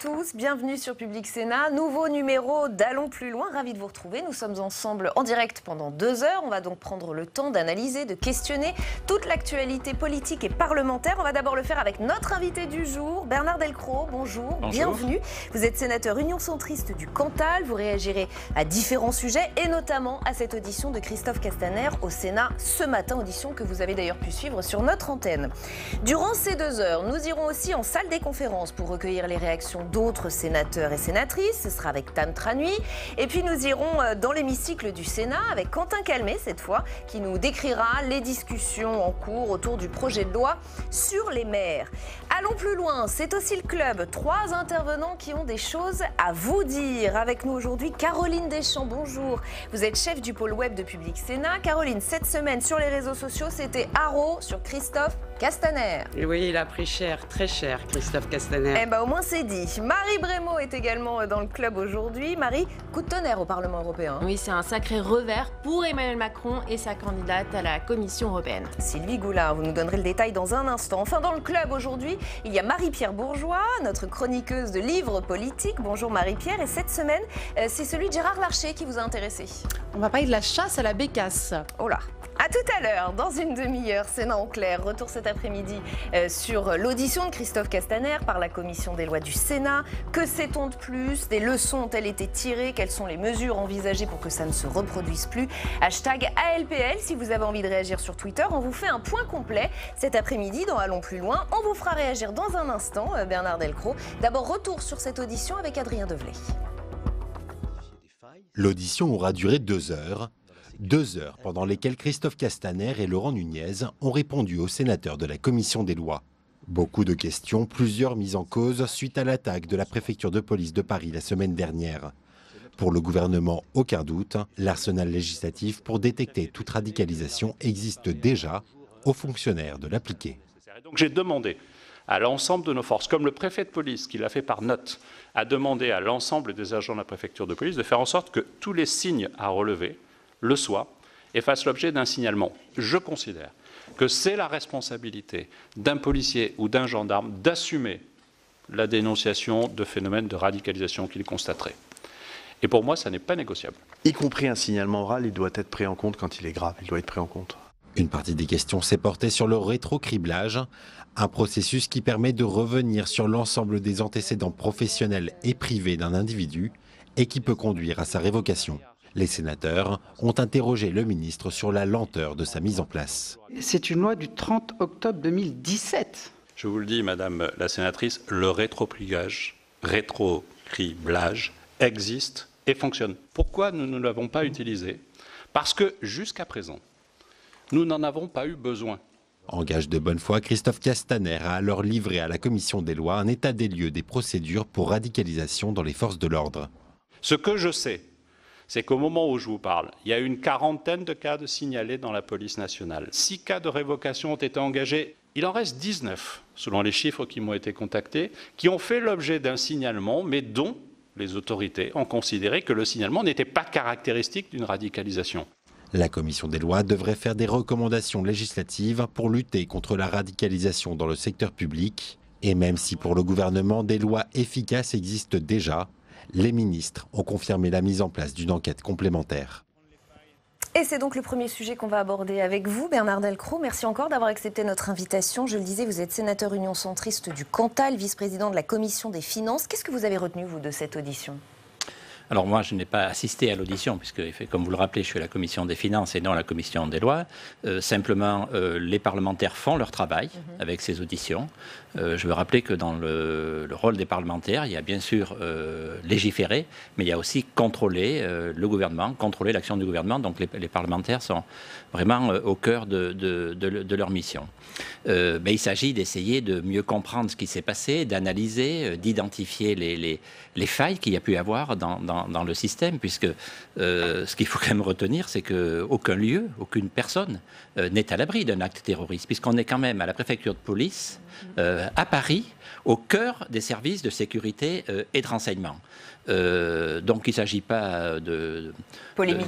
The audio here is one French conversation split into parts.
tous, bienvenue sur Public Sénat, nouveau numéro d'Allons plus loin, ravi de vous retrouver. Nous sommes ensemble en direct pendant 2 heures. On va donc prendre le temps d'analyser, de questionner toute l'actualité politique et parlementaire. On va d'abord le faire avec notre invité du jour, Bernard Delcros. Bonjour, bienvenue. Vous êtes sénateur Union centriste du Cantal. Vous réagirez à différents sujets et notamment à cette audition de Christophe Castaner au Sénat ce matin, audition que vous avez d'ailleurs pu suivre sur notre antenne. Durant ces 2 heures, nous irons aussi en salle des conférences pour recueillir les réactions d'autres sénateurs et sénatrices. Ce sera avec Tam Tranui. Et puis nous irons dans l'hémicycle du Sénat avec Quentin Calmet cette fois, qui nous décrira les discussions en cours autour du projet de loi sur les maires. Allons plus loin, c'est aussi le club. 3 intervenants qui ont des choses à vous dire. Avec nous aujourd'hui, Caroline Deschamps, bonjour. Vous êtes chef du pôle web de Public Sénat. Caroline, cette semaine sur les réseaux sociaux, c'était haro sur Christophe Castaner. Et oui, il a pris cher, très cher, Christophe Castaner. Eh bien, au moins c'est dit. Marie Brémaud est également dans le club aujourd'hui. Marie, coup de tonnerre au Parlement européen. Oui, c'est un sacré revers pour Emmanuel Macron et sa candidate à la Commission européenne. Sylvie Goulard, vous nous donnerez le détail dans un instant. Enfin, dans le club aujourd'hui, il y a Marie-Pierre Bourgeois, notre chroniqueuse de livres politiques. Bonjour Marie-Pierre. Et cette semaine, c'est celui de Gérard Larcher qui vous a intéressé. On va parler de la chasse à la bécasse. Oh là. A tout à l'heure, dans une demi-heure, Sénat en clair. Retour cet après-midi sur l'audition de Christophe Castaner par la Commission des lois du Sénat. Que sait-on de plus? Des leçons ont-elles été tirées? Quelles sont les mesures envisagées pour que ça ne se reproduise plus? Hashtag ALPL, si vous avez envie de réagir sur Twitter. On vous fait un point complet cet après-midi dans Allons plus loin. On vous fera réagir dans un instant, Bernard Delcros. D'abord, retour sur cette audition avec Adrien Develay. L'audition aura duré 2 heures. 2 heures pendant lesquelles Christophe Castaner et Laurent Nunez ont répondu aux sénateurs de la Commission des lois. Beaucoup de questions, plusieurs mises en cause suite à l'attaque de la préfecture de police de Paris la semaine dernière. Pour le gouvernement, aucun doute, l'arsenal législatif pour détecter toute radicalisation existe déjà aux fonctionnaires de l'appliquer. Donc j'ai demandé à l'ensemble de nos forces, comme le préfet de police, qui l'a fait par note, a demandé à l'ensemble des agents de la préfecture de police de faire en sorte que tous les signes à relever le soient et fassent l'objet d'un signalement. Je considère que c'est la responsabilité d'un policier ou d'un gendarme d'assumer la dénonciation de phénomènes de radicalisation qu'il constaterait. Et pour moi, ça n'est pas négociable. Y compris un signalement oral, il doit être pris en compte quand il est grave, il doit être pris en compte. Une partie des questions s'est portée sur le rétrocriblage, un processus qui permet de revenir sur l'ensemble des antécédents professionnels et privés d'un individu et qui peut conduire à sa révocation. Les sénateurs ont interrogé le ministre sur la lenteur de sa mise en place. C'est une loi du 30 octobre 2017. Je vous le dis, madame la sénatrice, le rétrocriblage existe et fonctionne. Pourquoi nous ne l'avons pas utilisé? Parce que jusqu'à présent, nous n'en avons pas eu besoin. En gage de bonne foi, Christophe Castaner a alors livré à la Commission des lois un état des lieux des procédures pour radicalisation dans les forces de l'ordre. Ce que je sais, c'est qu'au moment où je vous parle, il y a une 40aine de cas de signalés dans la police nationale. 6 cas de révocation ont été engagés. Il en reste 19, selon les chiffres qui m'ont été contactés, qui ont fait l'objet d'un signalement, mais dont les autorités ont considéré que le signalement n'était pas caractéristique d'une radicalisation. La Commission des lois devrait faire des recommandations législatives pour lutter contre la radicalisation dans le secteur public. Et même si pour le gouvernement des lois efficaces existent déjà, les ministres ont confirmé la mise en place d'une enquête complémentaire. Et c'est donc le premier sujet qu'on va aborder avec vous, Bernard Delcros. Merci encore d'avoir accepté notre invitation. Je le disais, vous êtes sénateur Union centriste du Cantal, vice-président de la Commission des finances. Qu'est-ce que vous avez retenu, vous, de cette audition ? Alors moi, je n'ai pas assisté à l'audition, puisque, comme vous le rappelez, je suis à la Commission des finances et non à la Commission des lois. Simplement, les parlementaires font leur travail avec ces auditions. Je veux rappeler que dans le rôle des parlementaires, il y a bien sûr légiférer, mais il y a aussi contrôler le gouvernement, contrôler l'action du gouvernement. Donc les parlementaires sont vraiment au cœur de leur mission. Il s'agit d'essayer de mieux comprendre ce qui s'est passé, d'analyser, d'identifier les failles qu'il y a pu avoir dans le système, puisque ce qu'il faut quand même retenir, c'est qu'aucun lieu, aucune personne n'est à l'abri d'un acte terroriste, puisqu'on est quand même à la préfecture de police, à Paris, au cœur des services de sécurité et de renseignement. Donc il ne s'agit pas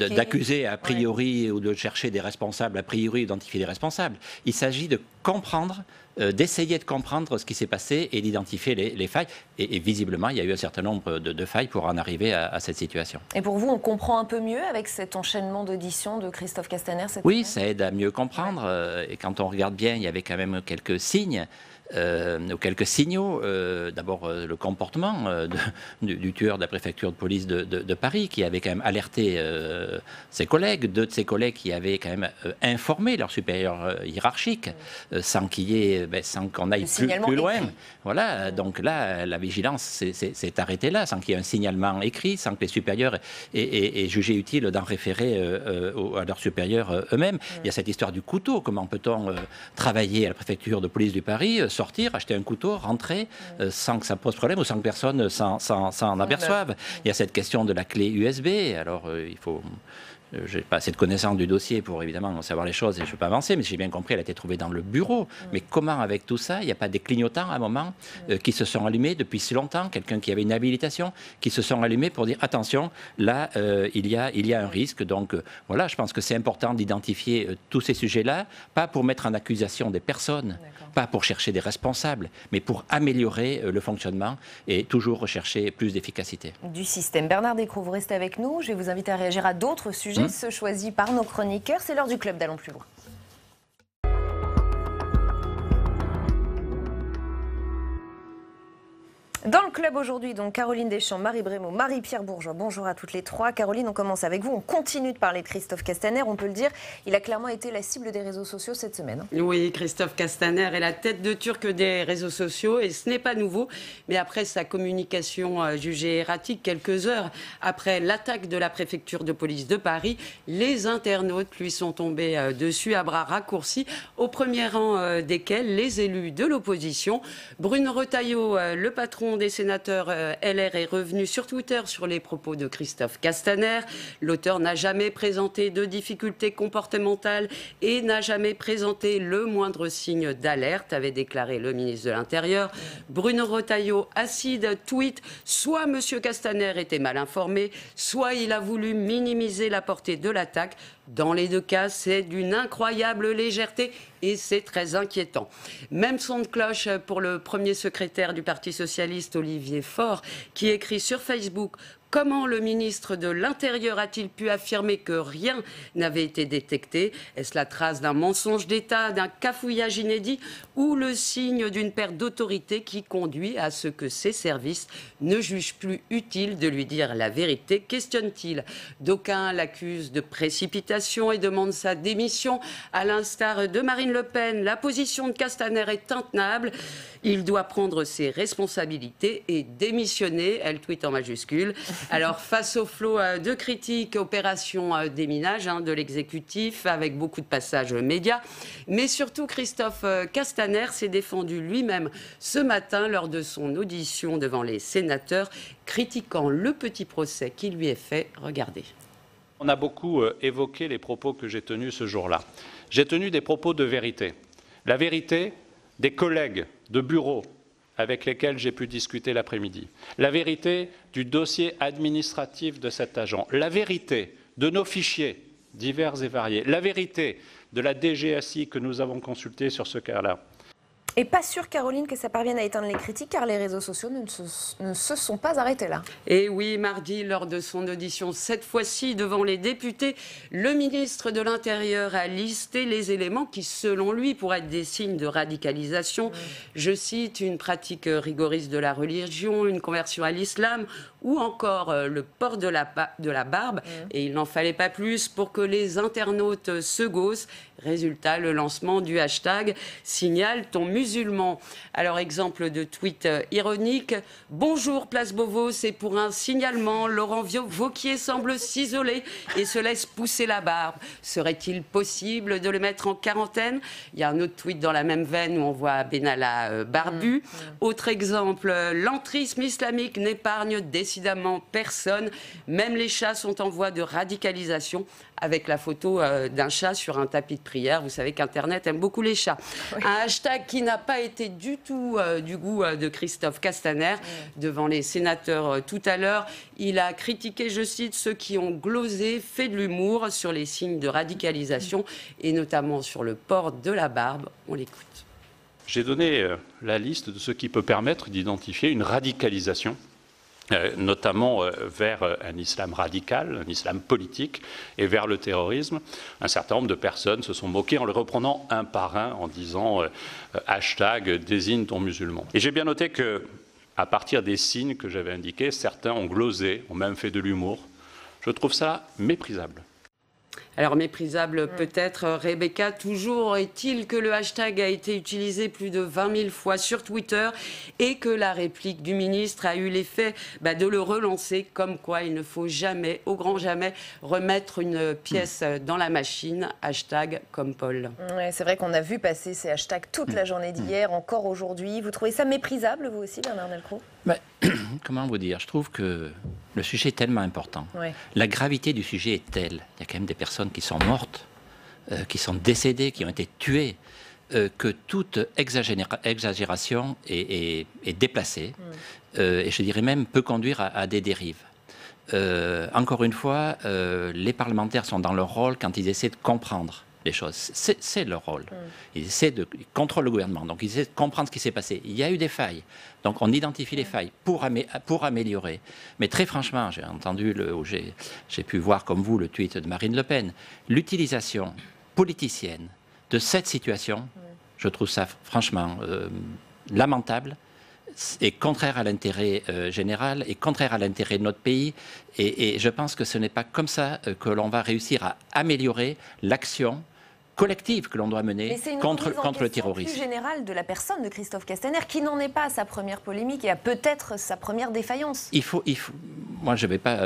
d'accuser a priori ou de chercher des responsables a priori, identifier des responsables. Il s'agit de comprendre, d'essayer de comprendre ce qui s'est passé et d'identifier les failles. Et visiblement, il y a eu un certain nombre de failles pour en arriver à cette situation. Et pour vous, on comprend un peu mieux avec cet enchaînement d'auditions de Christophe Castaner cette Oui, semaine ? ça aide à mieux comprendre. Et quand on regarde bien, il y avait quand même quelques signes. Quelques signaux, d'abord le comportement du tueur de la préfecture de police de Paris, qui avait quand même alerté ses collègues, deux de ses collègues qui avaient quand même informé leur supérieur hiérarchique, sans qu'on aille plus loin. Voilà, donc là, la vigilance s'est arrêtée là, sans qu'il y ait un signalement écrit, sans que les supérieurs aient jugé utile d'en référer à leurs supérieurs eux-mêmes. Il y a cette histoire du couteau. Comment peut-on travailler à la préfecture de police de Paris, sortir, acheter un couteau, rentrer sans que ça pose problème ou sans que personne s'en aperçoive. Il y a cette question de la clé USB. Alors, il faut... Je n'ai pas assez de connaissances du dossier pour évidemment savoir les choses et je ne peux pas avancer, mais j'ai bien compris, elle a été trouvée dans le bureau. Mais comment, avec tout ça, il n'y a pas des clignotants à un moment qui se sont allumés depuis si longtemps, quelqu'un qui avait une habilitation, qui se sont allumés pour dire attention, là, il y a un risque. Donc voilà, je pense que c'est important d'identifier tous ces sujets-là, pas pour mettre en accusation des personnes, pas pour chercher des responsables, mais pour améliorer le fonctionnement et toujours rechercher plus d'efficacité. Du système. Bernard Descroux, vous restez avec nous. Je vais vous inviter à réagir à d'autres sujets, ceux choisis par nos chroniqueurs. C'est l'heure du club d'Allons plus loin. Dans le club aujourd'hui, donc Caroline Deschamps, Marie Brémaud, Marie-Pierre Bourgeois. Bonjour à toutes les trois. Caroline, on commence avec vous. On continue de parler de Christophe Castaner. On peut le dire, il a clairement été la cible des réseaux sociaux cette semaine. Oui, Christophe Castaner est la tête de turc des réseaux sociaux et ce n'est pas nouveau. Mais après sa communication jugée erratique quelques heures après l'attaque de la préfecture de police de Paris, les internautes lui sont tombés dessus à bras raccourcis, au premier rang desquels les élus de l'opposition. Bruno Retailleau, le patron des sénateurs LR, est revenu sur Twitter sur les propos de Christophe Castaner. L'auteur n'a jamais présenté de difficultés comportementales et n'a jamais présenté le moindre signe d'alerte, avait déclaré le ministre de l'Intérieur. Bruno Retailleau, acide, tweet: soit M. Castaner était mal informé, soit il a voulu minimiser la portée de l'attaque. Dans les deux cas, c'est d'une incroyable légèreté et c'est très inquiétant. Même son de cloche pour le premier secrétaire du Parti socialiste, Olivier Faure, qui écrit sur Facebook: comment le ministre de l'Intérieur a-t-il pu affirmer que rien n'avait été détecté? Est-ce la trace d'un mensonge d'État, d'un cafouillage inédit ou le signe d'une perte d'autorité qui conduit à ce que ses services ne jugent plus utile de lui dire la vérité, questionne-t-il. D'aucuns l'accusent de précipitation et demandent sa démission. À l'instar de Marine Le Pen, la position de Castaner est intenable. Il doit prendre ses responsabilités et démissionner. Elle tweet en majuscule. Alors, face au flot de critiques, opération déminage de l'exécutif, avec beaucoup de passages médias. Mais surtout, Christophe Castaner s'est défendu lui-même ce matin lors de son audition devant les sénateurs, critiquant le petit procès qui lui est fait. Regardez. On a beaucoup évoqué les propos que j'ai tenus ce jour-là. J'ai tenu des propos de vérité. La vérité des collègues de bureau avec lesquels j'ai pu discuter l'après-midi. La vérité du dossier administratif de cet agent. La vérité de nos fichiers divers et variés. La vérité de la DGSI que nous avons consultée sur ce cas-là. Et pas sûr, Caroline, que ça parvienne à éteindre les critiques, car les réseaux sociaux ne se sont pas arrêtés là. Et oui, mardi, lors de son audition, cette fois-ci devant les députés, le ministre de l'Intérieur a listé les éléments qui, selon lui, pourraient être des signes de radicalisation. Je cite: une pratique rigoriste de la religion, une conversion à l'islam ou encore le port de la barbe. Et il n'en fallait pas plus pour que les internautes se gaussent. Résultat, le lancement du hashtag Signale ton musulman. Alors, exemple de tweet ironique: bonjour Place Beauvau, c'est pour un signalement. Laurent Wauquiez semble s'isoler et se laisse pousser la barbe. Serait-il possible de le mettre en quarantaine? Il y a un autre tweet dans la même veine où on voit Benalla barbu. Autre exemple: l'entrisme islamique n'épargne décidément personne. Même les chats sont en voie de radicalisation, avec la photo d'un chat sur un tapis de prière. Vous savez qu'Internet aime beaucoup les chats. Oui. Un hashtag qui n'a pas été du tout du goût de Christophe Castaner. Devant les sénateurs tout à l'heure, il a critiqué, je cite, ceux qui ont glosé, fait de l'humour sur les signes de radicalisation et notamment sur le port de la barbe. On l'écoute. J'ai donné la liste de ce qui peut permettre d'identifier une radicalisation, notamment vers un islam radical, un islam politique, et vers le terrorisme. Un certain nombre de personnes se sont moquées en les reprenant un par un, en disant hashtag désigne ton musulman. Et j'ai bien noté que, à partir des signes que j'avais indiqués, certains ont glosé, ont même fait de l'humour. Je trouve ça méprisable. Alors méprisable peut-être, Rebecca, toujours est-il que le hashtag a été utilisé plus de 20 000 fois sur Twitter et que la réplique du ministre a eu l'effet de le relancer, comme quoi il ne faut jamais, au grand jamais, remettre une pièce dans la machine, hashtag comme Paul. Ouais, c'est vrai qu'on a vu passer ces hashtags toute la journée d'hier, encore aujourd'hui. Vous trouvez ça méprisable, vous aussi, Bernard Delcros? Comment vous dire? Je trouve que le sujet est tellement important. Ouais. La gravité du sujet est telle. Il y a quand même des personnes qui sont mortes, qui sont décédées, qui ont été tuées, que toute exagération est déplacée. Et je dirais même peut conduire à des dérives. Encore une fois, les parlementaires sont dans leur rôle quand ils essaient de comprendre les choses. C'est leur rôle. Ils contrôlent le gouvernement, donc ils essaient de comprendre ce qui s'est passé. Il y a eu des failles, donc on identifie les failles pour améliorer. Mais très franchement, j'ai entendu, j'ai pu voir comme vous le tweet de Marine Le Pen, l'utilisation politicienne de cette situation, je trouve ça franchement lamentable, est contraire à l'intérêt général, est contraire à l'intérêt de notre pays. Et je pense que ce n'est pas comme ça que l'on va réussir à améliorer l'action collective que l'on doit mener contre le terrorisme. Plus générale de la personne de Christophe Castaner, qui n'en est pas à sa première polémique et à peut-être sa première défaillance. Moi, je ne vais pas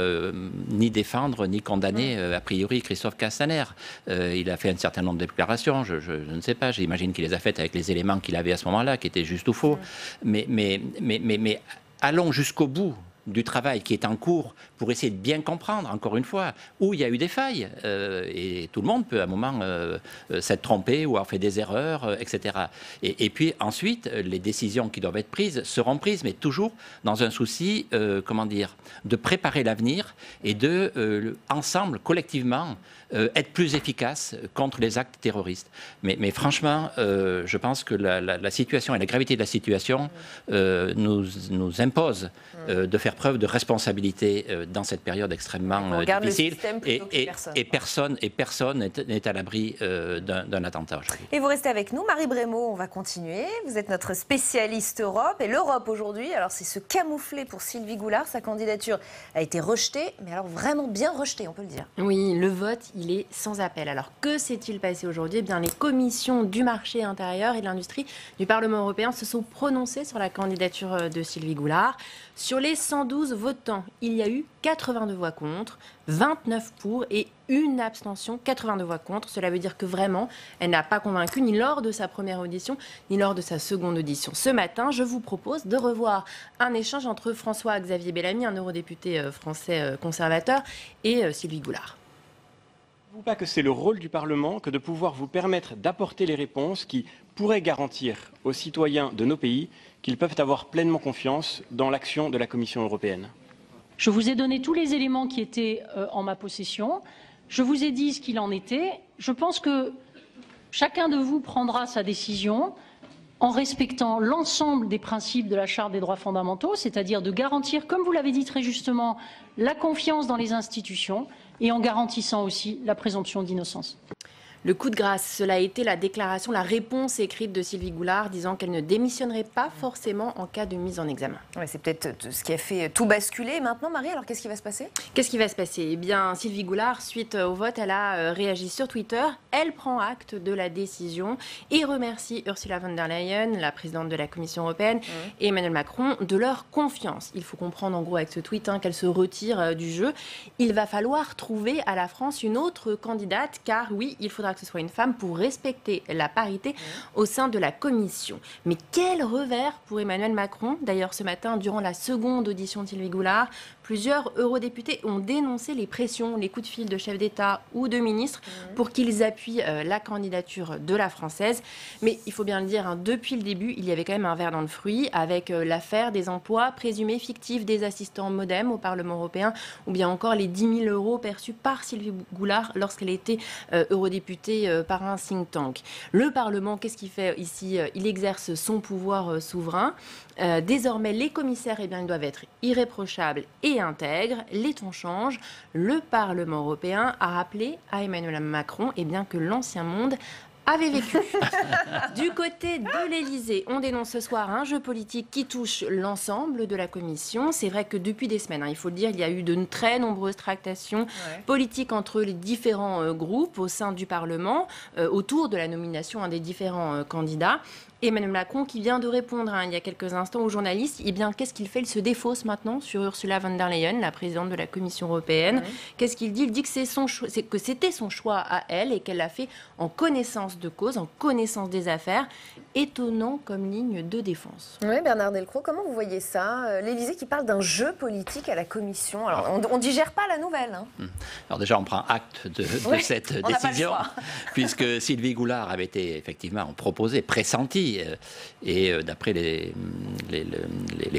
ni défendre ni condamner a priori Christophe Castaner. Il a fait un certain nombre de déclarations. Je ne sais pas. J'imagine qu'il les a faites avec les éléments qu'il avait à ce moment-là, qui étaient juste ou faux. Mais allons jusqu'au bout du travail qui est en cours pour essayer de bien comprendre, encore une fois, où il y a eu des failles. Et tout le monde peut à un moment s'être trompé ou avoir fait des erreurs, etc. Et puis ensuite, les décisions qui doivent être prises seront prises, mais toujours dans un souci, de préparer l'avenir et de, ensemble, collectivement, être plus efficace contre les actes terroristes. Mais franchement, je pense que la situation et la gravité de la situation nous impose de faire preuve de responsabilité dans cette période extrêmement difficile. Et personne n'est à l'abri d'un attentat aujourd'hui. Et vous restez avec nous, Marie Brémaud, on va continuer. Vous êtes notre spécialiste Europe. Et l'Europe aujourd'hui, alors c'est se camoufler pour Sylvie Goulard. Sa candidature a été rejetée, mais alors vraiment bien rejetée, on peut le dire. Oui, le vote, il est sans appel. Alors que s'est-il passé aujourd'hui? Eh bien, les commissions du marché intérieur et de l'industrie du Parlement européen se sont prononcées sur la candidature de Sylvie Goulard. Sur les 112 votants, il y a eu 82 voix contre, 29 pour et une abstention, 82 voix contre. Cela veut dire que vraiment, elle n'a pas convaincu ni lors de sa première audition, ni lors de sa seconde audition. Ce matin, je vous propose de revoir un échange entre François-Xavier Bellamy, un eurodéputé français conservateur, et Sylvie Goulard. Ne pas que c'est le rôle du Parlement que de pouvoir vous permettre d'apporter les réponses qui pourraient garantir aux citoyens de nos pays qu'ils peuvent avoir pleinement confiance dans l'action de la Commission européenne. Je vous ai donné tous les éléments qui étaient en ma possession. Je vous ai dit ce qu'il en était. Je pense que chacun de vous prendra sa décision en respectant l'ensemble des principes de la Charte des droits fondamentaux, c'est-à-dire de garantir, comme vous l'avez dit très justement, la confiance dans les institutions et en garantissant aussi la présomption d'innocence. Le coup de grâce, cela a été la déclaration, la réponse écrite de Sylvie Goulard disant qu'elle ne démissionnerait pas forcément en cas de mise en examen. Ouais, c'est peut-être ce qui a fait tout basculer. Maintenant, Marie, alors qu'est-ce qui va se passer? Qu'est-ce qui va se passer? Eh bien, Sylvie Goulard, suite au vote, elle a réagi sur Twitter. Elle prend acte de la décision et remercie Ursula von der Leyen, la présidente de la Commission européenne, et Emmanuel Macron de leur confiance. Il faut comprendre en gros avec ce tweet qu'elle se retire du jeu. Il va falloir trouver à la France une autre candidate, car oui, il faudra que ce soit une femme pour respecter la parité au sein de la Commission. Mais quel revers pour Emmanuel Macron? D'ailleurs, ce matin, durant la seconde audition de Sylvie Goulard, plusieurs eurodéputés ont dénoncé les pressions, les coups de fil de chefs d'État ou de ministres pour qu'ils appuient la candidature de la Française. Mais il faut bien le dire, depuis le début, il y avait quand même un ver dans le fruit avec l'affaire des emplois présumés fictifs des assistants MoDem au Parlement européen ou bien encore les 10 000 € perçus par Sylvie Goulard lorsqu'elle était eurodéputée exécuté par un think tank. Le Parlement, qu'est-ce qu'il fait ici? Il exerce son pouvoir souverain. Désormais, les commissaires, ils doivent être irréprochables et intègres. Les temps changent. Le Parlement européen a rappelé à Emmanuel Macron que l'ancien monde avait vécu. Du côté de l'Élysée, on dénonce ce soir un jeu politique qui touche l'ensemble de la Commission. C'est vrai que depuis des semaines, il faut le dire, il y a eu de très nombreuses tractations politiques entre les différents groupes au sein du Parlement autour de la nomination des différents candidats. Emmanuel Macron qui vient de répondre il y a quelques instants aux journalistes, qu'est-ce qu'il fait? Il se défausse maintenant sur Ursula von der Leyen, la présidente de la Commission européenne. Qu'est-ce qu'il dit? Il dit que c'était son choix à elle et qu'elle l'a fait en connaissance de cause, en connaissance des affaires. Étonnant comme ligne de défense. Oui, Bernard Delcros, comment vous voyez ça? L'Élysée qui parle d'un jeu politique à la Commission. Alors, on ne digère pas la nouvelle. Alors déjà, on prend acte de cette décision, puisque Sylvie Goulard avait été effectivement proposée, pressentie, et d'après les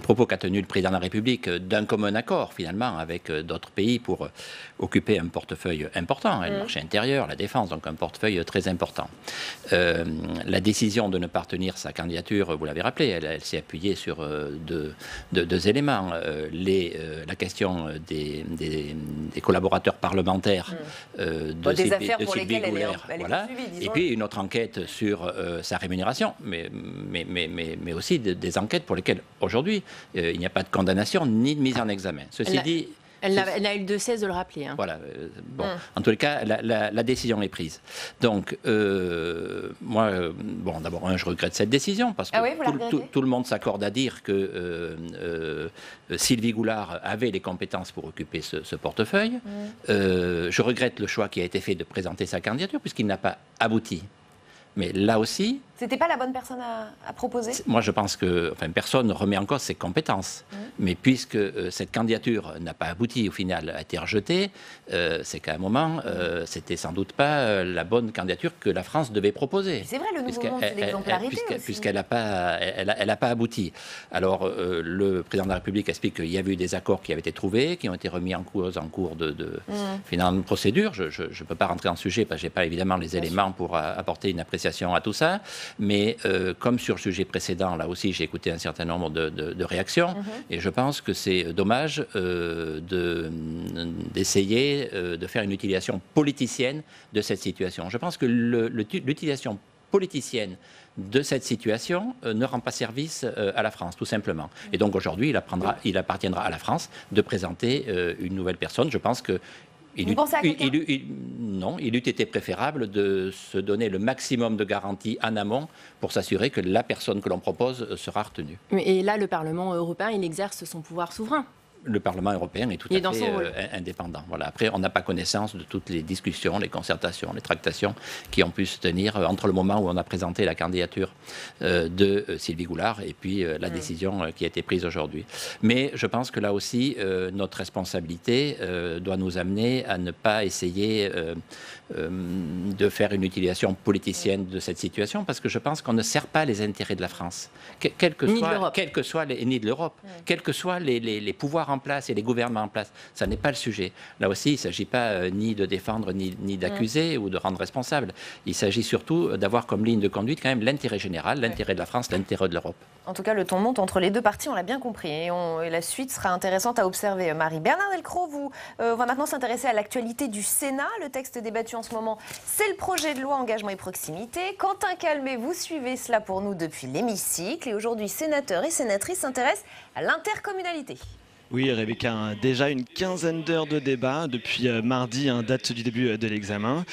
propos qu'a tenus le président de la République, d'un commun accord finalement avec d'autres pays pour occuper un portefeuille important, le marché intérieur, la défense, donc un portefeuille très important. La décision de ne pas retenir sa candidature, vous l'avez rappelé, elle s'est appuyée sur deux éléments. La question des collaborateurs parlementaires de Sylvie Goulard, et puis une autre enquête sur sa rémunération, mais aussi des enquêtes pour lesquelles aujourd'hui il n'y a pas de condamnation ni de mise en examen. Ceci dit, elle n'a eu de cesse de le rappeler. Voilà. En tous les cas, la décision est prise. Donc, moi, d'abord, je regrette cette décision parce que tout le monde s'accorde à dire que Sylvie Goulard avait les compétences pour occuper ce portefeuille. Je regrette le choix qui a été fait de présenter sa candidature puisqu'il n'a pas abouti. Mais là aussi... C'était pas la bonne personne à proposer? Moi, je pense que personne ne remet en cause ses compétences. Mais puisque cette candidature n'a pas abouti, au final, a été rejetée, c'est qu'à un moment, c'était sans doute pas la bonne candidature que la France devait proposer. C'est vrai, le nouveau monde, c'est l'exemplarité puisqu'elle n'a pas abouti. Alors, le président de la République explique qu'il y avait eu des accords qui avaient été trouvés, qui ont été remis en cause en cours de procédure. Je ne peux pas rentrer en sujet parce que je n'ai pas évidemment les éléments pour apporter une appréciation à tout ça. Mais comme sur le sujet précédent, là aussi, j'ai écouté un certain nombre de réactions. Et je pense que c'est dommage d'essayer de faire une utilisation politicienne de cette situation. Je pense que l'utilisation politicienne de cette situation ne rend pas service à la France, tout simplement. Et donc aujourd'hui, il appartiendra à la France de présenter une nouvelle personne. Je pense que il eût été préférable de se donner le maximum de garanties en amont pour s'assurer que la personne que l'on propose sera retenue. Et là, le Parlement européen, il exerce son pouvoir souverain. Le Parlement européen est tout à fait indépendant. Voilà. Après, on n'a pas connaissance de toutes les discussions, les concertations, les tractations qui ont pu se tenir entre le moment où on a présenté la candidature de Sylvie Goulard et puis la décision qui a été prise aujourd'hui. Mais je pense que là aussi, notre responsabilité doit nous amener à ne pas essayer de faire une utilisation politicienne de cette situation, parce que je pense qu'on ne sert pas les intérêts de la France, quels que soient les pouvoirs en place et les gouvernements en place. Ça n'est pas le sujet. Là aussi, il ne s'agit pas ni de défendre ni d'accuser ou de rendre responsable. Il s'agit surtout d'avoir comme ligne de conduite quand même l'intérêt général, l'intérêt de la France, l'intérêt de l'Europe. En tout cas, le ton monte entre les deux parties, on l'a bien compris. Et la suite sera intéressante à observer. Marie. Bernard Delcros, on va maintenant s'intéresser à l'actualité du Sénat. Le texte débattu en ce moment, c'est le projet de loi engagement et proximité. Quentin Calmet, vous suivez cela pour nous depuis l'hémicycle. Et aujourd'hui, sénateurs et sénatrices s'intéressent à l'intercommunalité. Oui, Rebecca, déjà une quinzaine d'heures de débat depuis mardi, date du début de l'examen,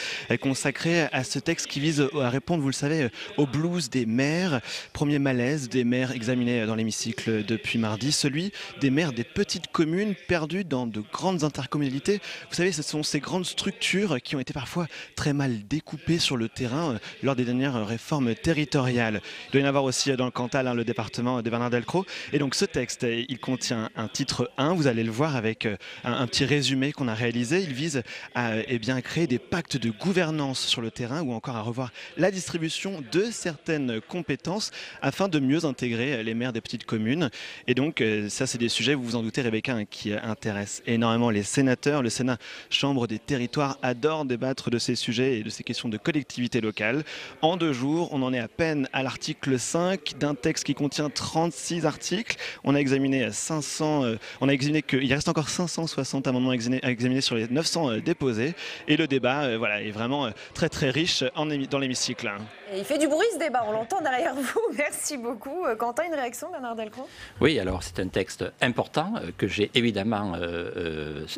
consacré à ce texte qui vise à répondre, vous le savez, au blues des maires. Premier malaise des maires examinés dans l'hémicycle depuis mardi, celui des maires des petites communes perdues dans de grandes intercommunalités. Vous savez, ce sont ces grandes structures qui ont été parfois très mal découpées sur le terrain lors des dernières réformes territoriales. Il doit y en avoir aussi dans le Cantal, le département de Bernard Delcros. Et donc ce texte, il contient un titre numéro 1, vous allez le voir avec un petit résumé qu'on a réalisé. Il vise à créer des pactes de gouvernance sur le terrain ou encore à revoir la distribution de certaines compétences afin de mieux intégrer les maires des petites communes. Et donc, ça, c'est des sujets, vous vous en doutez, Rebecca, qui intéressent énormément les sénateurs. Le Sénat, chambre des territoires, adore débattre de ces sujets et de ces questions de collectivité locale. En 2 jours, on en est à peine à l'article 5 d'un texte qui contient 36 articles. On a examiné 500, il reste encore 560 amendements à examiner sur les 900 déposés. Et le débat est vraiment très très riche dans l'hémicycle. Et il fait du bruit ce débat, on l'entend derrière vous. Merci beaucoup. Quentin, une réaction, Bernard Delcros? Oui, alors c'est un texte important que j'ai évidemment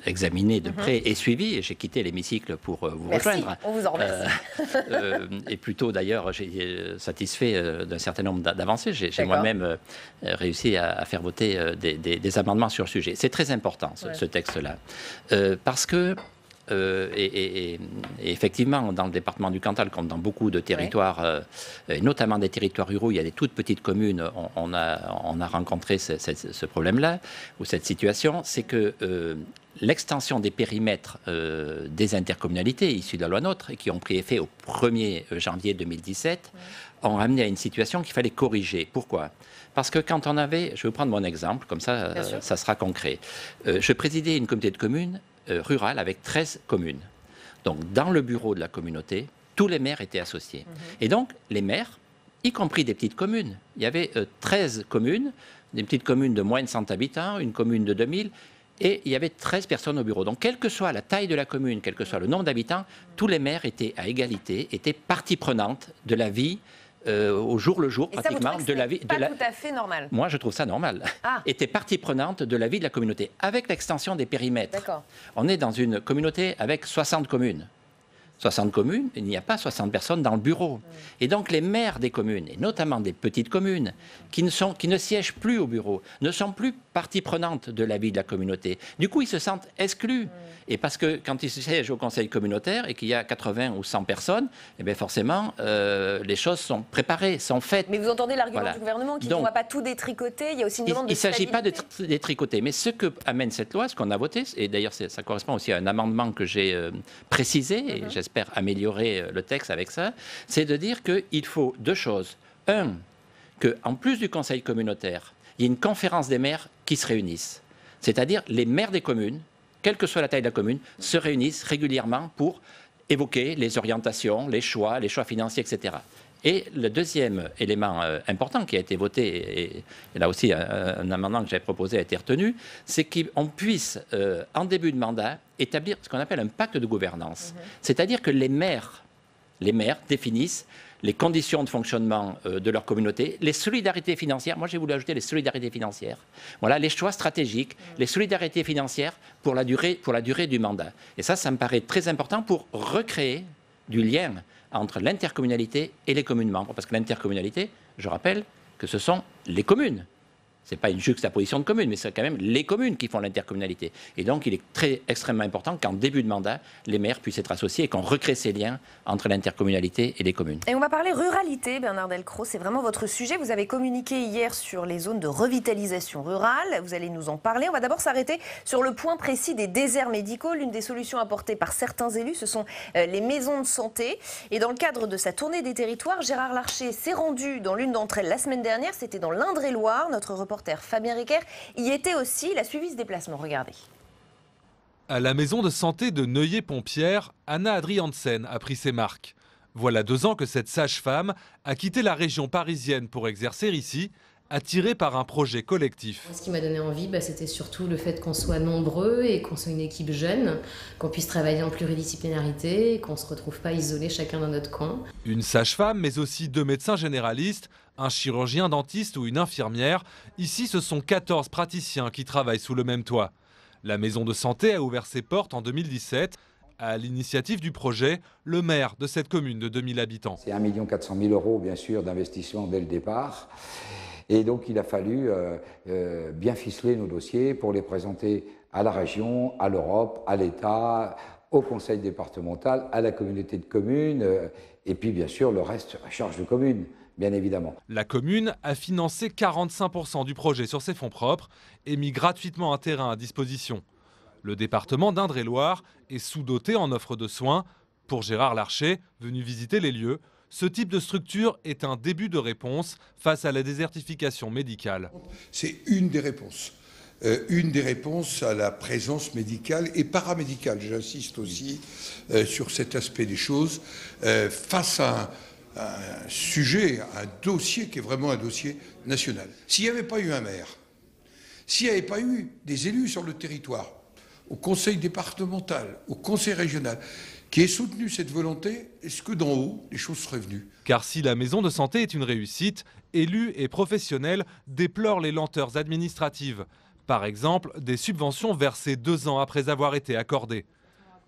examiné de près et suivi. Et j'ai quitté l'hémicycle pour vous rejoindre. On vous en remercie. Et plutôt d'ailleurs, j'ai satisfait d'un certain nombre d'avancées. J'ai moi-même réussi à faire voter des amendements sur le sujet. C'est très important ce texte-là. Parce que et effectivement, dans le département du Cantal, comme dans beaucoup de territoires, notamment des territoires ruraux, il y a des toutes petites communes, on a rencontré ce problème-là, ou cette situation, c'est que l'extension des périmètres des intercommunalités issues de la loi NOTRe, et qui ont pris effet au 1er janvier 2017, ont amené à une situation qu'il fallait corriger. Pourquoi ? Parce que quand on avait, je vais vous prendre mon exemple, comme ça, ça sera concret. Je présidais une communauté de communes rurale avec 13 communes. Donc, dans le bureau de la communauté, tous les maires étaient associés. Et donc, les maires, y compris des petites communes, il y avait 13 communes, des petites communes de moins de 100 habitants, une commune de 2000, et il y avait 13 personnes au bureau. Donc, quelle que soit la taille de la commune, quel que soit le nombre d'habitants, tous les maires étaient à égalité, étaient partie prenante de la vie au jour le jour, pratiquement, de la vie. Pas tout à fait normal. Moi, je trouve ça normal. Était partie prenante de la vie de la communauté, avec l'extension des périmètres. On est dans une communauté avec 60 communes. 60 communes, il n'y a pas 60 personnes dans le bureau. Et donc les maires des communes, et notamment des petites communes, qui ne siègent plus au bureau, ne sont plus partie prenante de la vie de la communauté. Du coup, ils se sentent exclus. Et parce que quand ils siègent au conseil communautaire et qu'il y a 80 ou 100 personnes, eh bien forcément, les choses sont préparées, sont faites. Mais vous entendez l'argument du gouvernement qui dit qu'on ne va pas tout détricoter, il y a aussi une demande de stabilité. Il ne s'agit pas de détricoter, mais ce que amène cette loi, ce qu'on a voté, et d'ailleurs ça correspond aussi à un amendement que j'ai précisé, et j'espère améliorer le texte avec ça, c'est de dire qu'il faut 2 choses. Un, qu'en plus du conseil communautaire, il y ait une conférence des maires qui se réunissent. C'est-à-dire les maires des communes, quelle que soit la taille de la commune, se réunissent régulièrement pour évoquer les orientations, les choix financiers, etc. Et le deuxième élément important qui a été voté, et là aussi un amendement que j'avais proposé a été retenu, c'est qu'on puisse, en début de mandat, établir ce qu'on appelle un pacte de gouvernance. C'est-à-dire que les maires définissent les conditions de fonctionnement de leur communauté, les solidarités financières. Moi, j'ai voulu ajouter les solidarités financières. Voilà, les choix stratégiques, les solidarités financières pour la durée du mandat. Et ça me paraît très important pour recréer du lien entre l'intercommunalité et les communes membres. Parce que l'intercommunalité, je rappelle que ce sont les communes. Ce n'est pas une juxtaposition de communes, mais c'est quand même les communes qui font l'intercommunalité. Et donc, il est extrêmement important qu'en début de mandat, les maires puissent être associés et qu'on recrée ces liens entre l'intercommunalité et les communes. Et on va parler ruralité, Bernard Delcros, c'est vraiment votre sujet. Vous avez communiqué hier sur les zones de revitalisation rurale. Vous allez nous en parler. On va d'abord s'arrêter sur le point précis des déserts médicaux. L'une des solutions apportées par certains élus, ce sont les maisons de santé. Et dans le cadre de sa tournée des territoires, Gérard Larcher s'est rendu dans l'une d'entre elles la semaine dernière. C'était dans l'Indre-et-Loire. Notre reporter Fabien Riquer y était aussi. Il a suivi ce déplacement. Regardez. À la maison de santé de Neuilly-Pompierre, Anna Adriansen a pris ses marques. Voilà 2 ans que cette sage-femme a quitté la région parisienne pour exercer ici, attirée par un projet collectif. Ce qui m'a donné envie, c'était surtout le fait qu'on soit nombreux et qu'on soit une équipe jeune, qu'on puisse travailler en pluridisciplinarité et qu'on ne se retrouve pas isolés chacun dans notre coin. Une sage-femme, mais aussi 2 médecins généralistes, un chirurgien dentiste ou une infirmière. Ici, ce sont 14 praticiens qui travaillent sous le même toit. La maison de santé a ouvert ses portes en 2017. À l'initiative du projet, le maire de cette commune de 2000 habitants. C'est 1 400 000 € bien sûr d'investissement dès le départ. Et donc il a fallu bien ficeler nos dossiers pour les présenter à la région, à l'Europe, à l'État, au conseil départemental, à la communauté de communes, et puis bien sûr le reste à charge de communes. bien évidemment. La commune a financé 45% du projet sur ses fonds propres et mis gratuitement un terrain à disposition. Le département d'Indre-et-Loire est sous-doté en offre de soins. Pour Gérard Larcher, venu visiter les lieux, ce type de structure est un début de réponse face à la désertification médicale. C'est une des réponses. Une des réponses à la présence médicale et paramédicale. J'insiste aussi sur cet aspect des choses. Face à un sujet, un dossier qui est vraiment un dossier national. S'il n'y avait pas eu un maire, s'il n'y avait pas eu des élus sur le territoire, au conseil départemental, au conseil régional, qui ait soutenu cette volonté, est-ce que d'en haut, les choses seraient venues? Car si la maison de santé est une réussite, élus et professionnels déplorent les lenteurs administratives. Par exemple, des subventions versées 2 ans après avoir été accordées.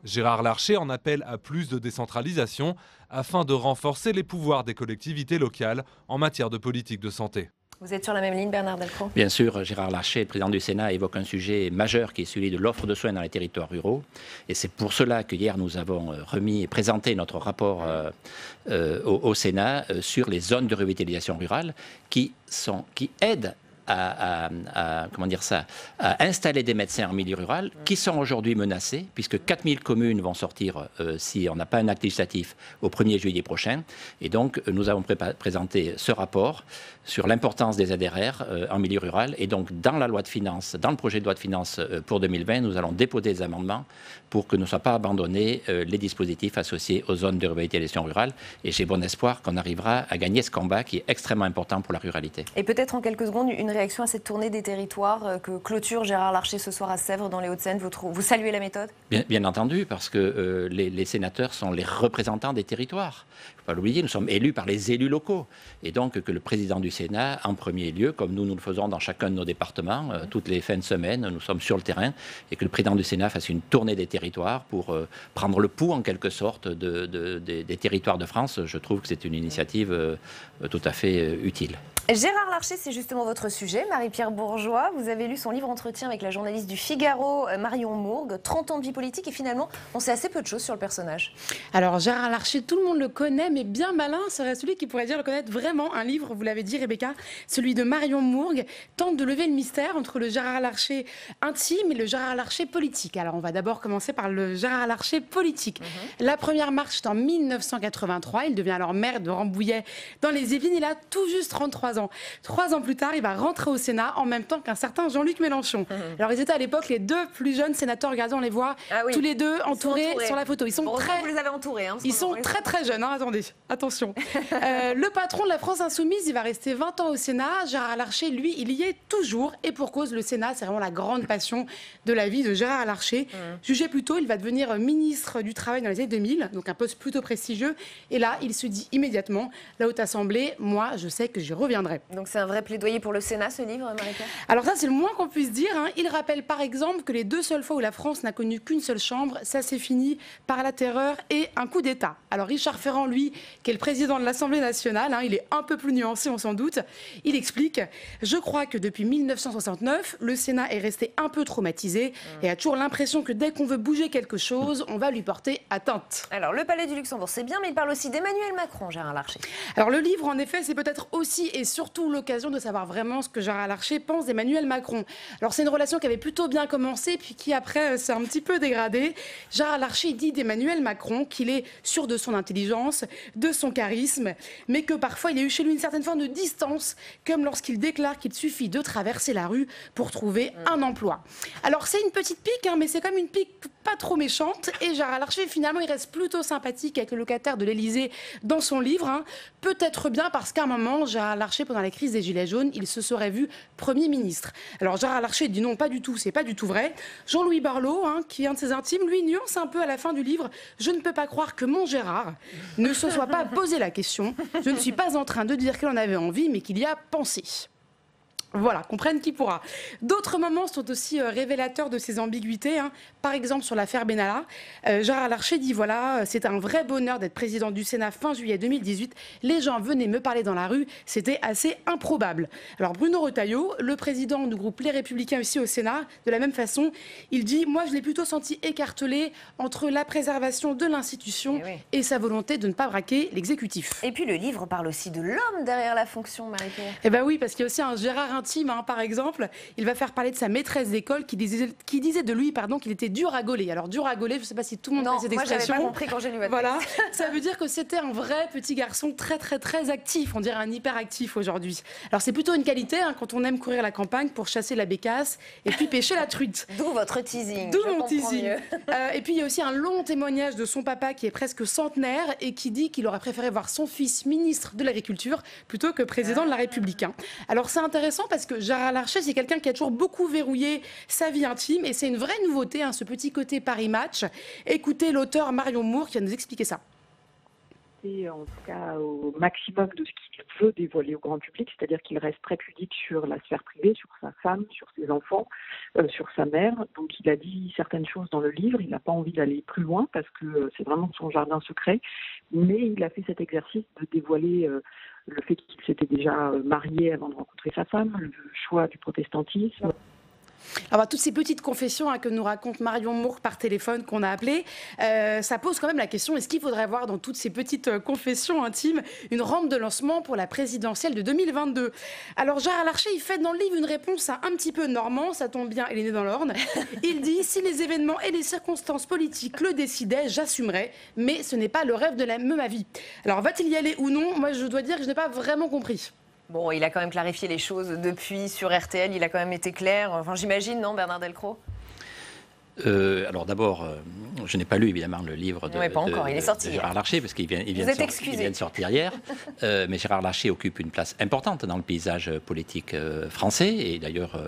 Gérard Larcher en appelle à plus de décentralisation afin de renforcer les pouvoirs des collectivités locales en matière de politique de santé. Vous êtes sur la même ligne, Bernard Delcros? Bien sûr, Gérard Larcher, le président du Sénat, évoque un sujet majeur qui est celui de l'offre de soins dans les territoires ruraux. Et c'est pour cela que hier, nous avons remis et présenté notre rapport au Sénat sur les zones de revitalisation rurale qui aident à installer des médecins en milieu rural qui sont aujourd'hui menacés, puisque 4000 communes vont sortir si on n'a pas un acte législatif au 1er juillet prochain. Et donc, nous avons présenté ce rapport sur l'importance des ZRR en milieu rural. Et donc, dans la loi de finances, dans le projet de loi de finances pour 2020, nous allons déposer des amendements pour que ne soient pas abandonnés les dispositifs associés aux zones de revitalisation rurale. Et j'ai bon espoir qu'on arrivera à gagner ce combat qui est extrêmement important pour la ruralité. Et peut-être en quelques secondes, une réaction à cette tournée des territoires que clôture Gérard Larcher ce soir à Sèvres, dans les Hauts-de-Seine. Vous saluez la méthode? Bien entendu, parce que les sénateurs sont les représentants des territoires. Il ne faut pas l'oublier, nous sommes élus par les élus locaux. Et donc que le président du Sénat, en premier lieu, comme nous le faisons dans chacun de nos départements, toutes les fins de semaine, nous sommes sur le terrain, et que le président du Sénat fasse une tournée des territoires pour prendre le pouls, en quelque sorte, des territoires de France. Je trouve que c'est une initiative tout à fait utile. Gérard Larcher, c'est justement votre sujet. Marie-Pierre Bourgeois, vous avez lu son livre Entretien avec la journaliste du Figaro, Marion Mourgue, 30 ans de vie politique, et finalement, on sait assez peu de choses sur le personnage. Alors Gérard Larcher, tout le monde le connaît, mais bien malin serait celui qui pourrait dire le connaître vraiment. Un livre, vous l'avez dit Rebecca, celui de Marion Mourgue, tente de lever le mystère entre le Gérard Larcher intime et le Gérard Larcher politique. Alors on va d'abord commencer par le Gérard Larcher politique. La première marche est en 1983, il devient alors maire de Rambouillet dans les Yvelines, il a tout juste 33 ans. 3 ans plus tard, il va rentrer au Sénat en même temps qu'un certain Jean-Luc Mélenchon. Alors ils étaient à l'époque les 2 plus jeunes sénateurs, regardez, on les voit tous les deux entourés sur la photo. Ils sont vous les avez entourés. Ils sont très jeunes, attendez, attention. Le patron de la France Insoumise, il va rester 20 ans au Sénat. Gérard Larcher, lui, il y est toujours. Et pour cause, le Sénat, c'est vraiment la grande passion de la vie de Gérard Larcher. Jugé plus tôt, il va devenir ministre du Travail dans les années 2000, donc un poste plutôt prestigieux. Et là, il se dit immédiatement, la Haute Assemblée, moi, je sais que j'y reviendrai. Donc c'est un vrai plaidoyer pour le Sénat, ce livre, Marie-Pierre? Alors ça, c'est le moins qu'on puisse dire. Il rappelle par exemple que les 2 seules fois où la France n'a connu qu'une seule chambre, ça s'est fini par la terreur et un coup d'État. Alors Richard Ferrand, lui, qui est le président de l'Assemblée nationale, il est un peu plus nuancé, on s'en doute. Il explique « Je crois que depuis 1969, le Sénat est resté un peu traumatisé et a toujours l'impression que dès qu'on veut bouger quelque chose, on va lui porter atteinte. » Alors le Palais du Luxembourg, c'est bien, mais il parle aussi d'Emmanuel Macron, Gérard Larcher. Alors le livre, en effet, c'est peut-être aussi et surtout l'occasion de savoir vraiment ce que Gérard Larcher pense d'Emmanuel Macron. Alors c'est une relation qui avait plutôt bien commencé, puis qui après s'est un petit peu dégradée. Gérard Larcher dit d'Emmanuel Macron qu'il est sûr de son intelligence, de son charisme, mais que parfois il y a eu chez lui une certaine forme de distance, comme lorsqu'il déclare qu'il suffit de traverser la rue pour trouver un emploi. Alors c'est une petite pique, mais c'est comme une pique pas trop méchante, et Gérard Larcher finalement il reste plutôt sympathique avec le locataire de l'Élysée dans son livre. Peut-être bien parce qu'à un moment, Gérard Larcher, pendant la crise des Gilets jaunes, il se serait vu Premier ministre. Alors Gérard Larcher dit non, pas du tout, c'est pas du tout vrai. Jean-Louis Barlot, qui est un de ses intimes, lui nuance un peu à la fin du livre « Je ne peux pas croire que mon Gérard ne se soit pas posé la question. Je ne suis pas en train de dire qu'il en avait envie, mais qu'il y a pensé ». Voilà, comprenne qui pourra. D'autres moments sont aussi révélateurs de ces ambiguïtés. Par exemple, sur l'affaire Benalla, Gérard Larcher dit voilà, c'est un vrai bonheur d'être président du Sénat fin juillet 2018. Les gens venaient me parler dans la rue, c'était assez improbable. Alors Bruno Retailleau, le président du groupe Les Républicains aussi au Sénat, de la même façon, il dit moi je l'ai plutôt senti écartelé entre la préservation de l'institution et sa volonté de ne pas braquer l'exécutif. Et puis le livre parle aussi de l'homme derrière la fonction, Marie-Pierre. Eh bien oui, parce qu'il y a aussi un Gérard intime, par exemple. Il va faire parler de sa maîtresse d'école qui disait de lui qu'il était dur à gauler. Alors dur à gauler, je ne sais pas si tout le monde connaît cette expression. Moi, j'avais pas compris quand j'ai lu votre Voilà, texte. ça veut dire que c'était un vrai petit garçon très actif, on dirait un hyperactif aujourd'hui. Alors c'est plutôt une qualité quand on aime courir la campagne pour chasser la bécasse et puis pêcher la truite. D'où votre teasing. D'où mon teasing. Et puis il y a aussi un long témoignage de son papa qui est presque centenaire et qui dit qu'il aurait préféré voir son fils ministre de l'Agriculture plutôt que président de la République. Alors c'est intéressant parce que Gérard Larcher, c'est quelqu'un qui a toujours beaucoup verrouillé sa vie intime et c'est une vraie nouveauté, ce petit côté Paris Match. Écoutez l'auteur Marion Moore qui va nous expliquer ça. En tout cas au maximum de ce qu'il veut dévoiler au grand public, c'est-à-dire qu'il reste très pudique sur la sphère privée, sur sa femme, sur ses enfants, sur sa mère. Donc il a dit certaines choses dans le livre, il n'a pas envie d'aller plus loin parce que c'est vraiment son jardin secret, mais il a fait cet exercice de dévoiler le fait qu'il s'était déjà marié avant de rencontrer sa femme, le choix du protestantisme. Alors, toutes ces petites confessions que nous raconte Marion Moore par téléphone qu'on a appelé, ça pose quand même la question, est-ce qu'il faudrait voir dans toutes ces petites confessions intimes une rampe de lancement pour la présidentielle de 2022 ? Alors Gérard Larcher, il fait dans le livre une réponse un petit peu normand, ça tombe bien, il est né dans l'Orne. Il dit, si les événements et les circonstances politiques le décidaient, j'assumerais, mais ce n'est pas le rêve de ma vie. Alors va-t-il y aller ou non ? Moi je dois dire que je n'ai pas vraiment compris. Bon, il a quand même clarifié les choses depuis sur RTL, il a quand même été clair. Enfin, j'imagine, non, Bernard Delcros ? Alors d'abord, je n'ai pas lu évidemment le livre de Gérard Larcher parce qu'il vient de sortir hier. Mais Gérard Larcher occupe une place importante dans le paysage politique français et d'ailleurs,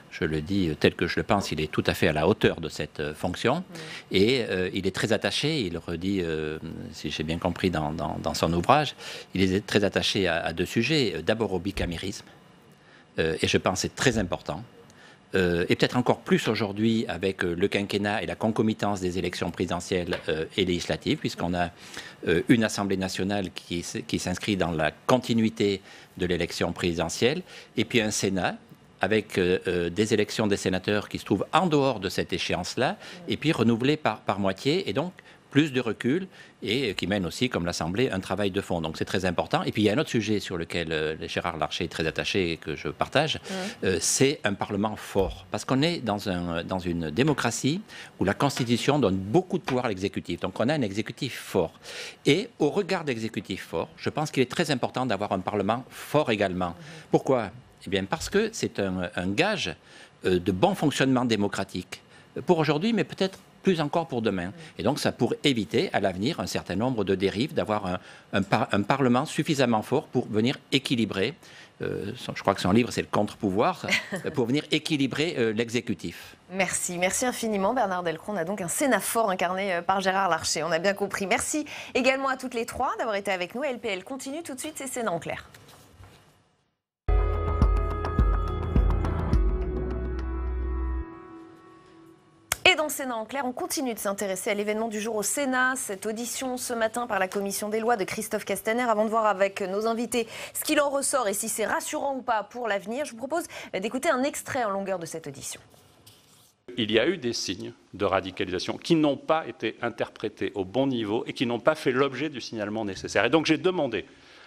je le dis tel que je le pense, il est tout à fait à la hauteur de cette fonction et il est très attaché, il le redit, si j'ai bien compris dans son ouvrage, il est très attaché à deux sujets. D'abord au bicamérisme et je pense que c'est très important. Et peut-être encore plus aujourd'hui avec le quinquennat et la concomitance des élections présidentielles et législatives, puisqu'on a une Assemblée nationale qui s'inscrit dans la continuité de l'élection présidentielle, et puis un Sénat avec des élections des sénateurs qui se trouvent en dehors de cette échéance-là, et puis renouvelées par moitié, et donc plus de recul, et qui mène aussi, comme l'Assemblée, un travail de fond. Donc c'est très important. Et puis il y a un autre sujet sur lequel Gérard Larcher est très attaché et que je partage, c'est un Parlement fort. Parce qu'on est dans une démocratie où la Constitution donne beaucoup de pouvoir à l'exécutif. Donc on a un exécutif fort. Et au regard d'exécutif fort, je pense qu'il est très important d'avoir un Parlement fort également. Pourquoi ? Eh bien parce que c'est un gage de bon fonctionnement démocratique. Pour aujourd'hui, mais peut-être plus encore pour demain. Et donc, ça pourrait éviter à l'avenir un certain nombre de dérives, d'avoir un Parlement suffisamment fort pour venir équilibrer, je crois que son livre, c'est le contre-pouvoir, pour venir équilibrer l'exécutif. Merci infiniment Bernard Delcros. On a donc un Sénat fort incarné par Gérard Larcher, on a bien compris. Merci également à toutes les trois d'avoir été avec nous. LPL continue tout de suite, c'est Sénat en clair. Et dans Sénat en clair, on continue de s'intéresser à l'événement du jour au Sénat, cette audition ce matin par la Commission des lois de Christophe Castaner. Avant de voir avec nos invités ce qu'il en ressort et si c'est rassurant ou pas pour l'avenir, je vous propose d'écouter un extrait en longueur de cette audition. Il y a eu des signes de radicalisation qui n'ont pas été interprétés au bon niveau et qui n'ont pas fait l'objet du signalement nécessaire. Et donc j'ai demandé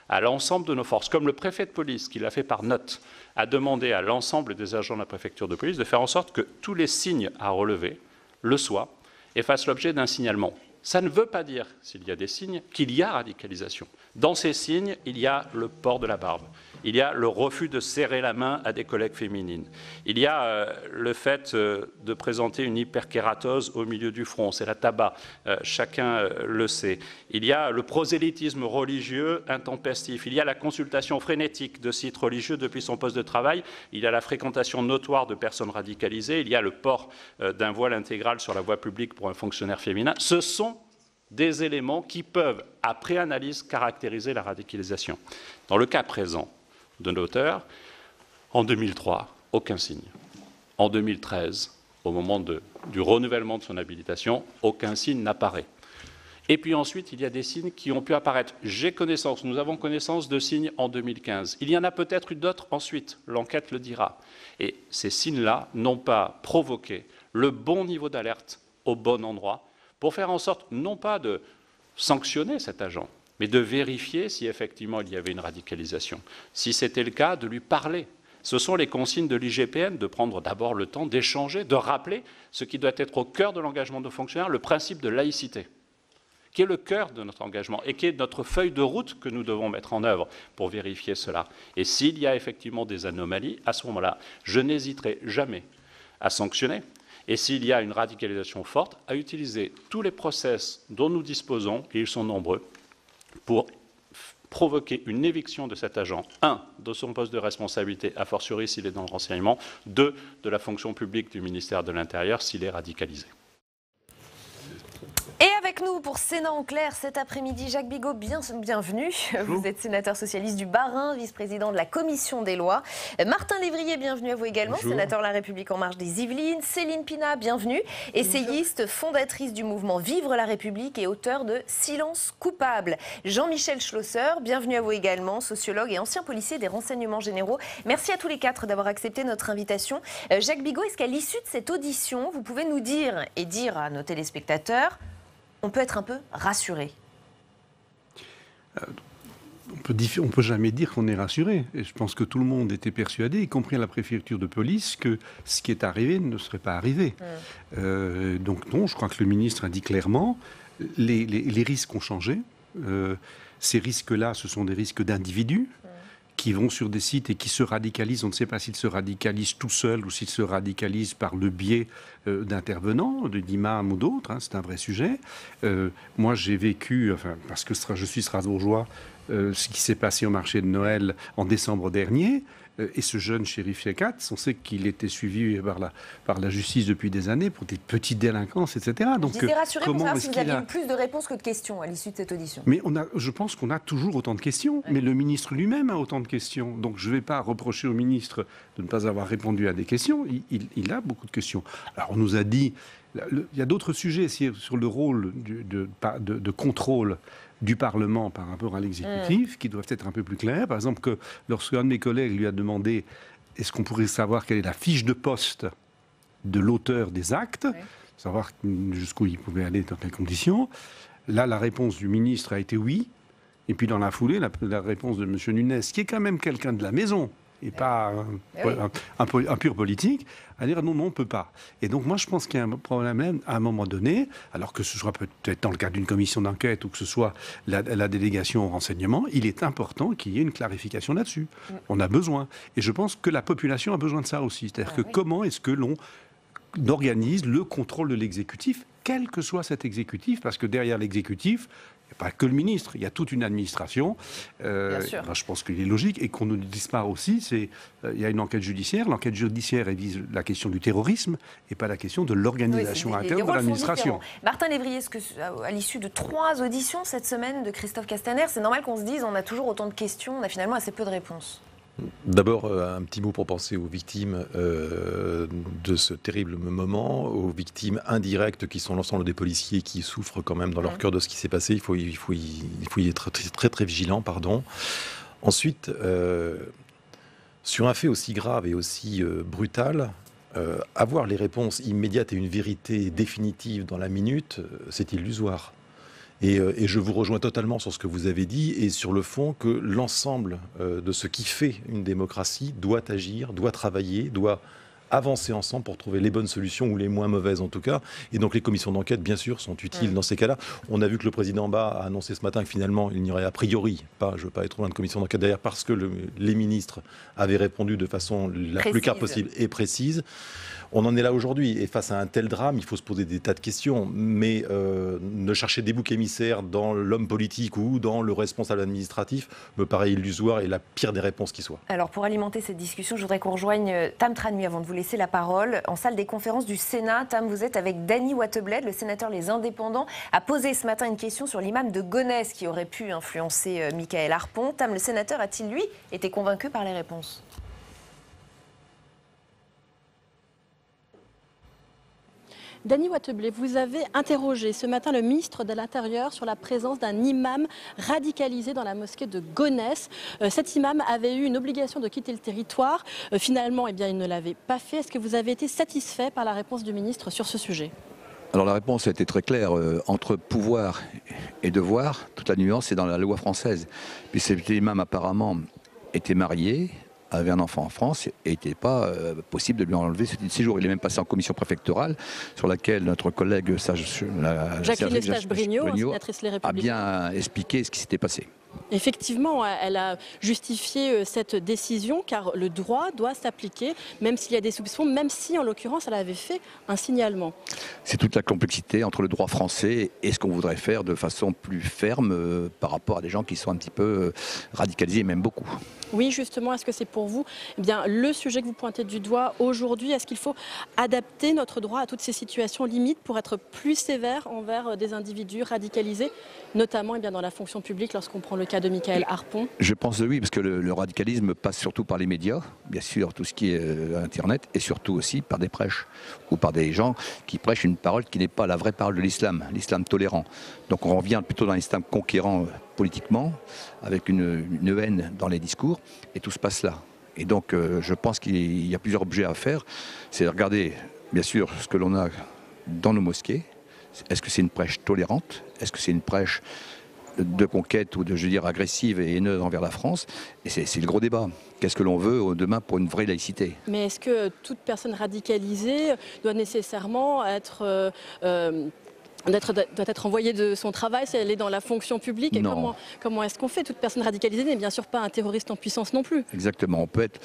à l'ensemble de nos forces, comme le préfet de police, qui l'a fait par note, a demandé à l'ensemble des agents de la préfecture de police de faire en sorte que tous les signes à relever le soient et fassent l'objet d'un signalement. Ça ne veut pas dire, s'il y a des signes, qu'il y a radicalisation. Dans ces signes, il y a le port de la barbe, il y a le refus de serrer la main à des collègues féminines, il y a le fait de présenter une hyperkératose au milieu du front, c'est la tabac, chacun le sait. Il y a le prosélytisme religieux intempestif, il y a la consultation frénétique de sites religieux depuis son poste de travail, il y a la fréquentation notoire de personnes radicalisées, il y a le port d'un voile intégral sur la voie publique pour un fonctionnaire féminin. Ce sont des éléments qui peuvent, après analyse, caractériser la radicalisation. Dans le cas présent de l'auteur, En 2003, aucun signe. En 2013, au moment du renouvellement de son habilitation, aucun signe n'apparaît. Et puis ensuite, il y a des signes qui ont pu apparaître. Nous avons connaissance de signes en 2015. Il y en a peut-être eu d'autres ensuite, l'enquête le dira. Et ces signes-là n'ont pas provoqué le bon niveau d'alerte au bon endroit pour faire en sorte, non pas de sanctionner cet agent, mais de vérifier si effectivement il y avait une radicalisation. Si c'était le cas, de lui parler. Ce sont les consignes de l'IGPN de prendre d'abord le temps d'échanger, de rappeler ce qui doit être au cœur de l'engagement de fonctionnaires, le principe de laïcité, qui est le cœur de notre engagement et qui est notre feuille de route que nous devons mettre en œuvre pour vérifier cela. Et s'il y a effectivement des anomalies, à ce moment-là, je n'hésiterai jamais à sanctionner. Et s'il y a une radicalisation forte, à utiliser tous les process dont nous disposons, et ils sont nombreux, pour provoquer une éviction de cet agent, 1, de son poste de responsabilité, a fortiori s'il est dans le renseignement, 2, de la fonction publique du ministère de l'Intérieur s'il est radicalisé. Et avec nous pour Sénat en clair cet après-midi, Jacques Bigot, bienvenue. Vous êtes sénateur socialiste du Bas-Rhin, vice-président de la Commission des lois. Martin Lévrier, bienvenue à vous également, Bonjour. Sénateur La République En Marche des Yvelines. Céline Pina, bienvenue, essayiste, fondatrice du mouvement Vivre la République et auteur de Silence coupable. Jean-Michel Schlosser, bienvenue à vous également, sociologue et ancien policier des renseignements généraux. Merci à tous les quatre d'avoir accepté notre invitation. Jacques Bigot, est-ce qu'à l'issue de cette audition, vous pouvez nous dire et dire à nos téléspectateurs, on peut être un peu rassuré? On peut jamais dire qu'on est rassuré. Et je pense que tout le monde était persuadé, y compris à la préfecture de police, que ce qui est arrivé ne serait pas arrivé. Donc non, je crois que le ministre a dit clairement, les risques ont changé. Ces risques-là, ce sont des risques d'individus qui vont sur des sites et qui se radicalisent. On ne sait pas s'ils se radicalisent tout seuls ou s'ils se radicalisent par le biais d'intervenants, d'imams ou d'autres. Hein, c'est un vrai sujet. Moi, j'ai vécu, parce que je suis strasbourgeois, ce qui s'est passé au marché de Noël en décembre dernier. Et ce jeune shérif Shekat, on sait qu'il était suivi par la justice depuis des années pour des petites délinquances, etc. Donc, je vous ai rassuré pour savoir si vous aviez a... eu plus de réponses que de questions à l'issue de cette audition. Mais je pense qu'on a toujours autant de questions, mais le ministre lui-même a autant de questions. Donc je ne vais pas reprocher au ministre de ne pas avoir répondu à des questions. Il a beaucoup de questions. Alors on nous a dit... Il y a d'autres sujets sur le rôle de contrôle du Parlement par rapport à l'exécutif qui doivent être un peu plus clairs. Par exemple, que lorsqu'un de mes collègues lui a demandé est-ce qu'on pourrait savoir quelle est la fiche de poste de l'auteur des actes, savoir jusqu'où il pouvait aller, dans quelles conditions, là, la réponse du ministre a été oui. Et puis dans la foulée, la réponse de M. Nunes, qui est quand même quelqu'un de la maison, et pas un pur politique, à dire non, on ne peut pas. Et donc moi je pense qu'il y a un problème à un moment donné, alors que ce soit peut-être dans le cadre d'une commission d'enquête ou que ce soit la délégation au renseignement, il est important qu'il y ait une clarification là-dessus. On a besoin. Et je pense que la population a besoin de ça aussi. C'est-à-dire comment est-ce que l'on organise le contrôle de l'exécutif, quel que soit cet exécutif, parce que derrière l'exécutif, il n'y a pas que le ministre, il y a toute une administration. Je pense qu'il est logique. Et qu'on ne dise pas aussi, il y a une enquête judiciaire. L'enquête judiciaire elle vise la question du terrorisme et pas la question de l'organisation interne de l'administration. Martin Lévrier, est-ce qu'à l'issue de 3 auditions cette semaine de Christophe Castaner, c'est normal qu'on se dise on a toujours autant de questions, on a finalement assez peu de réponses? D'abord, un petit mot pour penser aux victimes de ce terrible moment, aux victimes indirectes qui sont l'ensemble des policiers qui souffrent quand même dans leur cœur de ce qui s'est passé. Il faut y être très, très vigilant, pardon. Ensuite, sur un fait aussi grave et aussi brutal, avoir les réponses immédiates et une vérité définitive dans la minute, c'est illusoire. Et je vous rejoins totalement sur ce que vous avez dit et sur le fond que l'ensemble de ce qui fait une démocratie doit agir, doit travailler, doit avancer ensemble pour trouver les bonnes solutions ou les moins mauvaises en tout cas. Et donc les commissions d'enquête, bien sûr, sont utiles dans ces cas-là. On a vu que le président Bas a annoncé ce matin que finalement, il n'y aurait a priori pas, je ne veux pas être loin de commission d'enquête derrière, parce que les ministres avaient répondu de façon la plus claire possible et précise. On en est là aujourd'hui, et face à un tel drame, il faut se poser des tas de questions, mais ne chercher des boucs émissaires dans l'homme politique ou dans le responsable administratif me paraît illusoire et la pire des réponses qui soit. Alors pour alimenter cette discussion, je voudrais qu'on rejoigne Tam Tranui avant de vous laisser la parole. En salle des conférences du Sénat, Tam, vous êtes avec Dany Wattebled, le sénateur Les Indépendants, a posé ce matin une question sur l'imam de Gonesse qui aurait pu influencer Mickaël Harpon. Tam, le sénateur a-t-il, lui, été convaincu par les réponses ? Dany Wattebled, vous avez interrogé ce matin le ministre de l'Intérieur sur la présence d'un imam radicalisé dans la mosquée de Gonesse. Cet imam avait eu une obligation de quitter le territoire. Finalement, il ne l'avait pas fait. Est-ce que vous avez été satisfait par la réponse du ministre sur ce sujet ? Alors la réponse a été très claire. Entre pouvoir et devoir, toute la nuance est dans la loi française. Puis cet imam apparemment était marié, avait un enfant en France et il n'était pas possible de lui enlever ce titre de séjour. Il est même passé en commission préfectorale sur laquelle notre collègue Jacqueline Eustache-Brinio, sénatrice Les Républicains, a bien expliqué ce qui s'était passé. Effectivement, elle a justifié cette décision car le droit doit s'appliquer même s'il y a des soupçons, même si en l'occurrence elle avait fait un signalement. C'est toute la complexité entre le droit français et ce qu'on voudrait faire de façon plus ferme par rapport à des gens qui sont un petit peu radicalisés, même beaucoup. Oui, justement, est-ce que c'est pour vous le sujet que vous pointez du doigt aujourd'hui? Est-ce qu'il faut adapter notre droit à toutes ces situations limites pour être plus sévère envers des individus radicalisés, notamment dans la fonction publique lorsqu'on prend le cas de Michael Harpon? Je pense que oui, parce que le radicalisme passe surtout par les médias, bien sûr, tout ce qui est Internet, et surtout aussi par des prêches, ou par des gens qui prêchent une parole qui n'est pas la vraie parole de l'islam tolérant. Donc on revient plutôt dans l'islam conquérant politiquement, avec une haine dans les discours, et tout se passe là. Et donc je pense qu'il y a plusieurs objets à faire. C'est de regarder, bien sûr, ce que l'on a dans nos mosquées. Est-ce que c'est une prêche tolérante? Est-ce que c'est une prêche de conquête ou agressive et haineuse envers la France? Et c'est le gros débat. Qu'est-ce que l'on veut demain pour une vraie laïcité? Mais est-ce que toute personne radicalisée doit nécessairement être envoyée de son travail si elle est dans la fonction publique? Et comment est-ce qu'on fait? Toute personne radicalisée n'est bien sûr pas un terroriste en puissance non plus. Exactement, on peut être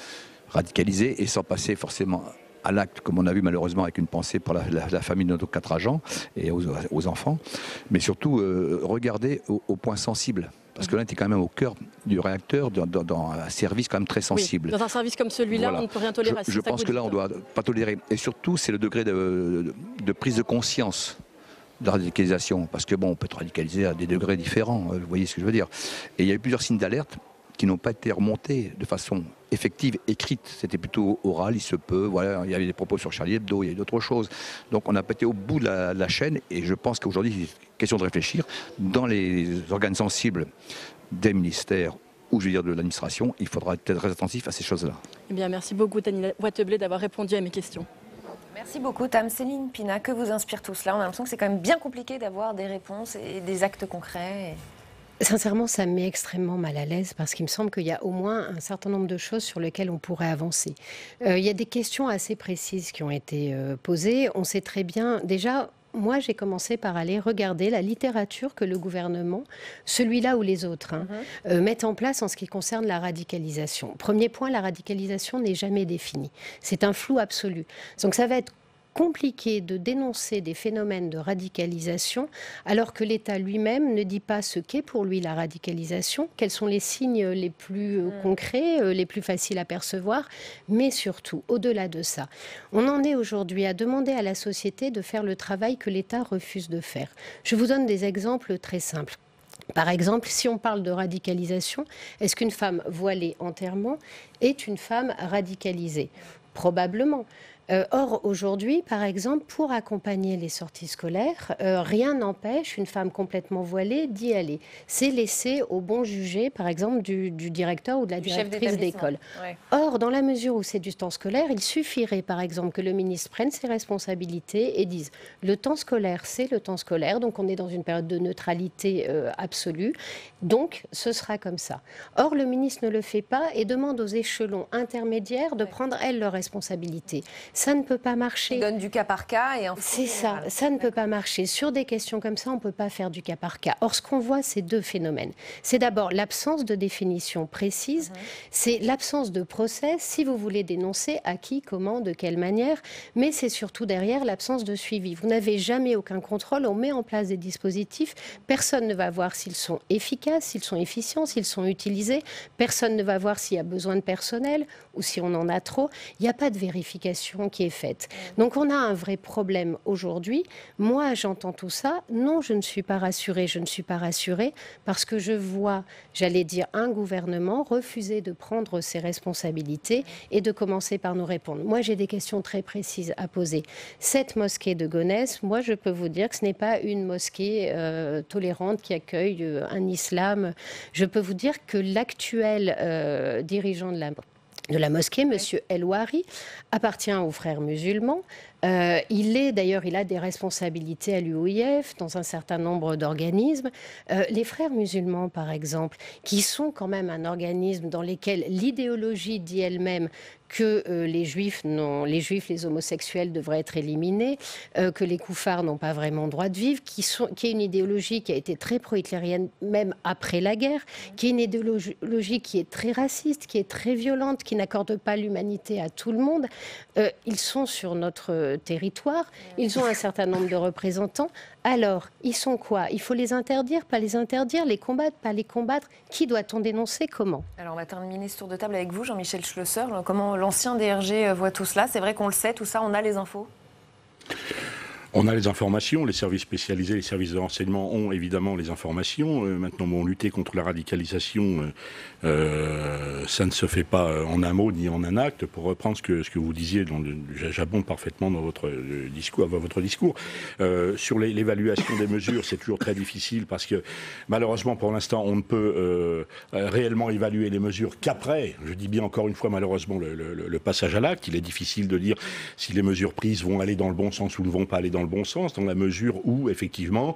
radicalisé et sans passer forcément à l'acte, comme on a vu malheureusement avec une pensée pour la famille de nos 4 agents et aux enfants, mais surtout regarder aux points sensibles. Parce que là, tu es quand même au cœur du réacteur, dans un service quand même très sensible. Oui, dans un service comme celui-là, on ne peut rien tolérer. Je pense que là, on ne doit pas tolérer. Et surtout, c'est le degré de prise de conscience de la radicalisation. Parce que on peut être radicalisé à des degrés différents, vous voyez ce que je veux dire. Et il y a eu plusieurs signes d'alerte qui n'ont pas été remontés de façon effective, écrite. C'était plutôt oral, il se peut. Voilà, il y avait des propos sur Charlie Hebdo, il y a eu d'autres choses. Donc on n'a pas été au bout de la chaîne, et je pense qu'aujourd'hui, il est question de réfléchir dans les organes sensibles des ministères ou de l'administration. Il faudra être très attentif à ces choses-là. Eh bien, merci beaucoup, Dany Wattebled, d'avoir répondu à mes questions. Merci beaucoup, Tam. Céline Pina, que vous inspire tout cela? On a l'impression que c'est quand même bien compliqué d'avoir des réponses et des actes concrets. Sincèrement, ça me met extrêmement mal à l'aise parce qu'il me semble qu'il y a au moins un certain nombre de choses sur lesquelles on pourrait avancer. Il y a des questions assez précises qui ont été posées. On sait très bien, déjà, moi j'ai commencé par aller regarder la littérature que le gouvernement, celui-là ou les autres, mettent en place en ce qui concerne la radicalisation. Premier point, la radicalisation n'est jamais définie. C'est un flou absolu. Donc ça va être compliqué de dénoncer des phénomènes de radicalisation alors que l'État lui-même ne dit pas ce qu'est pour lui la radicalisation, quels sont les signes les plus concrets, les plus faciles à percevoir, mais surtout, au-delà de ça, on en est aujourd'hui à demander à la société de faire le travail que l'État refuse de faire. Je vous donne des exemples très simples. Par exemple, si on parle de radicalisation, est-ce qu'une femme voilée entièrement est une femme radicalisée? Probablement. Or, aujourd'hui, par exemple, pour accompagner les sorties scolaires, rien n'empêche une femme complètement voilée d'y aller. C'est laissé au bon jugé, par exemple, du directeur ou de la directrice d'école. Ouais. Or, dans la mesure où c'est du temps scolaire, il suffirait, par exemple, que le ministre prenne ses responsabilités et dise le temps scolaire, c'est le temps scolaire, donc on est dans une période de neutralité absolue, donc ce sera comme ça. Or, le ministre ne le fait pas et demande aux échelons intermédiaires de prendre, elles, leurs responsabilités. Ça ne peut pas marcher. Il donne du cas par cas et c'est ça, ça ne peut pas marcher. Sur des questions comme ça, on ne peut pas faire du cas par cas. Or, ce qu'on voit, c'est 2 phénomènes. C'est d'abord l'absence de définition précise, c'est l'absence de procès, si vous voulez dénoncer à qui, comment, de quelle manière, mais c'est surtout derrière l'absence de suivi. Vous n'avez jamais aucun contrôle, on met en place des dispositifs, personne ne va voir s'ils sont efficaces, s'ils sont efficients, s'ils sont utilisés, personne ne va voir s'il y a besoin de personnel ou si on en a trop. Il n'y a pas de vérification déclaration qui est faite. Donc on a un vrai problème aujourd'hui. Moi, j'entends tout ça. Non, je ne suis pas rassurée. Je ne suis pas rassurée parce que je vois, j'allais dire, un gouvernement refuser de prendre ses responsabilités et de commencer par nous répondre. Moi, j'ai des questions très précises à poser. Cette mosquée de Gonesse, moi, je peux vous dire que ce n'est pas une mosquée tolérante qui accueille un islam. Je peux vous dire que l'actuel dirigeant de la mosquée, M. El Ouari, appartient aux frères musulmans. Il a des responsabilités à l'UOIF, dans un certain nombre d'organismes. Les frères musulmans, par exemple, qui sont quand même un organisme dans lequel l'idéologie dit elle-même que les juifs, les homosexuels devraient être éliminés, que les koufars n'ont pas vraiment droit de vivre, qui est une idéologie qui a été très pro-hitlérienne même après la guerre, qui est une idéologie qui est très raciste, qui est très violente, qui n'accorde pas l'humanité à tout le monde. Ils sont sur notre territoire, ils ont un certain nombre de représentants. Alors, ils sont quoi? Il faut les interdire, pas les interdire, les combattre, pas les combattre. Qui doit-on dénoncer? Comment? Alors, on va terminer ce tour de table avec vous, Jean-Michel Schlosser. Comment l'ancien DRG voit tout cela? C'est vrai qu'on le sait, tout ça, on a les infos? On a les informations, les services spécialisés, les services de renseignement ont évidemment les informations. Maintenant, lutter contre la radicalisation, ça ne se fait pas en un mot ni en un acte. Pour reprendre ce que vous disiez, j'abonde parfaitement dans votre discours. Sur l'évaluation des mesures, c'est toujours très difficile parce que malheureusement, pour l'instant, on ne peut réellement évaluer les mesures qu'après, je dis bien encore une fois malheureusement, le passage à l'acte. Il est difficile de dire si les mesures prises vont aller dans le bon sens ou ne vont pas aller dans le bon sens, dans la mesure où, effectivement,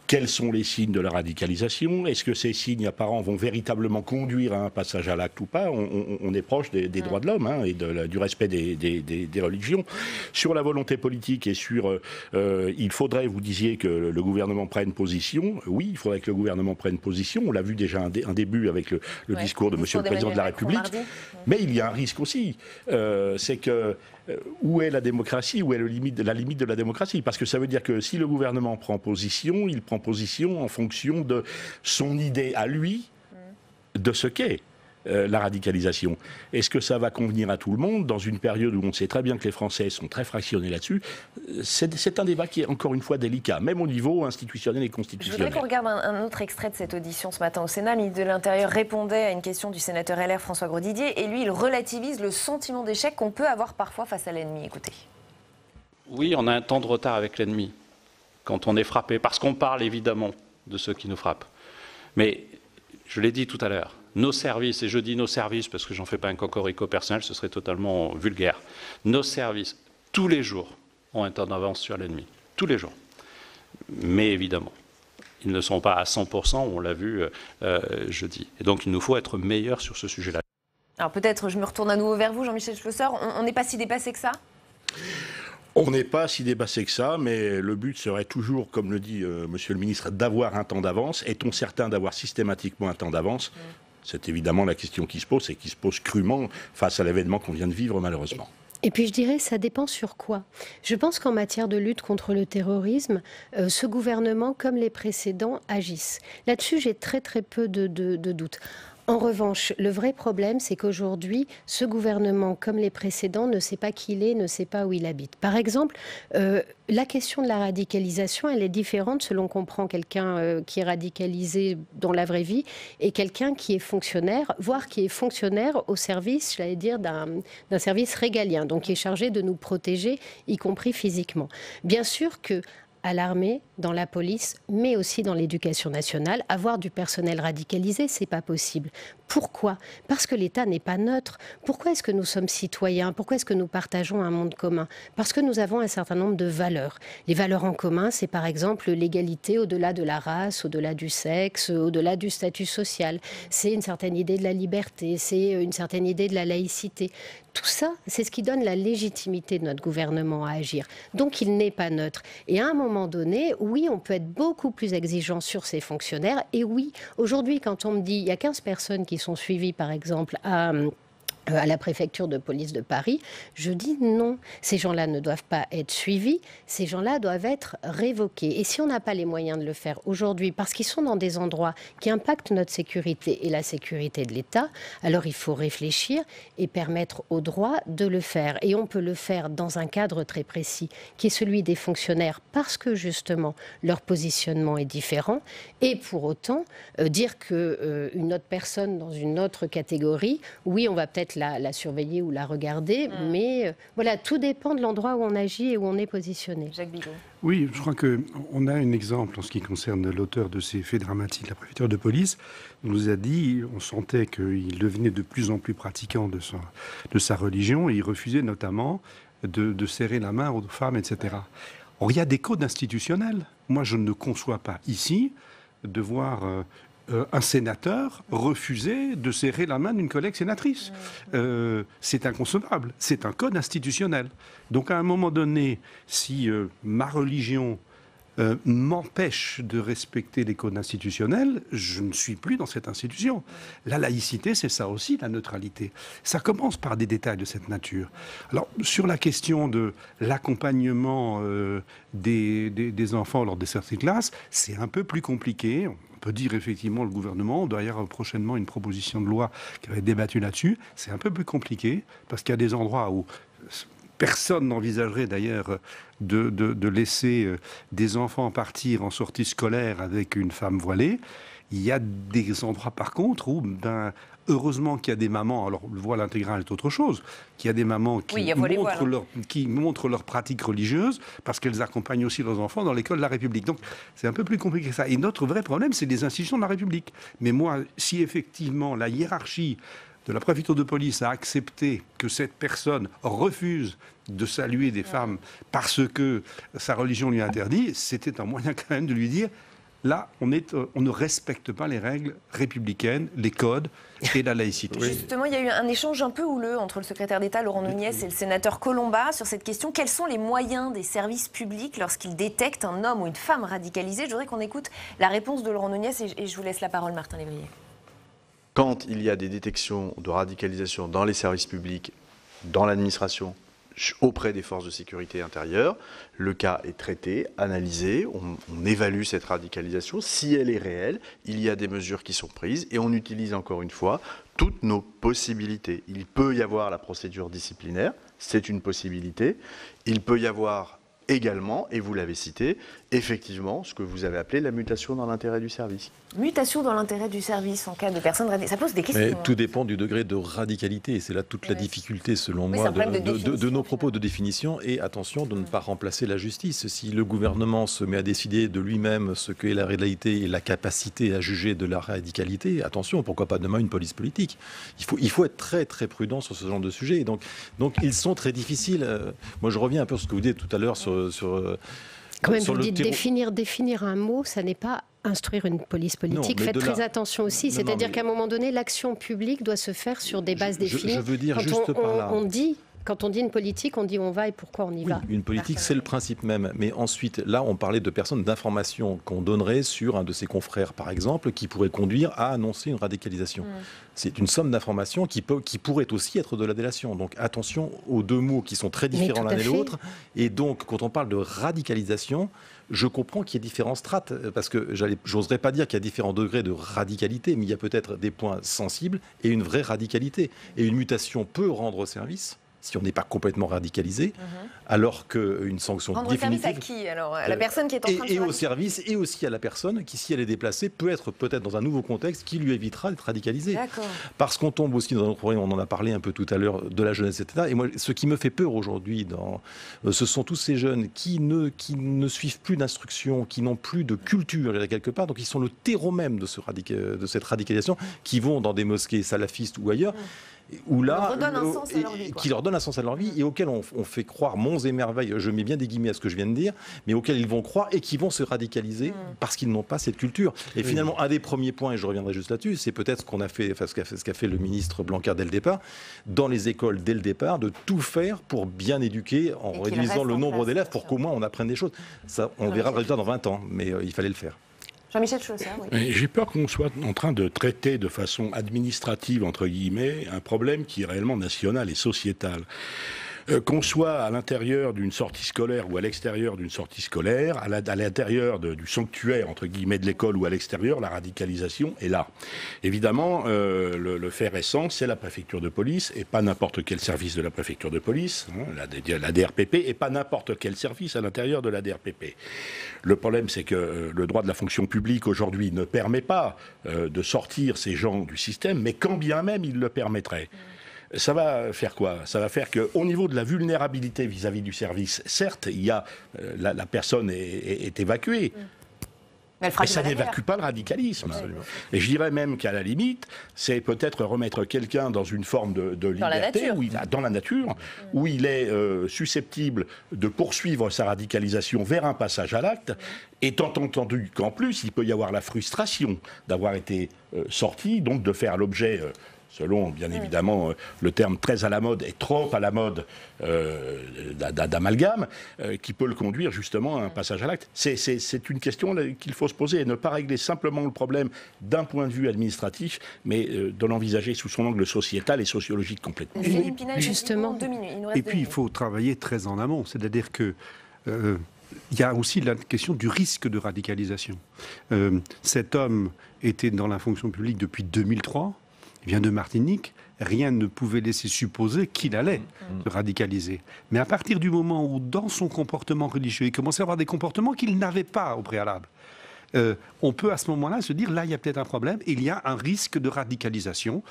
quels sont les signes de la radicalisation? Est-ce que ces signes apparents vont véritablement conduire à un passage à l'acte ou pas? On est proche des droits de l'homme et du respect des religions. Sur la volonté politique et sur... il faudrait, vous disiez que le gouvernement prenne position. Oui, il faudrait que le gouvernement prenne position. On l'a vu déjà un début avec le discours de Monsieur le Président de la République. Mais il y a un risque aussi. C'est que... où est la démocratie? Où est la limite de la démocratie? Parce que ça veut dire que si le gouvernement prend position, il prend position en fonction de son idée à lui de ce qu'est la radicalisation. Est-ce que ça va convenir à tout le monde dans une période où on sait très bien que les Français sont très fractionnés là-dessus? C'est un débat qui est encore une fois délicat, même au niveau institutionnel et constitutionnel. Je voudrais qu'on regarde un autre extrait de cette audition ce matin au Sénat. Le ministre de l'Intérieur répondait à une question du sénateur LR François Grosdidier et lui, il relativise le sentiment d'échec qu'on peut avoir parfois face à l'ennemi. Écoutez. Oui, on a un temps de retard avec l'ennemi quand on est frappé, parce qu'on parle évidemment de ceux qui nous frappent. Mais, je l'ai dit tout à l'heure, nos services, et je dis nos services parce que j'en fais pas un cocorico personnel, ce serait totalement vulgaire, nos services, tous les jours, ont un temps d'avance sur l'ennemi. Tous les jours. Mais évidemment, ils ne sont pas à 100%, on l'a vu jeudi. Et donc il nous faut être meilleurs sur ce sujet-là. Alors peut-être, je me retourne à nouveau vers vous, Jean-Michel Schlosser, on n'est pas si dépassé que ça? On n'est pas si dépassé que ça, mais le but serait toujours, comme le dit Monsieur le Ministre, d'avoir un temps d'avance. Est-on certain d'avoir systématiquement un temps d'avance? C'est évidemment la question qui se pose et qui se pose crûment face à l'événement qu'on vient de vivre malheureusement. Et puis je dirais, ça dépend sur quoi. Je pense qu'en matière de lutte contre le terrorisme, ce gouvernement, comme les précédents, agissent. Là-dessus, j'ai très très peu de doutes. En revanche, le vrai problème, c'est qu'aujourd'hui, ce gouvernement, comme les précédents, ne sait pas qui il est, ne sait pas où il habite. Par exemple, la question de la radicalisation, elle est différente selon qu'on prend quelqu'un qui est radicalisé dans la vraie vie et quelqu'un qui est fonctionnaire, voire qui est fonctionnaire au service, j'allais dire, d'un service régalien, donc qui est chargé de nous protéger, y compris physiquement. Bien sûr que à l'armée, dans la police, mais aussi dans l'éducation nationale, avoir du personnel radicalisé, c'est pas possible. Pourquoi? Parce que l'État n'est pas neutre. Pourquoi est-ce que nous sommes citoyens? Pourquoi est-ce que nous partageons un monde commun? Parce que nous avons un certain nombre de valeurs. Les valeurs en commun, c'est par exemple l'égalité au-delà de la race, au-delà du sexe, au-delà du statut social. C'est une certaine idée de la liberté, c'est une certaine idée de la laïcité. Tout ça, c'est ce qui donne la légitimité de notre gouvernement à agir. Donc il n'est pas neutre. Et à un moment donné, oui, on peut être beaucoup plus exigeant sur ces fonctionnaires. Et oui, aujourd'hui, quand on me dit il y a 15 personnes qui sont suivies, par exemple, à à la préfecture de police de Paris, je dis non. Ces gens-là ne doivent pas être suivis, ces gens-là doivent être révoqués. Et si on n'a pas les moyens de le faire aujourd'hui, parce qu'ils sont dans des endroits qui impactent notre sécurité et la sécurité de l'État, alors il faut réfléchir et permettre aux droits de le faire. Et on peut le faire dans un cadre très précis, qui est celui des fonctionnaires, parce que justement, leur positionnement est différent. Et pour autant, dire qu'une autre personne dans une autre catégorie, oui, on va peut-être la surveiller ou la regarder, mais voilà, tout dépend de l'endroit où on agit et où on est positionné. Jacques Bigot. Oui, je crois qu'on a un exemple en ce qui concerne l'auteur de ces faits dramatiques. La préfecture de police nous a dit, on sentait qu'il devenait de plus en plus pratiquant de sa religion, et il refusait notamment de serrer la main aux femmes, etc. Or, il y a des codes institutionnels. Moi, je ne conçois pas ici de voir un sénateur refuser de serrer la main d'une collègue sénatrice. C'est inconcevable. C'est un code institutionnel. Donc à un moment donné, si ma religion m'empêche de respecter les codes institutionnels, je ne suis plus dans cette institution. La laïcité, c'est ça aussi, la neutralité. Ça commence par des détails de cette nature. Alors, sur la question de l'accompagnement des enfants lors de certaines classes, c'est un peu plus compliqué. On peut dire effectivement le gouvernement, d'ailleurs prochainement une proposition de loi qui va être débattue là-dessus. C'est un peu plus compliqué parce qu'il y a des endroits où personne n'envisagerait d'ailleurs de laisser des enfants partir en sortie scolaire avec une femme voilée. Il y a des endroits par contre où, heureusement qu'il y a des mamans, alors le voile intégral est autre chose, qu'il y a des mamans qui montrent leur pratique religieuse parce qu'elles accompagnent aussi leurs enfants dans l'école de la République. Donc c'est un peu plus compliqué que ça. Et notre vrai problème, c'est les institutions de la République. Mais moi, si effectivement la hiérarchie de la préfecture de police a accepté que cette personne refuse de saluer des femmes parce que sa religion lui interdit, c'était un moyen quand même de lui dire là, on ne respecte pas les règles républicaines, les codes et la laïcité. Justement, il y a eu un échange un peu houleux entre le secrétaire d'État Laurent Nunez et le sénateur Colomba sur cette question. Quels sont les moyens des services publics lorsqu'ils détectent un homme ou une femme radicalisée? Je voudrais qu'on écoute la réponse de Laurent Nunez et je vous laisse la parole, Martin Lévrier. Quand il y a des détections de radicalisation dans les services publics, dans l'administration, auprès des forces de sécurité intérieure, le cas est traité, analysé, on évalue cette radicalisation. Si elle est réelle, il y a des mesures qui sont prises et on utilise encore une fois toutes nos possibilités. Il peut y avoir la procédure disciplinaire, c'est une possibilité. Il peut y avoir également, et vous l'avez cité, effectivement, ce que vous avez appelé la mutation dans l'intérêt du service. Mutation dans l'intérêt du service en cas de personnes radicalisées. Ça pose des questions. Mais tout dépend du degré de radicalité. Et c'est là toute la difficulté, selon moi, de nos propos de définition. Et attention de ne pas remplacer la justice. Si le gouvernement se met à décider de lui-même ce qu'est la réalité et la capacité à juger de la radicalité, attention, pourquoi pas demain une police politique. Il faut être très très prudent sur ce genre de sujet. Donc ils sont très difficiles. Moi, je reviens un peu sur ce que vous dites tout à l'heure Quand même, vous dites définir un mot, ça n'est pas instruire une police politique. Faites très attention aussi. C'est-à-dire qu'à un moment donné, l'action publique doit se faire sur des bases définies. Je veux dire juste par là. Quand on dit une politique, on dit où on va et pourquoi on y va. Une politique, c'est le principe même. Mais ensuite, là, on parlait de personnes d'information qu'on donnerait sur un de ses confrères, par exemple, qui pourrait conduire à annoncer une radicalisation. C'est une somme d'informations qui pourrait aussi être de la délation. Donc attention aux deux mots qui sont très différents l'un et l'autre. Et donc, quand on parle de radicalisation, je comprends qu'il y ait différents strates, parce que j'oserais pas dire qu'il y a différents degrés de radicalité, mais il y a peut-être des points sensibles et une vraie radicalité. Et une mutation peut rendre service, si on n'est pas complètement radicalisé, alors qu'une sanction définitive... Rendre service à qui alors? À la personne qui est en train de et au service, et aussi à la personne qui, si elle est déplacée, peut être peut-être dans un nouveau contexte qui lui évitera d'être radicalisée. Parce qu'on tombe aussi dans un autre problème, on en a parlé un peu tout à l'heure, de la jeunesse, etc. Et moi, ce qui me fait peur aujourd'hui, ce sont tous ces jeunes qui ne suivent plus d'instruction, qui n'ont plus de culture, quelque part, donc ils sont le terreau même de cette radicalisation, qui vont dans des mosquées salafistes ou ailleurs, où là, qui leur donne un sens à leur vie et auquel on fait croire monts et merveilles, je mets bien des guillemets à ce que je viens de dire, mais auxquels ils vont croire et qui vont se radicaliser parce qu'ils n'ont pas cette culture. Et finalement, un des premiers points, et je reviendrai juste là-dessus, c'est peut-être ce qu'a fait le ministre Blanquer dès le départ, dans les écoles dès le départ, de tout faire pour bien éduquer en réduisant le nombre d'élèves pour qu'au moins on apprenne des choses. Ça, on verra le résultat dans 20 ans, mais il fallait le faire. Jean-Michel Chausser, oui. J'ai peur qu'on soit en train de traiter de façon administrative, entre guillemets, un problème qui est réellement national et sociétal. Qu'on soit à l'intérieur d'une sortie scolaire ou à l'extérieur d'une sortie scolaire, à l'intérieur du sanctuaire, entre guillemets, de l'école ou à l'extérieur, la radicalisation est là. Évidemment, le fait récent, c'est la préfecture de police, et pas n'importe quel service de la préfecture de police, hein, la DRPP, et pas n'importe quel service à l'intérieur de la DRPP. Le problème, c'est que le droit de la fonction publique, aujourd'hui, ne permet pas de sortir ces gens du système, mais quand bien même il le permettrait. Ça va faire quoi? Ça va faire qu'au niveau de la vulnérabilité vis-à-vis du service, certes, il y a, la personne est évacuée, mais ça n'évacue pas le radicalisme. Absolument. Et je dirais même qu'à la limite, c'est peut-être remettre quelqu'un dans une forme de liberté, dans la nature, où il est susceptible de poursuivre sa radicalisation vers un passage à l'acte, étant entendu qu'en plus, il peut y avoir la frustration d'avoir été sorti, donc de faire l'objet... selon, bien évidemment, le terme très à la mode et trop à la mode d'amalgame, qui peut le conduire justement à un passage à l'acte. C'est une question qu'il faut se poser et ne pas régler simplement le problème d'un point de vue administratif, mais de l'envisager sous son angle sociétal et sociologique complètement. Justement. 2 minutes. Et puis, il faut travailler très en amont. C'est-à-dire que... il y a aussi la question du risque de radicalisation. Cet homme était dans la fonction publique depuis 2003. Il vient de Martinique, rien ne pouvait laisser supposer qu'il allait se radicaliser. Mais à partir du moment où, dans son comportement religieux, il commençait à avoir des comportements qu'il n'avait pas au préalable, on peut à ce moment-là se dire, là, il y a peut-être un problème, il y a un risque de radicalisation.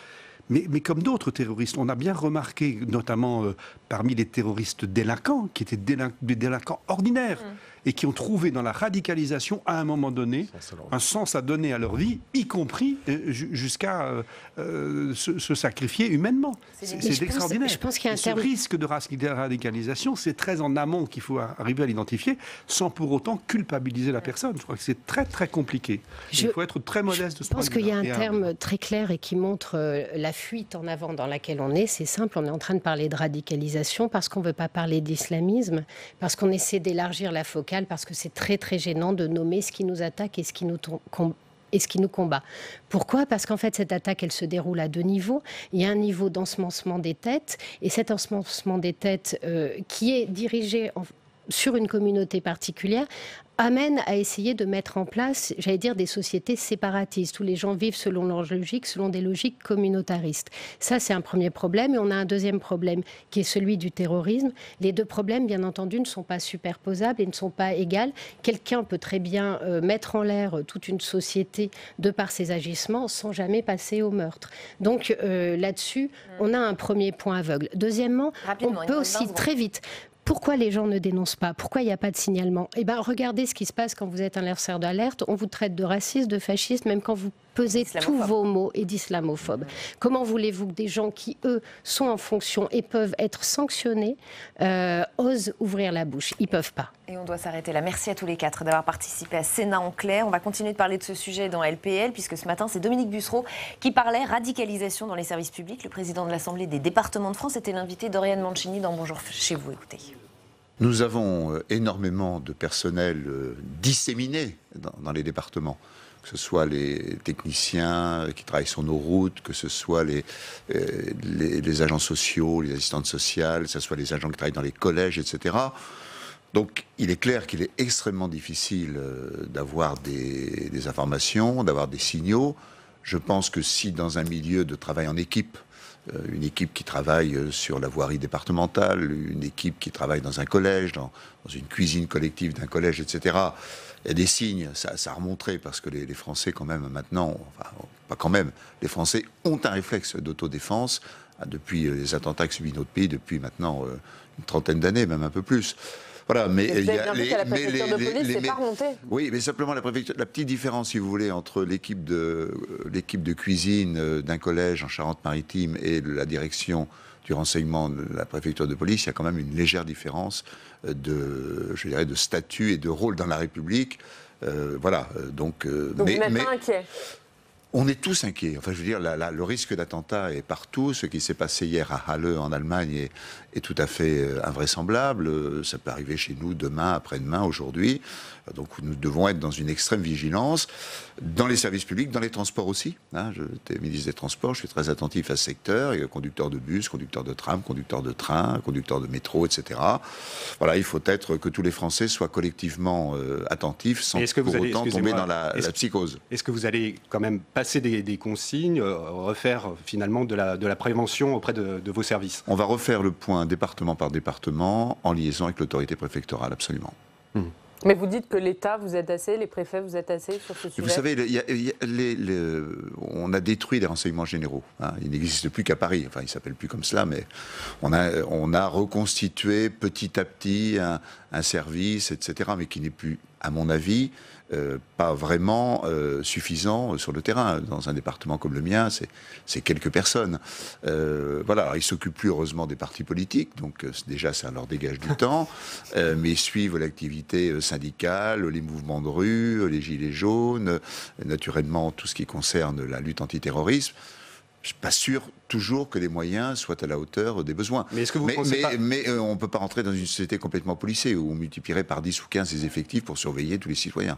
Mais comme d'autres terroristes, on a bien remarqué, notamment parmi les terroristes délinquants, qui étaient des délinquants ordinaires, et qui ont trouvé dans la radicalisation, à un moment donné, un sens à donner à leur vie, y compris jusqu'à se sacrifier humainement. C'est extraordinaire. Je pense qu'il y a ce risque de radicalisation, c'est très en amont qu'il faut arriver à l'identifier, sans pour autant culpabiliser la personne. Je crois que c'est très très compliqué. Il faut être très modeste de ce point de vue. Je pense qu'il y a un terme très clair et qui montre la fuite en avant dans laquelle on est. C'est simple, on est en train de parler de radicalisation parce qu'on ne veut pas parler d'islamisme, parce qu'on essaie d'élargir la focale, parce que c'est très très gênant de nommer ce qui nous attaque et ce qui nous combat. Pourquoi? Parce qu'en fait, cette attaque, elle se déroule à 2 niveaux. Il y a un niveau d'ensemencement des têtes, et cet ensemencement des têtes qui est dirigé sur une communauté particulière amène à essayer de mettre en place, j'allais dire, des sociétés séparatistes, où les gens vivent selon leur logique, selon des logiques communautaristes. Ça, c'est un premier problème. Et on a un deuxième problème, qui est celui du terrorisme. Les 2 problèmes, bien entendu, ne sont pas superposables et ne sont pas égaux. Quelqu'un peut très bien mettre en l'air toute une société de par ses agissements sans jamais passer au meurtre. Donc là-dessus, on a un premier point aveugle. Deuxièmement, on peut aussi très vite... Pourquoi les gens ne dénoncent pas? Pourquoi il n'y a pas de signalement? Eh bien, regardez ce qui se passe quand vous êtes un lanceur d'alerte. On vous traite de raciste, de fasciste, même quand vous pesez tous vos mots, et d'islamophobe. Comment voulez-vous que des gens qui, eux, sont en fonction et peuvent être sanctionnés, osent ouvrir la bouche? Ils ne peuvent pas. Et on doit s'arrêter là. Merci à tous les 4 d'avoir participé à Sénat en clair. On va continuer de parler de ce sujet dans LPL, puisque ce matin, c'est Dominique Bussereau qui parlait radicalisation dans les services publics. Le président de l'Assemblée des départements de France était l'invité d'Oriane Mancini dans Bonjour chez vous. Écoutez. Nous avons énormément de personnel disséminé dans les départements, que ce soit les techniciens qui travaillent sur nos routes, que ce soit les agents sociaux, les assistantes sociales, que ce soit les agents qui travaillent dans les collèges, etc. Donc il est clair qu'il est extrêmement difficile d'avoir des informations, d'avoir des signaux. Je pense que si dans un milieu de travail en équipe, une équipe qui travaille sur la voirie départementale, une équipe qui travaille dans un collège, dans une cuisine collective d'un collège, etc. Il y a des signes, ça remonterait, parce que les Français, quand même, maintenant, enfin, pas quand même, les Français ont un réflexe d'autodéfense depuis les attentats que subit notre pays, depuis maintenant une 30aine d'années, même un peu plus. Voilà, mais il y a la préfecture de police, c'est pas remonté. Oui, mais simplement la petite différence, si vous voulez, entre l'équipe de cuisine d'un collège en Charente-Maritime et la direction du renseignement de la préfecture de police, il y a quand même une légère différence de statut et de rôle dans la République. Voilà, donc vous n'êtes pas inquiet? On est tous inquiets. Enfin, je veux dire, le risque d'attentat est partout. Ce qui s'est passé hier à Halle, en Allemagne, est tout à fait invraisemblable. Ça peut arriver chez nous demain, après-demain, aujourd'hui. Donc, nous devons être dans une extrême vigilance. Dans les services publics, dans les transports aussi. J'étais ministre des Transports, je suis très attentif à ce secteur. Il y a conducteurs de bus, conducteurs de tram, conducteurs de train, conducteurs de métro, etc. Voilà, il faut être que tous les Français soient collectivement attentifs, sans pour autant tomber dans la psychose. Est-ce que vous allez quand même passer des consignes, refaire finalement de la prévention auprès de vos services? On va refaire le point département par département en liaison avec l'autorité préfectorale, absolument. Mais vous dites que l'État vous aide assez, les préfets vous aident assez sur ce sujet? Vous savez, on a détruit les renseignements généraux. Il n'existe plus qu'à Paris. Enfin, il ne s'appelle plus comme cela, mais on a reconstitué petit à petit un service, etc., mais qui n'est plus, à mon avis, pas vraiment suffisant sur le terrain. Dans un département comme le mien, c'est quelques personnes. Voilà, alors, ils s'occupent plus heureusement des partis politiques, donc déjà ça leur dégage du temps, mais ils suivent l'activité syndicale, les mouvements de rue, les gilets jaunes, naturellement tout ce qui concerne la lutte antiterrorisme. Je ne suis pas sûr toujours que les moyens soient à la hauteur des besoins. Mais est-ce que vous pensez pas... on ne peut pas rentrer dans une société complètement policée où on multiplierait par 10 ou 15 les effectifs pour surveiller tous les citoyens.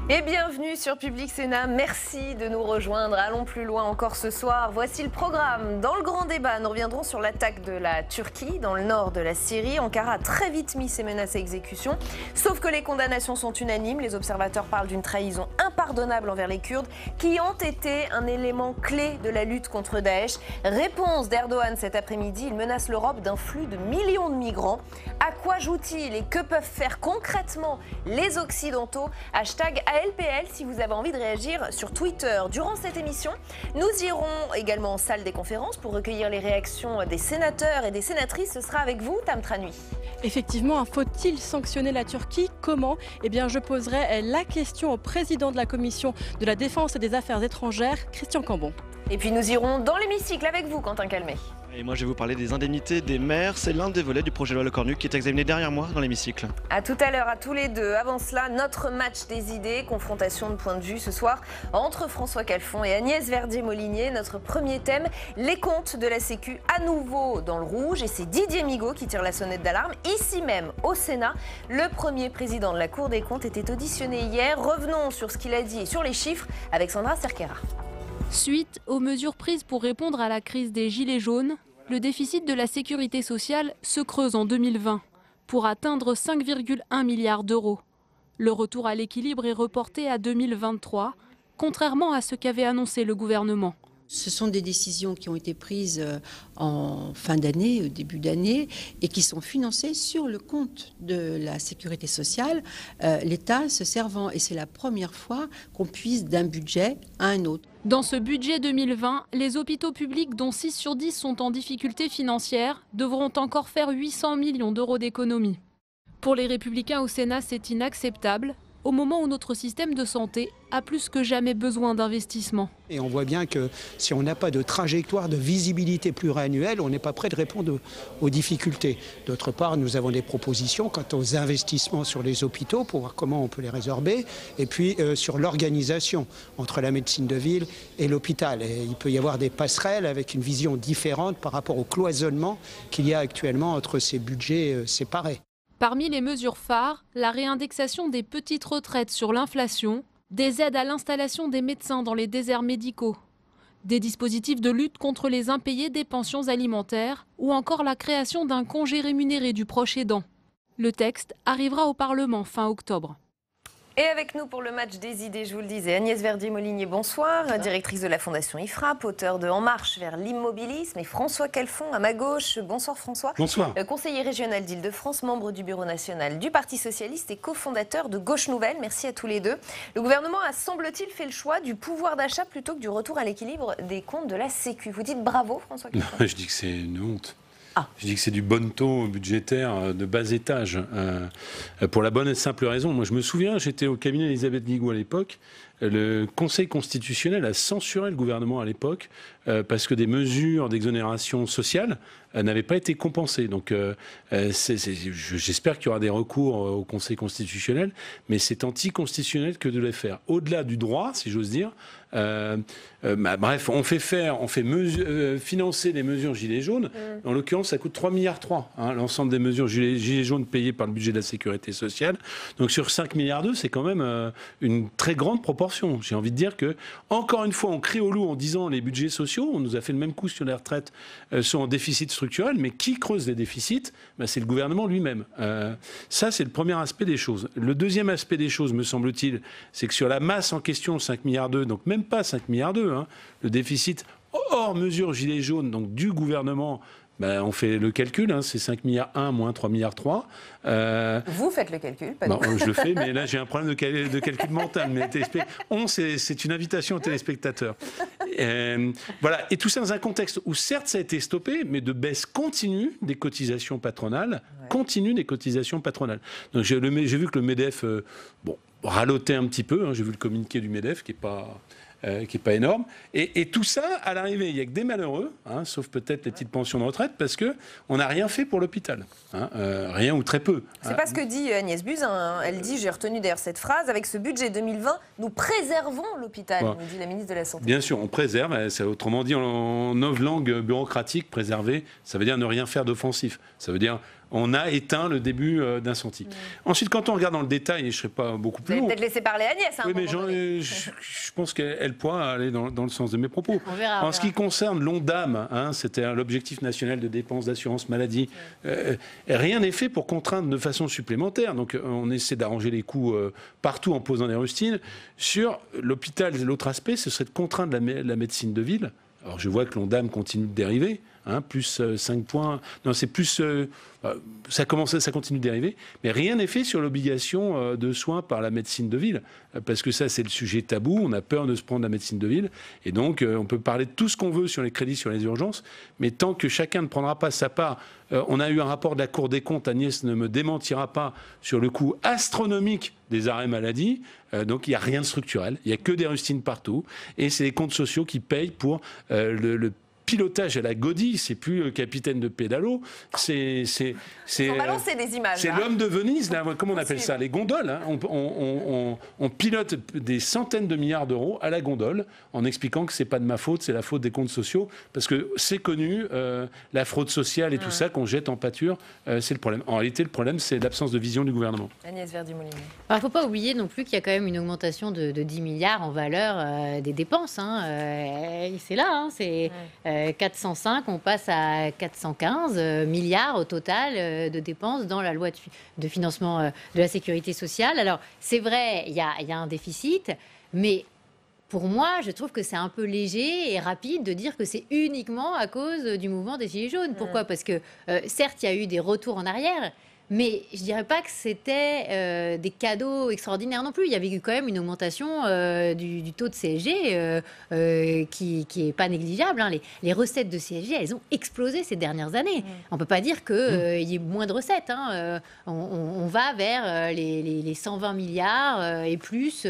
Et bienvenue sur Public Sénat, merci de nous rejoindre. Allons plus loin encore ce soir. Voici le programme. Dans le grand débat, nous reviendrons sur l'attaque de la Turquie dans le nord de la Syrie. Ankara a très vite mis ses menaces à exécution. Sauf que les condamnations sont unanimes. Les observateurs parlent d'une trahison impardonnable envers les Kurdes qui ont été un élément clé de la lutte contre Daesh. Réponse d'Erdogan cet après-midi. Il menace l'Europe d'un flux de millions de migrants. À quoi joue-t-il et que peuvent faire concrètement les Occidentaux? Hashtag ALPL si vous avez envie de réagir sur Twitter. Durant cette émission, nous irons également en salle des conférences pour recueillir les réactions des sénateurs et des sénatrices. Ce sera avec vous, Tam Tranui. Effectivement, faut-il sanctionner la Turquie? Comment? Eh bien, je poserai la question au président de la Commission de la Défense et des Affaires étrangères, Christian Cambon. Et puis nous irons dans l'hémicycle avec vous, Quentin Calmet. Et moi, je vais vous parler des indemnités des maires. C'est l'un des volets du projet de loi Lecornu qui est examiné derrière moi dans l'hémicycle. À tout à l'heure, à tous les deux. Avant cela, notre match des idées, confrontation de points de vue ce soir entre François Calfon et Agnès Verdier-Molinier. Notre premier thème, les comptes de la Sécu à nouveau dans le rouge. Et c'est Didier Migaud qui tire la sonnette d'alarme. Ici même, au Sénat, le premier président de la Cour des comptes était auditionné hier. Revenons sur ce qu'il a dit et sur les chiffres avec Sandra Cerquera. Suite aux mesures prises pour répondre à la crise des Gilets jaunes, le déficit de la sécurité sociale se creuse en 2020 pour atteindre 5,1 milliards d'euros. Le retour à l'équilibre est reporté à 2023, contrairement à ce qu'avait annoncé le gouvernement. Ce sont des décisions qui ont été prises en fin d'année, début d'année, et qui sont financées sur le compte de la sécurité sociale, l'État se servant. Et c'est la première fois qu'on puise d'un budget à un autre. Dans ce budget 2020, les hôpitaux publics, dont 6 sur 10 sont en difficulté financière, devront encore faire 800 millions d'euros d'économies. Pour les Républicains au Sénat, c'est inacceptable, au moment où notre système de santé a plus que jamais besoin d'investissement. Et on voit bien que si on n'a pas de trajectoire de visibilité pluriannuelle, on n'est pas prêt de répondre aux difficultés. D'autre part, nous avons des propositions quant aux investissements sur les hôpitaux pour voir comment on peut les résorber, et puis sur l'organisation entre la médecine de ville et l'hôpital. Et il peut y avoir des passerelles avec une vision différente par rapport au cloisonnement qu'il y a actuellement entre ces budgets séparés. Parmi les mesures phares, la réindexation des petites retraites sur l'inflation, des aides à l'installation des médecins dans les déserts médicaux, des dispositifs de lutte contre les impayés des pensions alimentaires ou encore la création d'un congé rémunéré du proche aidant. Le texte arrivera au Parlement fin octobre. Et avec nous pour le match des idées, je vous le disais, Agnès Verdier-Molinier, bonsoir, directrice de la Fondation IFRAP, auteur de En marche vers l'immobilisme, et François Calfon à ma gauche. Bonsoir François. Bonsoir. Conseiller régional d'Île-de-France, membre du bureau national du Parti socialiste et cofondateur de Gauche Nouvelle. Merci à tous les deux. Le gouvernement a, semble-t-il, fait le choix du pouvoir d'achat plutôt que du retour à l'équilibre des comptes de la Sécu. Vous dites bravo François Calfon. Non, je dis que c'est une honte. Je dis que c'est du bonneteau budgétaire de bas étage, pour la bonne et simple raison. Moi, je me souviens, j'étais au cabinet d'Elisabeth Guigou à l'époque. Le Conseil constitutionnel a censuré le gouvernement à l'époque parce que des mesures d'exonération sociale n'avaient pas été compensées. Donc j'espère qu'il y aura des recours au Conseil constitutionnel, mais c'est anticonstitutionnel que de les faire. Au-delà du droit, si j'ose dire, bref, on fait financer les mesures Gilets jaunes. En l'occurrence, ça coûte 3,3 milliards, l'ensemble des mesures Gilets jaunes payées par le budget de la sécurité sociale. Donc sur 5,2 milliards, c'est quand même une très grande proportion. J'ai envie de dire que, encore une fois, on crie au loup en disant les budgets sociaux, on nous a fait le même coup sur les retraites, sont en déficit structurel, mais qui creuse les déficits? C'est le gouvernement lui-même. Ça, c'est le premier aspect des choses. Le deuxième aspect des choses, me semble-t-il, c'est que sur la masse en question, 5,2 milliards, donc même pas 5,2 milliards, le déficit hors mesure Gilets jaunes, donc du gouvernement, on fait le calcul, c'est 5,1 milliards moins 3,3 milliards. Vous faites le calcul, pas non, nous. je le fais, mais là j'ai un problème de calcul mental. Mais c'est une invitation aux téléspectateurs. Voilà. Et tout ça dans un contexte où certes ça a été stoppé, mais de baisse continue des cotisations patronales. Donc j'ai vu que le MEDEF ralotait un petit peu. J'ai vu le communiqué du MEDEF qui est pas énorme. Et tout ça, à l'arrivée, il n'y a que des malheureux, sauf peut-être les petites pensions de retraite, parce qu'on n'a rien fait pour l'hôpital. Rien ou très peu. C'est pas ce que dit Agnès Buzyn. Elle dit, j'ai retenu d'ailleurs cette phrase, avec ce budget 2020, nous préservons l'hôpital, nous dit la ministre de la Santé. Bien sûr, on préserve. Autrement dit, en 9 langues bureaucratiques, préserver, ça veut dire ne rien faire d'offensif. Ça veut dire on a éteint le début d'incendie. Ensuite, quand on regarde dans le détail, et je ne serai pas beaucoup plus long... Vous allez peut-être laisser parler Agnès. Oui, mais je pense qu'elle pourra aller dans le sens de mes propos. On verra, en ce qui concerne l'ONDAM, c'était l'objectif national de dépenses d'assurance maladie, rien n'est fait pour contraindre de façon supplémentaire. Donc on essaie d'arranger les coûts partout en posant des rustines. Sur l'hôpital, l'autre aspect, ce serait de contraindre la médecine de ville. Alors je vois que l'ONDAM continue de dériver. Plus 5 points. Non, c'est plus. Ça continue de dériver. Mais rien n'est fait sur l'obligation de soins par la médecine de ville. Parce que ça, c'est le sujet tabou. On a peur de se prendre la médecine de ville. Et donc, on peut parler de tout ce qu'on veut sur les crédits, sur les urgences. Mais tant que chacun ne prendra pas sa part. On a eu un rapport de la Cour des comptes. Agnès ne me démentira pas sur le coût astronomique des arrêts maladie. Donc, il n'y a rien de structurel. Il n'y a que des rustines partout. Et c'est les comptes sociaux qui payent pour le pilotage à la godille, c'est plus le capitaine de pédalo, c'est balancer des images. C'est l'homme de Venise, là, comment on appelle ça? Les gondoles. On pilote des centaines de milliards d'euros à la gondole en expliquant que c'est pas de ma faute, c'est la faute des comptes sociaux, parce que c'est connu, la fraude sociale et tout ça qu'on jette en pâture, c'est le problème. En réalité, le problème, c'est l'absence de vision du gouvernement. Agnès Verdi-Moulinier. Il ne faut pas oublier non plus qu'il y a quand même une augmentation de 10 milliards en valeur des dépenses. C'est là, c'est 405, on passe à 415 milliards au total de dépenses dans la loi de financement de la sécurité sociale. Alors, c'est vrai, il y a un déficit, mais pour moi, je trouve que c'est un peu léger et rapide de dire que c'est uniquement à cause du mouvement des Gilets jaunes. Pourquoi? Parce que, certes, il y a eu des retours en arrière, mais je dirais pas que c'était des cadeaux extraordinaires non plus. Il y avait eu quand même une augmentation du taux de CSG qui est pas négligeable. Les recettes de CSG, elles ont explosé ces dernières années. On peut pas dire qu'il y ait moins de recettes. On va vers les 120 milliards et plus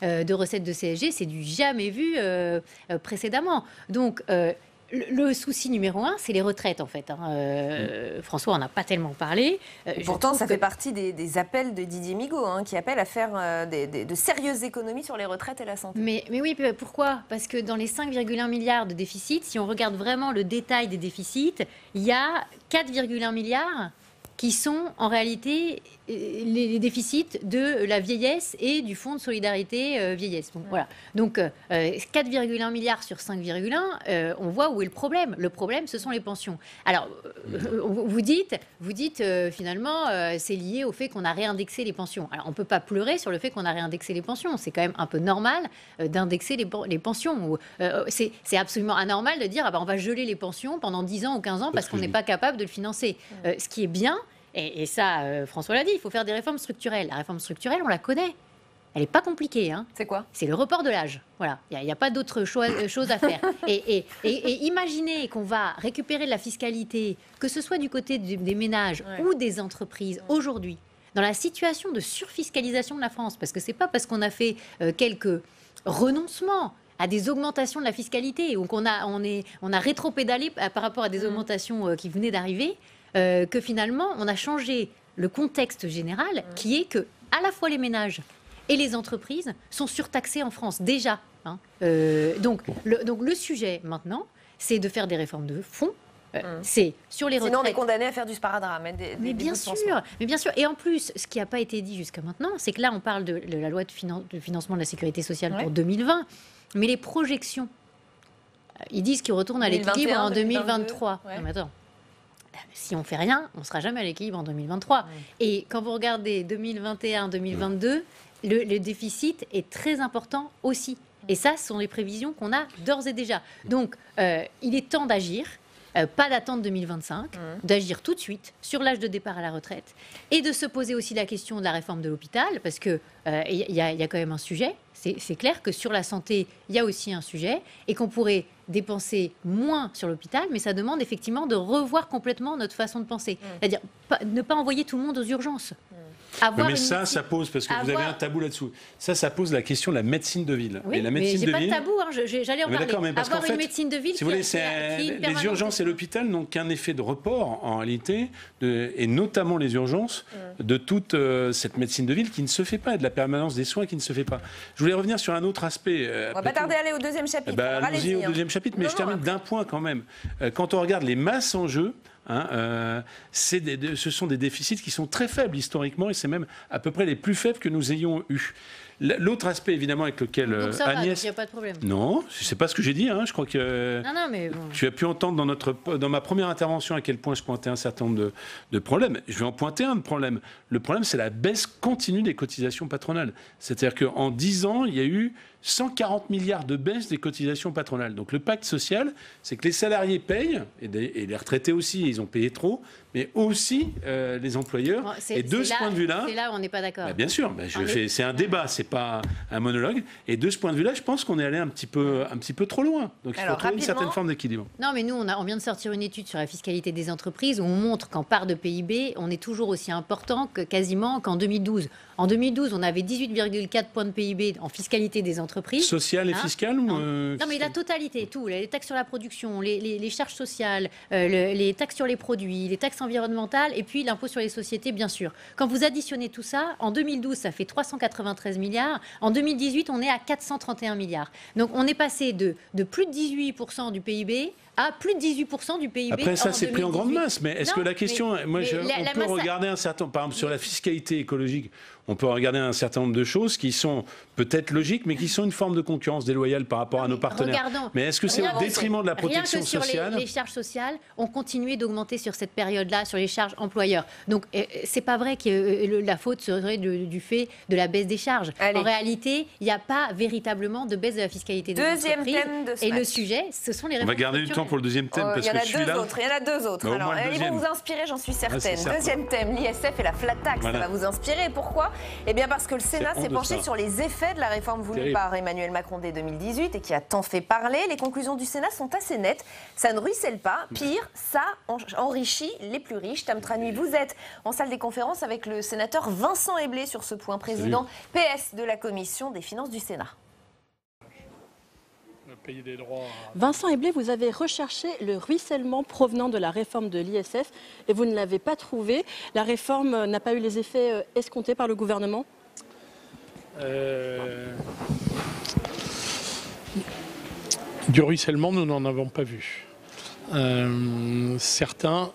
de recettes de CSG. C'est du jamais vu précédemment. Donc le souci numéro 1, c'est les retraites, en fait. François en a pas tellement parlé. Pourtant, ça fait partie des appels de Didier Migaud, qui appelle à faire de sérieuses économies sur les retraites et la santé. Mais oui, pourquoi? Parce que dans les 5,1 milliards de déficit, si on regarde vraiment le détail des déficits, il y a 4,1 milliards qui sont en réalité les déficits de la vieillesse et du fonds de solidarité vieillesse. Donc, voilà. Donc 4,1 milliards sur 5,1, on voit où est le problème. Le problème, ce sont les pensions. Alors, vous dites finalement, c'est lié au fait qu'on a réindexé les pensions. Alors, on ne peut pas pleurer sur le fait qu'on a réindexé les pensions. C'est quand même un peu normal d'indexer les pensions. C'est absolument anormal de dire on va geler les pensions pendant 10 ans ou 15 ans parce qu'on n'est pas capable de le financer. Ce qui est bien, et ça, François l'a dit, il faut faire des réformes structurelles. La réforme structurelle, on la connaît. Elle n'est pas compliquée. C'est quoi? C'est le report de l'âge. Voilà. Il n'y a pas d'autre chose à faire. Et imaginez qu'on va récupérer de la fiscalité, que ce soit du côté des ménages ou des entreprises, aujourd'hui, dans la situation de surfiscalisation de la France, parce que ce n'est pas parce qu'on a fait quelques renoncements à des augmentations de la fiscalité. Donc on a rétropédalé par rapport à des augmentations qui venaient d'arriver, que finalement on a changé le contexte général, qui est que à la fois les ménages et les entreprises sont surtaxés en France déjà. Hein. Donc le sujet maintenant, c'est de faire des réformes de fond. C'est sur les retraites. Sinon, on est condamné à faire du sparadrame. Mais bien sûr. Et en plus, ce qui n'a pas été dit jusqu'à maintenant, c'est que là, on parle de la loi de financement de la sécurité sociale pour 2020, mais les projections, ils disent qu'ils retournent à l'équilibre en 2023. Ouais. Non, mais attends. Si on fait rien, on ne sera jamais à l'équilibre en 2023. Et quand vous regardez 2021-2022, le déficit est très important aussi. Et ça, ce sont les prévisions qu'on a d'ores et déjà. Donc, il est temps d'agir. Pas d'attendre 2025, d'agir tout de suite sur l'âge de départ à la retraite et de se poser aussi la question de la réforme de l'hôpital, parce qu'il y a quand même un sujet. C'est clair que sur la santé, il y a aussi un sujet et qu'on pourrait dépenser moins sur l'hôpital, mais ça demande effectivement de revoir complètement notre façon de penser. C'est-à-dire ne pas envoyer tout le monde aux urgences. Mais ça pose, parce que vous avez un tabou là-dessous. Ça pose la question de la médecine de ville. Oui, et la médecine mais j'ai pas de tabou, hein, j'allais en parler. Mais avoir une médecine de ville si vous voulez, les urgences et l'hôpital n'ont qu'un effet de report, en réalité, et notamment les urgences, de toute cette médecine de ville qui ne se fait pas, et de la permanence des soins qui ne se fait pas. Je voulais revenir sur un autre aspect. On va pas tarder à aller au deuxième chapitre. Allons-y au deuxième chapitre, mais je termine d'un point quand même. Quand on regarde les masses en jeu, ce sont des déficits qui sont très faibles historiquement, et c'est même à peu près les plus faibles que nous ayons eus. L'autre aspect, évidemment, avec lequel donc ça Agnès... il n'y a pas de problème. Non, c'est pas ce que j'ai dit. Je crois que non, mais bon. Tu as pu entendre dans ma première intervention à quel point je pointais un certain nombre de problèmes. Je vais en pointer un de problème. Le problème, c'est la baisse continue des cotisations patronales. C'est-à-dire qu'en 10 ans, il y a eu 140 milliards de baisse des cotisations patronales. Donc le pacte social, c'est que les salariés payent, et les retraités aussi, ils ont payé trop, mais aussi les employeurs. Bon, et de ce point de vue-là... C'est là où on n'est pas d'accord. Bien sûr, c'est un débat, c'est pas un monologue. Et de ce point de vue-là, je pense qu'on est allé un petit peu trop loin. Donc il faut trouver une certaine forme d'équilibre. Non, mais nous, on vient de sortir une étude sur la fiscalité des entreprises où on montre qu'en part de PIB, on est toujours aussi important quasiment qu'en 2012. En 2012, on avait 18,4 points de PIB en fiscalité des entreprises. Sociale et fiscale ou Non, mais la totalité, tout. Les taxes sur la production, les charges sociales, les taxes sur les produits, les taxes environnementales et puis l'impôt sur les sociétés, bien sûr. Quand vous additionnez tout ça, en 2012, ça fait 393 milliards. En 2018, on est à 431 milliards. Donc, on est passé de plus de 18% du PIB à plus de 18% du PIB. Après, ça, c'est pris en grande masse. Mais est-ce que la question... on peut regarder un certain... Par exemple, sur la fiscalité écologique, on peut regarder un certain nombre de choses qui sont peut-être logiques, mais qui sont une forme de concurrence déloyale par rapport à nos partenaires. Mais est-ce que c'est au détriment de la protection sociale ? Les charges sociales ont continué d'augmenter sur cette période-là, sur les charges employeurs. Donc, c'est pas vrai que la faute serait du fait de la baisse des charges. En réalité, il n'y a pas véritablement de baisse de la fiscalité des entreprises. Deuxième thème de ce Et match. le sujet, ce sont les réformes. On va garder du temps pour le deuxième thème, parce que celui-là... Il y en a deux autres. Bah, alors, ils vont vous inspirer, j'en suis certaine. Deuxième thème, l'ISF et la flat tax. Voilà. Ça va vous inspirer. Pourquoi ? Eh bien, parce que le Sénat s'est penché sur les effets de la réforme voulue par Emmanuel Macron dès 2018 et qui a tant fait parler. Les conclusions du Sénat sont assez nettes. Ça ne ruisselle pas. Pire, ça enrichit les plus riches. Tam Trani, vous êtes en salle des conférences avec le sénateur Vincent Eblé sur ce point, président PS de la Commission des finances du Sénat. Vincent Eblé, vous avez recherché le ruissellement provenant de la réforme de l'ISF et vous ne l'avez pas trouvé. La réforme n'a pas eu les effets escomptés par le gouvernement ? Du ruissellement, nous n'en avons pas vu. Certains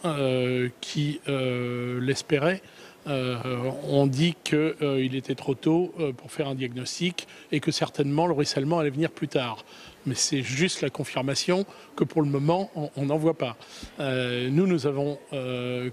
qui l'espéraient ont dit qu'il était trop tôt pour faire un diagnostic et que certainement le ruissellement allait venir plus tard. Mais c'est juste la confirmation que pour le moment, on n'en voit pas. Nous avons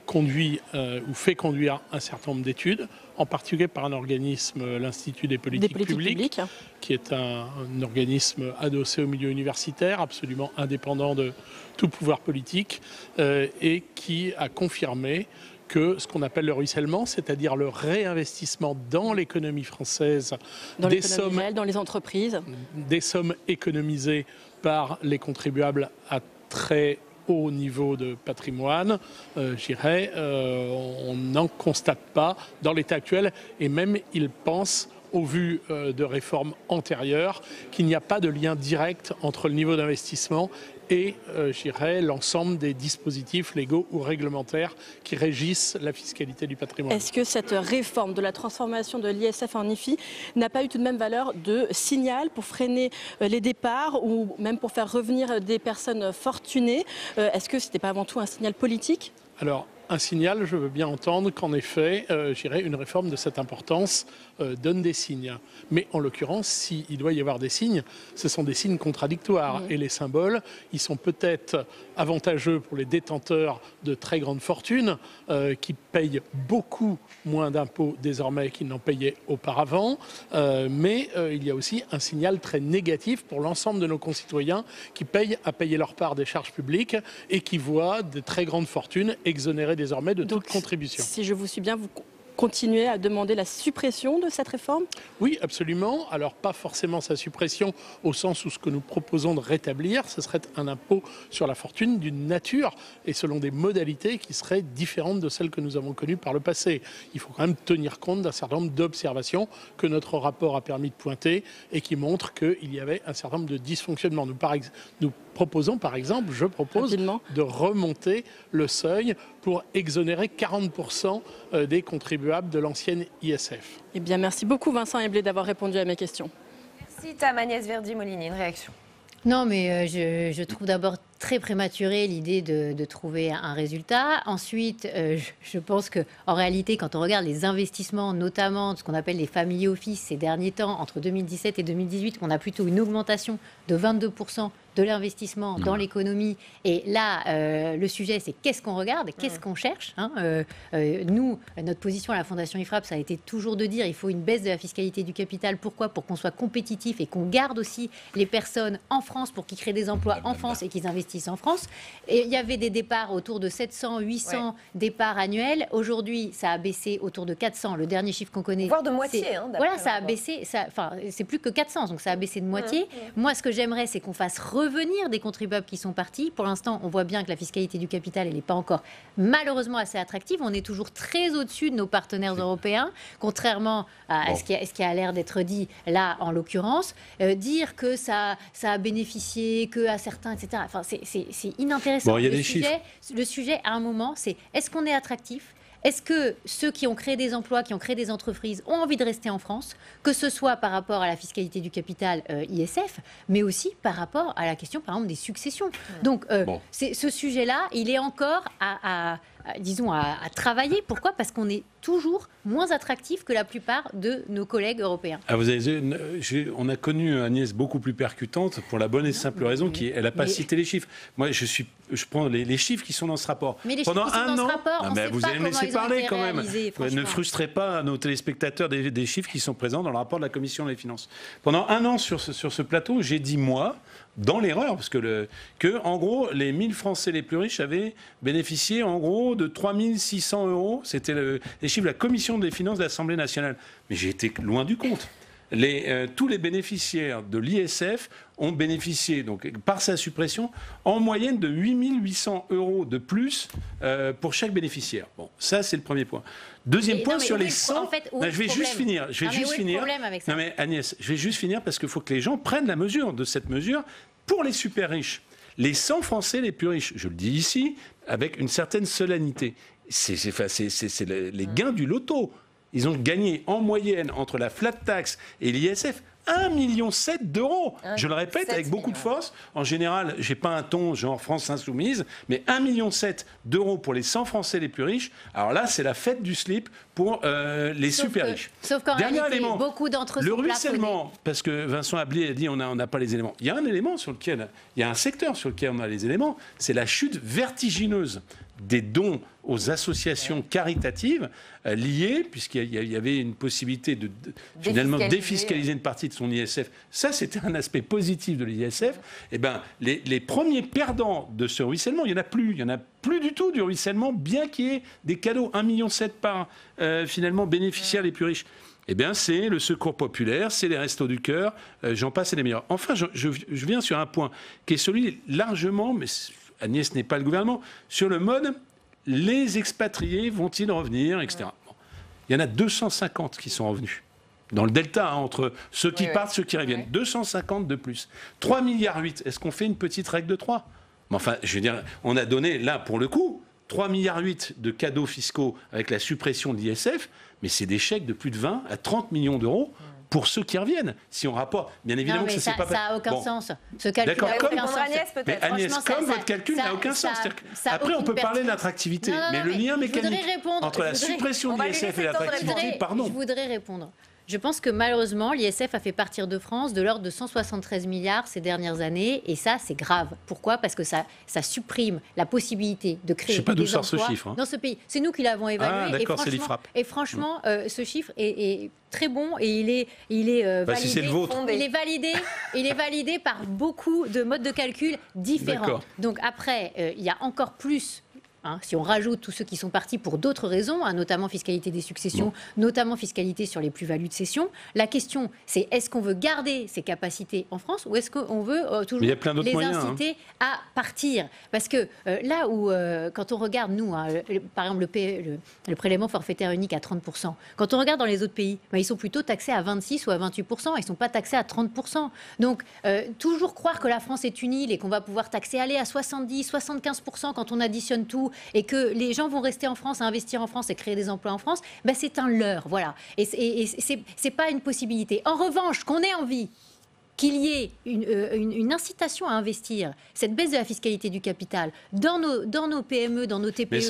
conduit ou fait conduire un certain nombre d'études, en particulier par un organisme, l'Institut des politiques publiques, qui est un organisme adossé au milieu universitaire, absolument indépendant de tout pouvoir politique, et qui a confirmé que ce qu'on appelle le ruissellement, c'est-à-dire le réinvestissement dans l'économie française, dans l'économie réelle, dans les entreprises, des sommes économisées par les contribuables à très haut niveau de patrimoine, on n'en constate pas dans l'état actuel, et même ils pensent au vu de réformes antérieures, qu'il n'y a pas de lien direct entre le niveau d'investissement et, je dirais, l'ensemble des dispositifs légaux ou réglementaires qui régissent la fiscalité du patrimoine. Est-ce que cette réforme de la transformation de l'ISF en IFI n'a pas eu tout de même valeur de signal pour freiner les départs ou même pour faire revenir des personnes fortunées? Est-ce que ce n'était pas avant tout un signal politique? Alors, un signal, je veux bien entendre qu'en effet, je dirais, une réforme de cette importance donne des signes. Mais en l'occurrence, s'il doit y avoir des signes, ce sont des signes contradictoires. Et les symboles, ils sont peut-être avantageux pour les détenteurs de très grandes fortunes qui payent beaucoup moins d'impôts désormais qu'ils n'en payaient auparavant. Mais il y a aussi un signal très négatif pour l'ensemble de nos concitoyens qui payent à payer leur part des charges publiques et qui voient de très grandes fortunes exonérées désormais de toute contribution. Si je vous suis bien, vous continuez à demander la suppression de cette réforme? Oui, absolument. Alors, pas forcément sa suppression au sens où ce que nous proposons de rétablir, ce serait un impôt sur la fortune d'une nature et selon des modalités qui seraient différentes de celles que nous avons connues par le passé. Il faut quand même tenir compte d'un certain nombre d'observations que notre rapport a permis de pointer et qui montrent qu'il y avait un certain nombre de dysfonctionnements. Nous proposons, par exemple, je propose de remonter le seuil pour exonérer 40% des contribuables de l'ancienne ISF. Eh bien, merci beaucoup Vincent Eblé d'avoir répondu à mes questions. Merci Tam. Agnès Verdi-Molini, une réaction? Non, mais je trouve d'abord très prématuré l'idée de trouver un résultat. Ensuite, je pense qu'en réalité, quand on regarde les investissements, notamment ce qu'on appelle les family office ces derniers temps, entre 2017 et 2018, on a plutôt une augmentation de 22% de l'investissement dans l'économie. Et là, le sujet, c'est qu'est-ce qu'on regarde, qu'est-ce qu'on cherche, hein. Nous, notre position à la Fondation IFRAP, ça a été toujours de dire il faut une baisse de la fiscalité du capital. Pourquoi? Pour qu'on soit compétitif et qu'on garde aussi les personnes en France pour qu'ils créent des emplois en France et qu'ils investissent en France. Et il y avait des départs autour de 700, 800 départs annuels. Aujourd'hui, ça a baissé autour de 400. Le dernier chiffre qu'on connaît, voire de moitié. Hein, voilà, ça a baissé. Enfin, c'est plus que 400, donc ça a baissé de moitié. Moi, ce que j'aimerais, c'est qu'on fasse revenir des contribuables qui sont partis. Pour l'instant, on voit bien que la fiscalité du capital, elle n'est pas encore malheureusement assez attractive. On est toujours très au-dessus de nos partenaires européens, contrairement à ce qui a l'air d'être dit là, en l'occurrence. Dire que ça a bénéficié que à certains, etc. Enfin, c'est inintéressant. Bon, il y a des chiffres. Le sujet, à un moment, c'est est-ce qu'on est attractif ? Est-ce que ceux qui ont créé des emplois, qui ont créé des entreprises, ont envie de rester en France, que ce soit par rapport à la fiscalité du capital ISF, mais aussi par rapport à la question, par exemple, des successions. Donc, ce sujet-là, il est encore à travailler. Pourquoi? Parce qu'on est toujours moins attractif que la plupart de nos collègues européens. Ah, on a connu Agnès beaucoup plus percutante pour la bonne et simple raison qu'elle n'a pas cité les chiffres. Moi, je prends les chiffres qui sont dans ce rapport. Mais les chiffres qui sont dans ce rapport, on sait vous pas allez me comment laisser ils ont parler été quand même. réalisés, Ne frustrez pas nos téléspectateurs des chiffres qui sont présents dans le rapport de la Commission des finances. Pendant un an sur ce plateau, j'ai dit moi, dans l'erreur, parce que en gros, les 1000 Français les plus riches avaient bénéficié en gros de 3 600 €. C'était les chiffres de la Commission des finances de l'Assemblée nationale. Mais j'ai été loin du compte. Tous les bénéficiaires de l'ISF ont bénéficié, donc, par sa suppression, en moyenne de 8 800 € de plus pour chaque bénéficiaire. Bon, ça, c'est le premier point. Deuxième point, sur les 100... je vais juste finir. Non, mais Agnès, je vais juste finir parce qu'il faut que les gens prennent la mesure de cette mesure pour les super riches. Les 100 Français les plus riches, je le dis ici, avec une certaine solennité, c'est les gains du loto. Ils ont gagné en moyenne entre la flat tax et l'ISF 1,7 million d'euros. Je le répète avec beaucoup de force. En général, je n'ai pas un ton genre France Insoumise, mais 1,7 million d'euros pour les 100 Français les plus riches. Alors là, c'est la fête du slip pour les super riches. Sauf qu'en réalité, beaucoup d'entre eux le sont ruissellement, parce que Vincent Ablé a dit on n'a pas les éléments. Il y a un élément sur lequel, il y a un secteur sur lequel on a les éléments, c'est la chute vertigineuse des dons aux associations caritatives liées, puisqu'il y avait une possibilité de finalement défiscaliser une partie de son ISF. Ça, c'était un aspect positif de l'ISF. Eh ben, les premiers perdants de ce ruissellement, il n'y en a plus. Il n'y en a plus du tout du ruissellement, bien qu'il y ait des cadeaux. 1,7 million par, finalement, bénéficiaires les plus riches. Eh bien, c'est le Secours populaire, c'est les Restos du Cœur, j'en passe et les meilleurs. Enfin, je viens sur un point qui est celui largement, mais Agnès n'est pas le gouvernement, sur le mode les expatriés vont-ils revenir, etc. Bon. Il y en a 250 qui sont revenus. dans le delta, entre ceux qui partent, ceux qui reviennent. 250 de plus. 3,8 milliards. Est-ce qu'on fait une petite règle de 3 ? Mais enfin, je veux dire, on a donné, là, pour le coup, 3,8 milliards de cadeaux fiscaux avec la suppression de l'ISF, mais c'est des chèques de plus de 20 à 30 millions d'euros pour ceux qui reviennent. Si on rapporte, bien évidemment que ça n'a aucun sens. Ce calcul n'a aucun sens. Mais Agnès, comme votre calcul n'a aucun sens. Après, on peut parler d'attractivité, mais le lien mécanique entre la suppression de l'ISF et l'attractivité, pardon. Je voudrais répondre. Je pense que malheureusement, l'ISF a fait partir de France de l'ordre de 173 milliards ces dernières années, et ça, c'est grave. Pourquoi ? Parce que ça supprime la possibilité de créer des emplois. Je ne sais pas d'où sort ce chiffre. Dans ce pays. C'est nous qui l'avons évalué. Ah, d'accord, c'est l'IFRAP. Et franchement, ce chiffre est très bon et il est validé. Si c'est le vôtre. Il est validé par beaucoup de modes de calcul différents. Donc après, il y a encore plus. Si on rajoute tous ceux qui sont partis pour d'autres raisons, notamment fiscalité des successions, notamment fiscalité sur les plus-values de cession, la question c'est est-ce qu'on veut garder ces capacités en France ou est-ce qu'on veut toujours les inciter à partir ? Parce que là où, quand on regarde, nous, par exemple le prélèvement forfaitaire unique à 30%, quand on regarde dans les autres pays, ils sont plutôt taxés à 26 ou à 28%, ils ne sont pas taxés à 30%. Donc toujours croire que la France est une île et qu'on va pouvoir taxer à 70, 75% quand on additionne tout, et que les gens vont rester en France, à investir en France et créer des emplois en France, c'est un leurre, voilà. Et c'est pas une possibilité. En revanche, qu'on ait envie qu'il y ait une incitation à investir, cette baisse de la fiscalité du capital dans nos PME, dans nos TPE,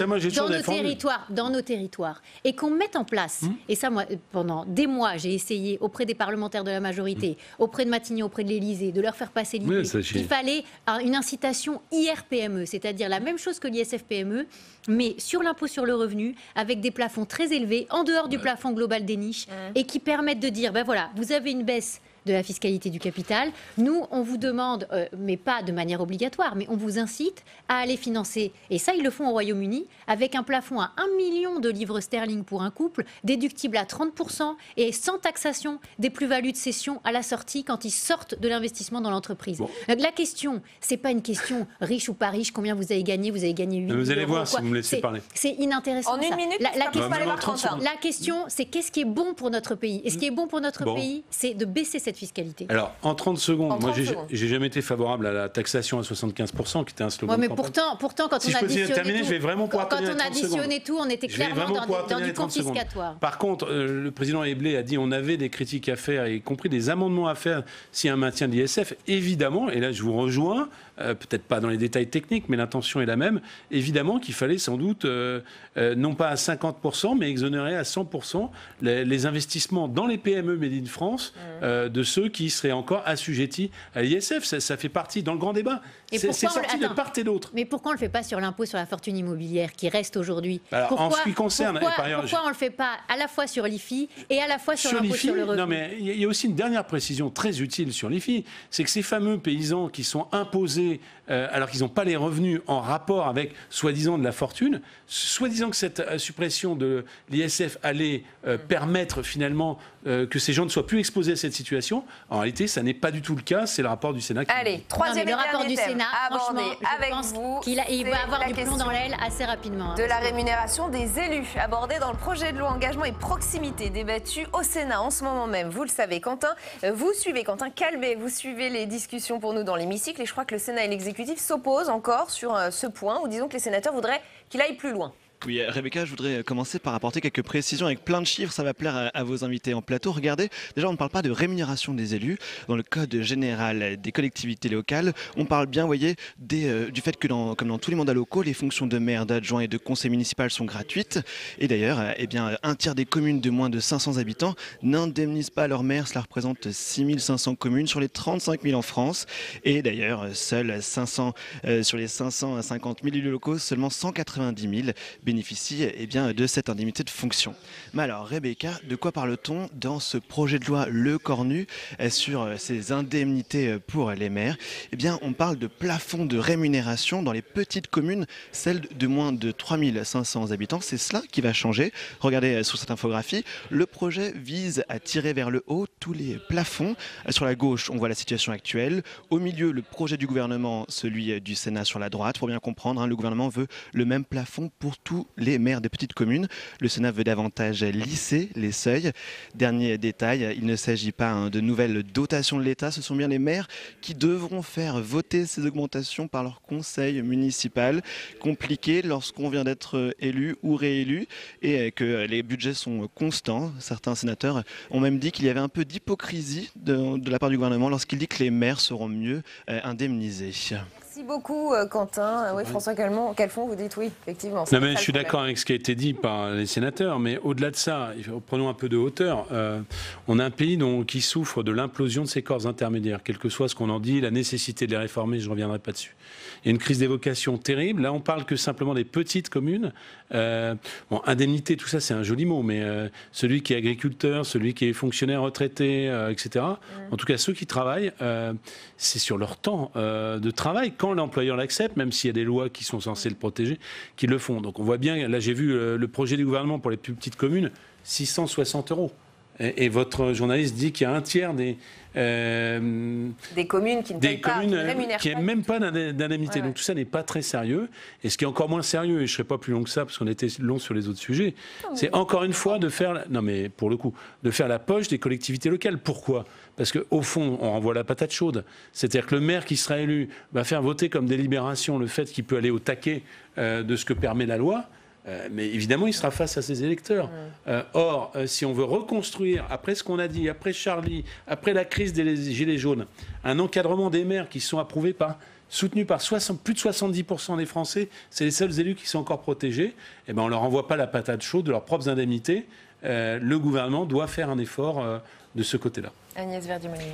dans nos territoires, et qu'on mette en place, et ça, moi, pendant des mois, j'ai essayé auprès des parlementaires de la majorité, auprès de Matignon, auprès de l'Élysée, de leur faire passer l'idée qu'il fallait une incitation IR-PME, c'est-à-dire la même chose que l'ISF-PME, mais sur l'impôt sur le revenu, avec des plafonds très élevés, en dehors du plafond global des niches, et qui permettent de dire, voilà, vous avez une baisse de la fiscalité du capital. Nous, on vous demande, mais pas de manière obligatoire, mais on vous incite à aller financer. Et ça, ils le font au Royaume-Uni, avec un plafond à 1 million de livres sterling pour un couple, déductible à 30% et sans taxation des plus-values de cession à la sortie quand ils sortent de l'investissement dans l'entreprise. Donc, la question, c'est pas une question riche ou pas riche, combien vous avez gagné 8 000 Vous allez voir quoi. Si vous me laissez parler. C'est inintéressant. En une minute, la question, c'est qu'est-ce qui est bon pour notre pays ? Et ce qui est bon pour notre pays, c'est de baisser cette fiscalité. Alors, en 30 secondes, moi, j'ai jamais été favorable à la taxation à 75%, qui était un slogan. Mais pourtant, quand si on additionnait tout, on était clairement dans du confiscatoire. Par contre, le président Eblé a dit on avait des critiques à faire, y compris des amendements à faire s'il y a un maintien de l'ISF. Évidemment, et là je vous rejoins, peut-être pas dans les détails techniques, mais l'intention est la même. Évidemment qu'il fallait sans doute, non pas à 50%, mais exonérer à 100% les investissements dans les PME Made in France de ceux qui seraient encore assujettis à l'ISF. Ça fait partie dans le grand débat. C'est sorti de part et d'autre. Mais pourquoi on ne le fait pas sur l'impôt sur la fortune immobilière qui reste aujourd'hui ? En ce qui concerne... Pourquoi on ne le fait pas à la fois sur l'IFI et à la fois sur l'impôt sur le revenu ? Non, mais il y a aussi une dernière précision très utile sur l'IFI, c'est que ces fameux paysans qui sont imposés alors qu'ils n'ont pas les revenus en rapport avec soi-disant de la fortune, soi-disant que cette suppression de l'ISF allait permettre finalement que ces gens ne soient plus exposés à cette situation. En réalité, ça n'est pas du tout le cas. C'est le rapport du Sénat. Allez, troisième le rapport du Sénat, abordé avec vous, il va avoir du plomb dans l'aile assez rapidement. De la rémunération des élus, abordée dans le projet de loi engagement et proximité, débattu au Sénat en ce moment même. Vous le savez, Quentin, Quentin Calvet, vous suivez les discussions pour nous dans l'hémicycle, et je crois que le Sénat et l'exécutif s'opposent encore sur ce point, où disons que les sénateurs voudraient qu'il aille plus loin. Oui, Rebecca, je voudrais commencer par apporter quelques précisions avec plein de chiffres, ça va plaire à vos invités en plateau. Regardez, déjà on ne parle pas de rémunération des élus. Dans le code général des collectivités locales, on parle bien, vous voyez, du fait que comme dans tous les mandats locaux, les fonctions de maire, d'adjoint et de conseil municipal sont gratuites. Et d'ailleurs, un tiers des communes de moins de 500 habitants n'indemnisent pas leur maire. Cela représente 6 500 communes sur les 35 000 en France. Et d'ailleurs, seuls 500 sur les 550 000 élus locaux, seulement 190 000 bénéficient de cette indemnité de fonction. Mais alors, Rebecca, de quoi parle-t-on dans ce projet de loi Le Cornu sur ces indemnités pour les maires ? On parle de plafond de rémunération dans les petites communes, celles de moins de 3 500 habitants. C'est cela qui va changer. Regardez sur cette infographie, le projet vise à tirer vers le haut tous les plafonds. Sur la gauche, on voit la situation actuelle. Au milieu, le projet du gouvernement, celui du Sénat sur la droite. Pour bien comprendre, le gouvernement veut le même plafond pour tous tous les maires de petites communes. Le Sénat veut davantage lisser les seuils. Dernier détail, il ne s'agit pas de nouvelles dotations de l'État, ce sont bien les maires qui devront faire voter ces augmentations par leur conseil municipal. Compliqué lorsqu'on vient d'être élu ou réélu et que les budgets sont constants. Certains sénateurs ont même dit qu'il y avait un peu d'hypocrisie de la part du gouvernement lorsqu'il dit que les maires seront mieux indemnisés. Merci beaucoup, Quentin. Oui, François Calfon, vous dites oui, effectivement. Non, mais je suis d'accord avec ce qui a été dit par les sénateurs, mais au-delà de ça, prenons un peu de hauteur. On a un pays qui souffre de l'implosion de ses corps intermédiaires, quel que soit ce qu'on en dit, la nécessité de les réformer, je ne reviendrai pas dessus. Il y a une crise des vocations terrible. Là, on parle que simplement des petites communes. Indemnité, tout ça, c'est un joli mot, mais celui qui est agriculteur, celui qui est fonctionnaire retraité, etc., en tout cas ceux qui travaillent, c'est sur leur temps de travail, quand l'employeur l'accepte, même s'il y a des lois qui sont censées le protéger, qu'ils le font. Donc on voit bien, là j'ai vu le projet du gouvernement pour les plus petites communes, 660 €. Et votre journaliste dit qu'il y a un tiers des communes qui n'aiment même pas d'indemnité. Donc tout ça n'est pas très sérieux. Et ce qui est encore moins sérieux, et je ne serai pas plus long que ça, parce qu'on était long sur les autres sujets, c'est encore une fois de faire, de faire la poche des collectivités locales. Pourquoi ? Parce qu'au fond, on renvoie la patate chaude. C'est-à-dire que le maire qui sera élu va faire voter comme délibération le fait qu'il peut aller au taquet de ce que permet la loi. Mais évidemment, il sera face à ses électeurs. Or, si on veut reconstruire, après ce qu'on a dit, après Charlie, après la crise des Gilets jaunes, un encadrement des maires qui sont soutenus par plus de 70% des Français, c'est les seuls élus qui sont encore protégés, et on ne leur envoie pas la patate chaude de leurs propres indemnités. Le gouvernement doit faire un effort de ce côté-là. Agnès Verdier-Molinier.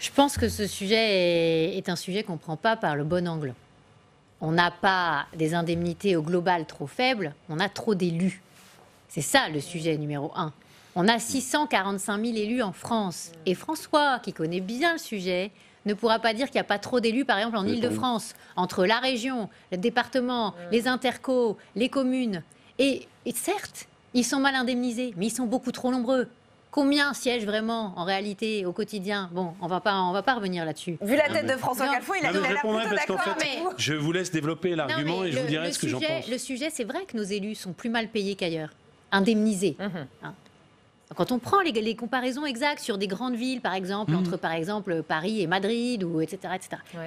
Je pense que ce sujet est un sujet qu'on ne prend pas par le bon angle. On n'a pas des indemnités au global trop faibles, on a trop d'élus. C'est ça le sujet numéro 1. On a 645 000 élus en France. Et François, qui connaît bien le sujet, ne pourra pas dire qu'il n'y a pas trop d'élus, par exemple, en Île-de-France, entre la région, le département, les intercos, les communes. Et certes, ils sont mal indemnisés, mais ils sont beaucoup trop nombreux. Combien siègent vraiment, en réalité, au quotidien ? Bon, on va pas revenir là-dessus. Vu la tête de François Calfon, il a l'air plutôt d'accord. Je vous laisse développer l'argument et je vous dirai ce que j'en pense. Le sujet, c'est vrai que nos élus sont plus mal payés qu'ailleurs, indemnisés. Quand on prend les comparaisons exactes sur des grandes villes, par exemple, entre par exemple Paris et Madrid, etc.,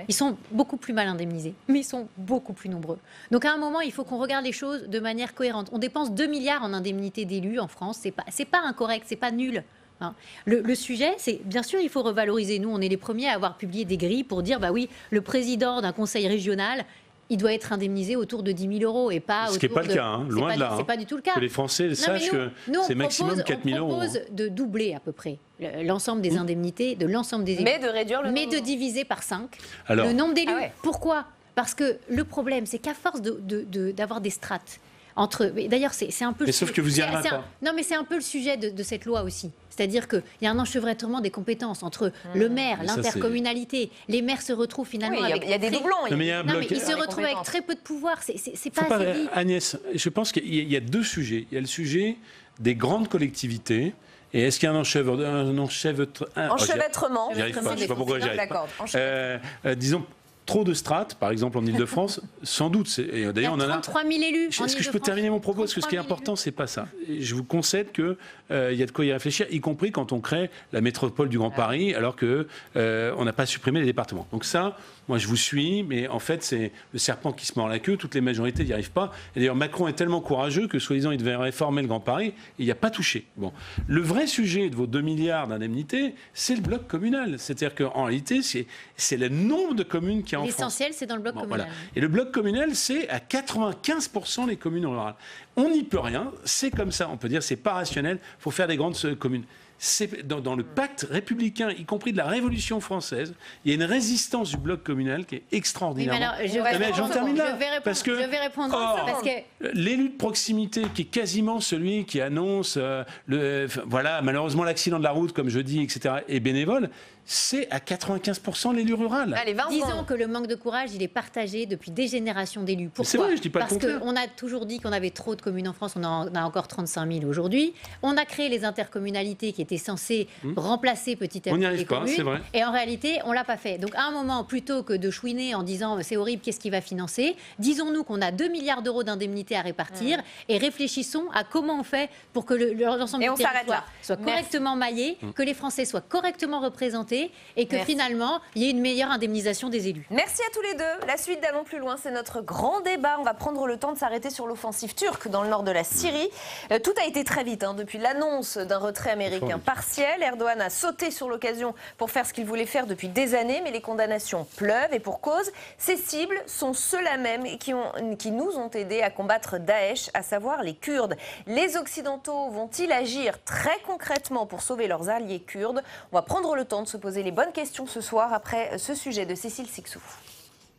ils sont beaucoup plus mal indemnisés, mais ils sont beaucoup plus nombreux. Donc à un moment, il faut qu'on regarde les choses de manière cohérente. On dépense 2 milliards en indemnités d'élus en France, c'est pas incorrect, c'est pas nul. Le sujet, c'est bien sûr, il faut revaloriser. Nous, on est les premiers à avoir publié des grilles pour dire, bah oui, le président d'un conseil régional, il doit être indemnisé autour de 10 000 € et pas ce qui n'est pas le cas, loin de là. C'est pas du tout le cas. Que les Français sachent que c'est maximum 4 000 €. On propose de doubler à peu près l'ensemble des indemnités de l'ensemble des élus. Mais de réduire le nombre. Mais de diviser par 5 le nombre d'élus. Pourquoi ? Parce que le problème, c'est qu'à force d'avoir des strates, d'ailleurs, c'est un peu. Mais sauf que vous y arrivez pas. Non, mais c'est un peu le sujet de cette loi aussi. C'est-à-dire qu'il y a un enchevêtrement des compétences entre le maire, l'intercommunalité. Les maires se retrouvent finalement avec. Il y a des doublons. Mais ils se retrouvent avec très peu de pouvoir. C'est pas assez dit. Agnès, je pense qu'il y a deux sujets. Il y a le sujet des grandes collectivités. Et est-ce qu'il y a un enchevêtrement J'y arrive pas. Je ne sais pas pourquoi j'y arrive pas. Disons. Trop de strates, par exemple en Ile-de-France, sans doute. Et d'ailleurs, on en a 33 000 élus. Est-ce que je peux terminer mon propos ? Parce que ce qui est important, c'est pas ça. Et je vous concède qu'il y a de quoi y réfléchir, y compris quand on crée la métropole du Grand Paris, alors que on n'a pas supprimé les départements. Donc ça, moi, je vous suis, mais en fait, c'est le serpent qui se mord la queue. Toutes les majorités n'y arrivent pas. Et d'ailleurs, Macron est tellement courageux que, soi-disant, il devait réformer le Grand Paris et il n'y a pas touché. Bon. Le vrai sujet de vos 2 milliards d'indemnités, c'est le bloc communal. C'est-à-dire qu'en réalité, c'est le nombre de communes qui en font. L'essentiel, c'est dans le bloc communal. Voilà. Et le bloc communal, c'est à 95% les communes rurales. On n'y peut rien. C'est comme ça. On peut dire c'est pas rationnel. Il faut faire des grandes communes. C'est dans le pacte républicain, y compris de la Révolution française, il y a une résistance du bloc communal qui est extraordinaire. J'en termine là. Je vais répondre parce que l'élu de proximité, qui est quasiment celui qui annonce, malheureusement l'accident de la route, comme je dis, etc., est bénévole. c'est à 95% l'élu rural. Allez, Disons que le manque de courage, il est partagé depuis des générations d'élus. Pourquoi ? C'est vrai, je dis pas le Parce contraire. qu'on a toujours dit qu'on avait trop de communes en France, on en a encore 35 000 aujourd'hui. On a créé les intercommunalités qui étaient censées remplacer petit à On n'y petit arrive les pas, communes. c'est vrai. Et en réalité, on ne l'a pas fait. Donc à un moment, plutôt que de chouiner en disant c'est horrible, qu'est-ce qui va financer, disons-nous qu'on a 2 milliards d'euros d'indemnités à répartir et réfléchissons à comment on fait pour que l'ensemble du territoire soit correctement maillé, que les Français soient correctement représentés et que finalement, il y ait une meilleure indemnisation des élus. Merci à tous les deux. La suite d'Allons plus loin, c'est notre grand débat. On va prendre le temps de s'arrêter sur l'offensive turque dans le nord de la Syrie. Tout a été très vite, depuis l'annonce d'un retrait américain partiel. Erdogan a sauté sur l'occasion pour faire ce qu'il voulait faire depuis des années, mais les condamnations pleuvent et pour cause. Ces cibles sont ceux-là même qui nous ont aidés à combattre Daesh, à savoir les Kurdes. Les Occidentaux vont-ils agir très concrètement pour sauver leurs alliés kurdes ? On va prendre le temps de se poser les bonnes questions ce soir après ce sujet de Cécile Sixou.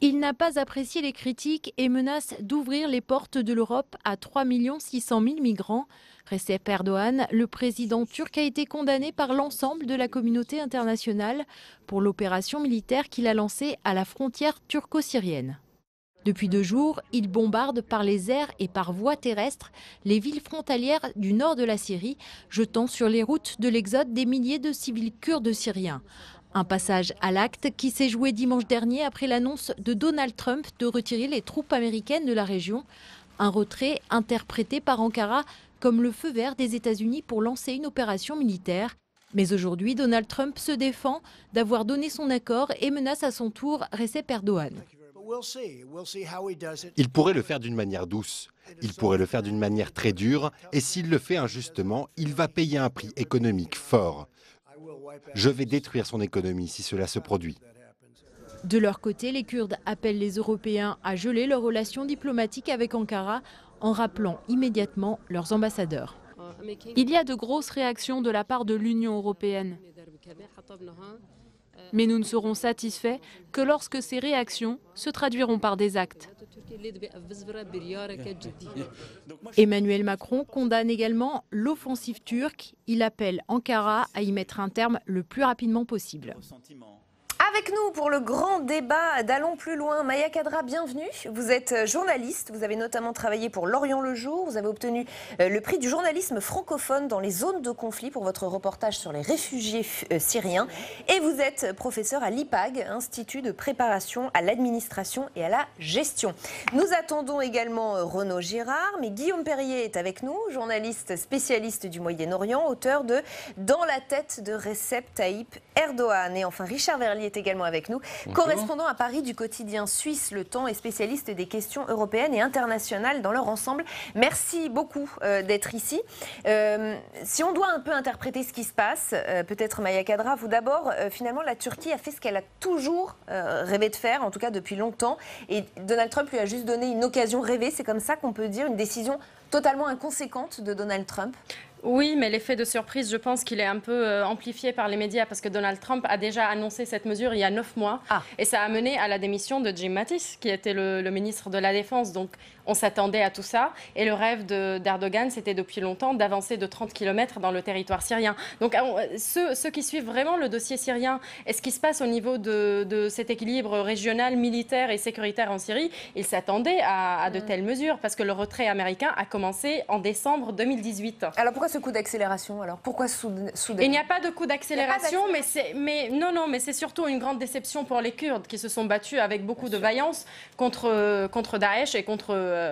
Il n'a pas apprécié les critiques et menace d'ouvrir les portes de l'Europe à 3 600 000 migrants. Recep Erdogan, le président turc, a été condamné par l'ensemble de la communauté internationale pour l'opération militaire qu'il a lancée à la frontière turco-syrienne. Depuis 2 jours, il bombarde par les airs et par voie terrestre les villes frontalières du nord de la Syrie, jetant sur les routes de l'exode des milliers de civils kurdes syriens. Un passage à l'acte qui s'est joué dimanche dernier après l'annonce de Donald Trump de retirer les troupes américaines de la région. Un retrait interprété par Ankara comme le feu vert des États-Unis pour lancer une opération militaire. Mais aujourd'hui, Donald Trump se défend d'avoir donné son accord et menace à son tour Recep Erdogan. Il pourrait le faire d'une manière douce, il pourrait le faire d'une manière très dure, et s'il le fait injustement, il va payer un prix économique fort. Je vais détruire son économie si cela se produit. De leur côté, les Kurdes appellent les Européens à geler leurs relations diplomatiques avec Ankara en rappelant immédiatement leurs ambassadeurs. Il y a de grosses réactions de la part de l'Union européenne. Mais nous ne serons satisfaits que lorsque ces réactions se traduiront par des actes. Emmanuel Macron condamne également l'offensive turque. Il appelle Ankara à y mettre un terme le plus rapidement possible. Avec nous pour le grand débat d'Allons plus loin, Maya Kadra, bienvenue. Vous êtes journaliste, vous avez notamment travaillé pour L'Orient le Jour, vous avez obtenu le prix du journalisme francophone dans les zones de conflit pour votre reportage sur les réfugiés syriens. Et vous êtes professeur à l'IPAG, Institut de préparation à l'administration et à la gestion. Nous attendons également Renaud Girard, mais Guillaume Perrier est avec nous, journaliste spécialiste du Moyen-Orient, auteur de Dans la tête de Recep Tayyip Erdogan. Et enfin Richard Verlier est également avec nous, correspondant à Paris du quotidien suisse Le Temps et spécialiste des questions européennes et internationales dans leur ensemble. Merci beaucoup d'être ici. Si on doit un peu interpréter ce qui se passe, peut-être Maya Kadra, vous d'abord, finalement la Turquie a fait ce qu'elle a toujours rêvé de faire, en tout cas depuis longtemps, et Donald Trump lui a juste donné une occasion rêvée, c'est comme ça qu'on peut dire, une décision totalement inconséquente de Donald Trump. Oui, mais l'effet de surprise, je pense qu'il est un peu amplifié par les médias parce que Donald Trump a déjà annoncé cette mesure il y a 9 mois et ça a mené à la démission de Jim Mattis, qui était le ministre de la Défense. Donc on s'attendait à tout ça et le rêve d'Erdogan, c'était depuis longtemps d'avancer de 30 km dans le territoire syrien. Donc ceux qui suivent vraiment le dossier syrien et ce qui se passe au niveau de cet équilibre régional, militaire et sécuritaire en Syrie, ils s'attendaient à de telles mesures parce que le retrait américain a commencé en décembre 2018. Alors pourquoi ce coup d'accélération alors? Pourquoi soudain? Il n'y a pas de coup d'accélération, mais c'est surtout une grande déception pour les Kurdes qui se sont battus avec beaucoup de vaillance contre Daesh et contre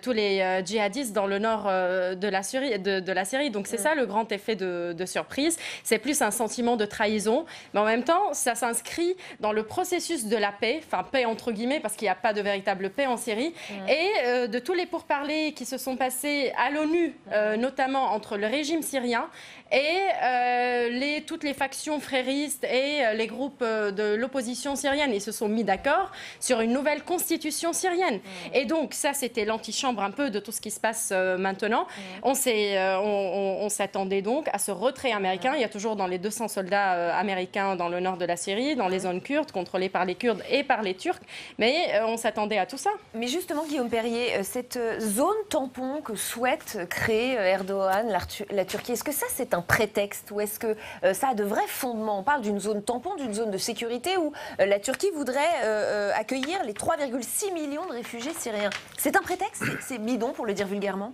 tous les djihadistes dans le nord de la Syrie. Donc c'est ça le grand effet de surprise. C'est plus un sentiment de trahison, mais en même temps, ça s'inscrit dans le processus de la paix, enfin paix entre guillemets, parce qu'il n'y a pas de véritable paix en Syrie, et de tous les pourparlers qui se sont passés à l'ONU, notamment entre le régime syrien et toutes les factions fréristes et les groupes de l'opposition syrienne. Ils se sont mis d'accord sur une nouvelle constitution syrienne. Et donc, ça ça, c'était l'antichambre un peu de tout ce qui se passe maintenant. On s'attendait donc à ce retrait américain. Il y a toujours dans les 200 soldats américains dans le nord de la Syrie, dans les zones kurdes, contrôlées par les Kurdes et par les Turcs. Mais on s'attendait à tout ça. Mais justement, Guillaume Perrier, cette zone tampon que souhaite créer Erdogan, la Turquie, est-ce que ça, c'est un prétexte ou est-ce que ça a de vrais fondements? On parle d'une zone tampon, d'une zone de sécurité où la Turquie voudrait accueillir les 3,6 millions de réfugiés syriens. C'est un prétexte? C'est bidon, pour le dire vulgairement?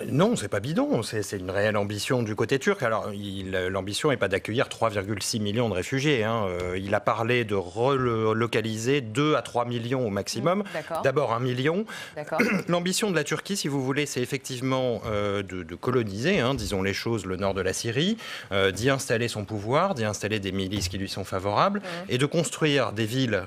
Non, c'est pas bidon, c'est une réelle ambition du côté turc. Alors, l'ambition n'est pas d'accueillir 3,6 millions de réfugiés. Il a parlé de relocaliser 2 à 3 millions au maximum. D'abord 1 million. L'ambition de la Turquie, si vous voulez, c'est effectivement de coloniser, disons les choses, le nord de la Syrie, d'y installer son pouvoir, d'y installer des milices qui lui sont favorables, et de construire des villes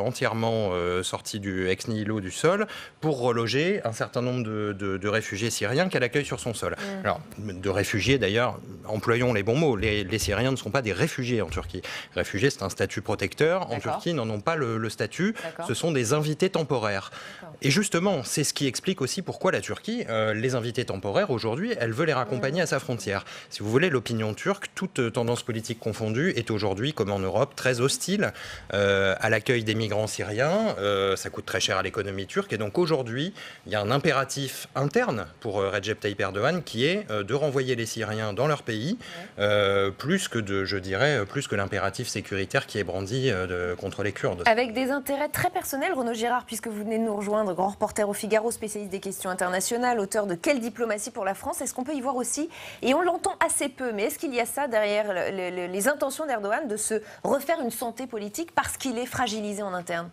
entièrement sorties du ex nihilo du sol pour reloger un certain nombre de réfugiés syriens qu'elle accueille sur son sol. Alors, de réfugiés d'ailleurs, employons les bons mots, les Syriens ne sont pas des réfugiés en Turquie. Réfugiés, c'est un statut protecteur. En Turquie, ils n'en ont pas le statut. Ce sont des invités temporaires. Et justement, c'est ce qui explique aussi pourquoi la Turquie, les invités temporaires, aujourd'hui, elle veut les raccompagner à sa frontière. Si vous voulez, l'opinion turque, toute tendance politique confondue, est aujourd'hui, comme en Europe, très hostile à l'accueil des migrants syriens. Ça coûte très cher à l'économie turque. Et donc aujourd'hui, il y a un impératif interne pour Recep Tayyip Erdogan, qui est de renvoyer les Syriens dans leur pays, plus que l'impératif sécuritaire qui est brandi contre les Kurdes. Avec des intérêts très personnels, Renaud Girard, puisque vous venez de nous rejoindre, grand reporter au Figaro, spécialiste des questions internationales, auteur de Quelle diplomatie pour la France, est-ce qu'on peut y voir aussi, et on l'entend assez peu, mais est-ce qu'il y a ça derrière les intentions d'Erdogan de se refaire une santé politique parce qu'il est fragilisé en interne?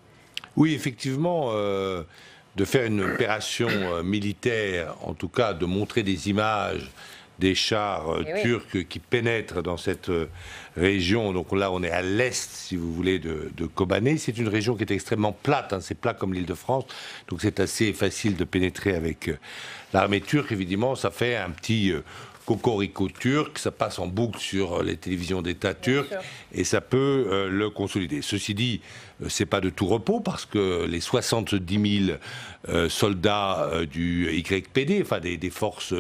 Oui, effectivement, de faire une opération militaire, en tout cas de montrer des images des chars turcs qui pénètrent dans cette région. Donc là, on est à l'est, si vous voulez, de Kobané. C'est une région qui est extrêmement plate, c'est plat comme l'Île-de-France, donc c'est assez facile de pénétrer avec l'armée turque. Évidemment, ça fait un petit cocorico turc, ça passe en boucle sur les télévisions d'État turques et ça peut le consolider. Ceci dit, c'est pas de tout repos parce que les 70 000 soldats du YPD, enfin des forces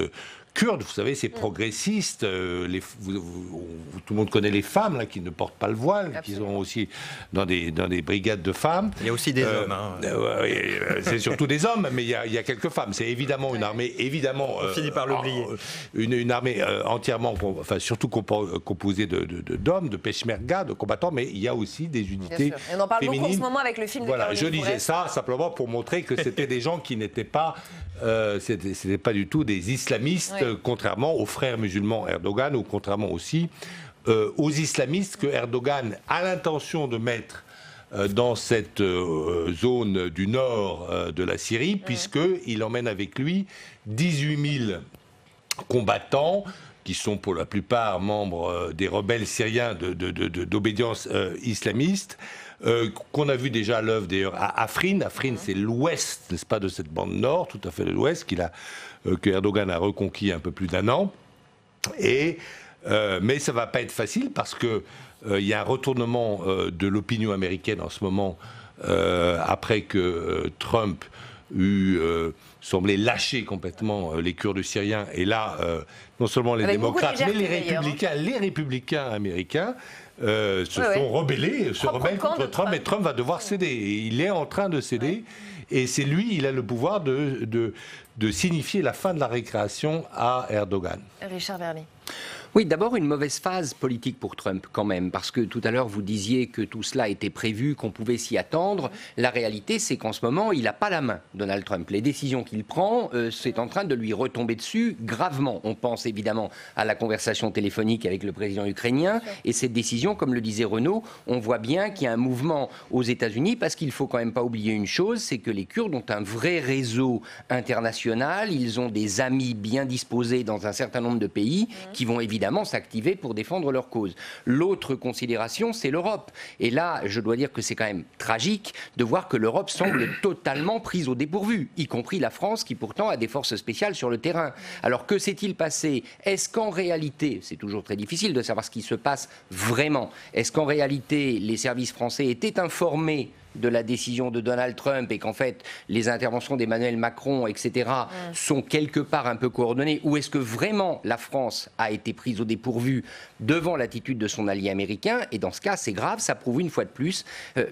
kurdes, vous savez, c'est progressiste. Tout le monde connaît les femmes là, qui ne portent pas le voile, qui sont aussi dans des brigades de femmes. Il y a aussi des hommes. C'est surtout des hommes, mais il y a quelques femmes. C'est évidemment une armée, on finit par l'oublier. Une armée entièrement, surtout composée d'hommes, de peshmerga, de combattants, mais il y a aussi des unités féminines. On en parle beaucoup en ce moment avec le film de Caroline je disais ça simplement pour montrer que c'était des gens qui n'étaient pas, c'était pas du tout des islamistes. Contrairement aux frères musulmans Erdogan ou contrairement aussi aux islamistes que Erdogan a l'intention de mettre dans cette zone du nord de la Syrie, puisqu'il emmène avec lui 18 000 combattants qui sont pour la plupart membres des rebelles syriens d'obédience islamiste, qu'on a vu déjà à l'œuvre d'ailleurs à Afrin. Afrin, c'est l'ouest, n'est-ce pas, de cette bande nord, tout à fait de l'ouest, que Erdogan a reconquis un peu plus d'1 an. Mais ça ne va pas être facile parce qu'il y a un retournement de l'opinion américaine en ce moment, après que Trump semblait lâcher complètement les Kurdes syriens. Et là, non seulement les démocrates, mais les républicains américains se sont rebellés, se rebellent contre Trump, et Trump va devoir céder. Et il est en train de céder, et c'est lui, il a le pouvoir de signifier la fin de la récréation à Erdogan. Richard Verly. Oui, d'abord une mauvaise phase politique pour Trump quand même, parce que tout à l'heure vous disiez que tout cela était prévu, qu'on pouvait s'y attendre. La réalité, c'est qu'en ce moment, il n'a pas la main, Donald Trump. Les décisions qu'il prend, c'est en train de lui retomber dessus gravement. On pense évidemment à la conversation téléphonique avec le président ukrainien, et cette décision, comme le disait Renaud, on voit bien qu'il y a un mouvement aux États-Unis, parce qu'il ne faut quand même pas oublier une chose, c'est que les Kurdes ont un vrai réseau international, ils ont des amis bien disposés dans un certain nombre de pays qui vont évidemment s'activer pour défendre leur cause. L'autre considération, c'est l'Europe. Et là, je dois dire que c'est quand même tragique de voir que l'Europe semble totalement prise au dépourvu, y compris la France qui pourtant a des forces spéciales sur le terrain. Alors que s'est-il passé? Est-ce qu'en réalité, c'est toujours très difficile de savoir ce qui se passe vraiment, est-ce qu'en réalité les services français étaient informés de la décision de Donald Trump et qu'en fait les interventions d'Emmanuel Macron, etc., sont quelque part un peu coordonnées, ou est-ce que vraiment la France a été prise au dépourvu devant l'attitude de son allié américain? Et dans ce cas, c'est grave, ça prouve une fois de plus,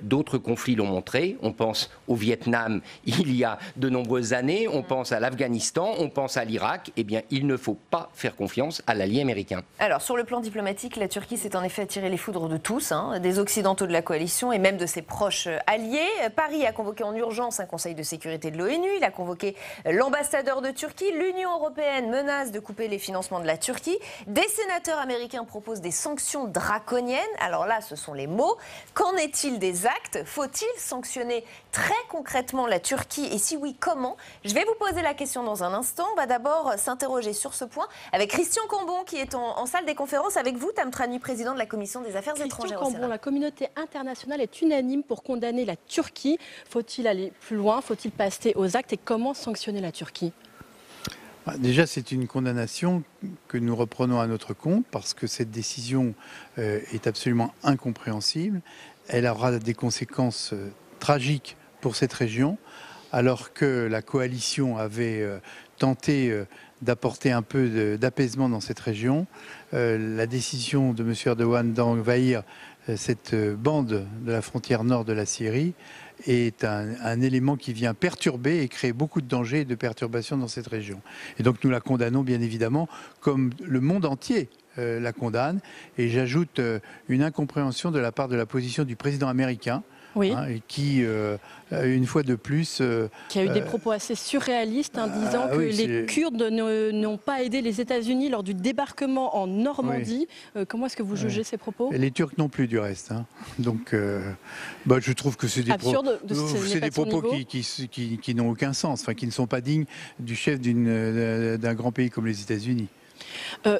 d'autres conflits l'ont montré, on pense au Vietnam il y a de nombreuses années, on pense à l'Afghanistan, on pense à l'Irak, eh bien il ne faut pas faire confiance à l'allié américain. Alors sur le plan diplomatique, la Turquie s'est en effet attiré les foudres de tous, des occidentaux de la coalition et même de ses proches alliés. Paris a convoqué en urgence un conseil de sécurité de l'ONU, il a convoqué l'ambassadeur de Turquie, l'Union européenne menace de couper les financements de la Turquie, des sénateurs américains proposent des sanctions draconiennes. Alors là, ce sont les mots. Qu'en est-il des actes? Faut-il sanctionner très concrètement la Turquie et si oui, comment? Je vais vous poser la question dans un instant. On va d'abord s'interroger sur ce point avec Christian Cambon qui est en salle des conférences avec vous, Tam Trani, président de la Commission des Affaires étrangères au Sénat. La communauté internationale est unanime pour condamner la Turquie. Faut-il aller plus loin? Faut-il passer aux actes? Et comment sanctionner la Turquie? Déjà, c'est une condamnation que nous reprenons à notre compte parce que cette décision est absolument incompréhensible. Elle aura des conséquences tragiques pour cette région, alors que la coalition avait tenté d'apporter un peu d'apaisement dans cette région. La décision de M. Erdogan d'envahir cette bande de la frontière nord de la Syrie est un élément qui vient perturber et créer beaucoup de dangers et de perturbations dans cette région. Et donc nous la condamnons bien évidemment, comme le monde entier la condamne. Et j'ajoute une incompréhension de la part de la position du président américain, qui, une fois de plus... qui a eu des propos assez surréalistes, disant que les Kurdes n'ont pas aidé les États-Unis lors du débarquement en Normandie. Comment est-ce que vous jugez ces propos? Et les Turcs non plus, du reste. Donc, je trouve que c'est des, des propos qui n'ont aucun sens, qui ne sont pas dignes du chef d'un grand pays comme les États-Unis.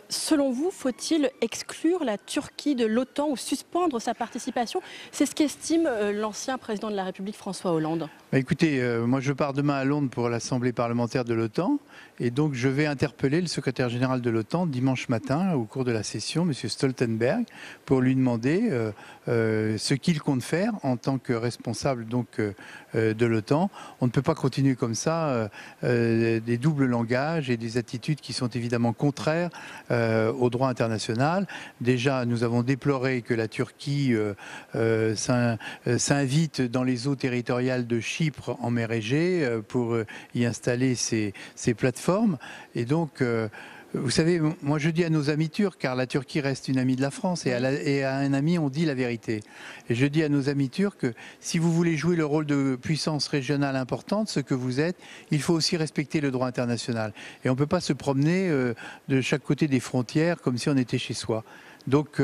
Selon vous, faut-il exclure la Turquie de l'OTAN ou suspendre sa participation? C'est ce qu'estime l'ancien président de la République, François Hollande. Écoutez, moi je pars demain à Londres pour l'Assemblée parlementaire de l'OTAN et donc je vais interpeller le secrétaire général de l'OTAN dimanche matin au cours de la session, M. Stoltenberg, pour lui demander ce qu'il compte faire en tant que responsable de l'OTAN. On ne peut pas continuer comme ça, des doubles langages et des attitudes qui sont évidemment contraires au droit international. Déjà, nous avons déploré que la Turquie s'invite dans les eaux territoriales de Chypre en mer Égée pour y installer ses plateformes. Et donc, vous savez, moi je dis à nos amis turcs, car la Turquie reste une amie de la France, et à un ami on dit la vérité. Et je dis à nos amis turcs que si vous voulez jouer le rôle de puissance régionale importante, ce que vous êtes, il faut aussi respecter le droit international. Et on ne peut pas se promener de chaque côté des frontières comme si on était chez soi. Donc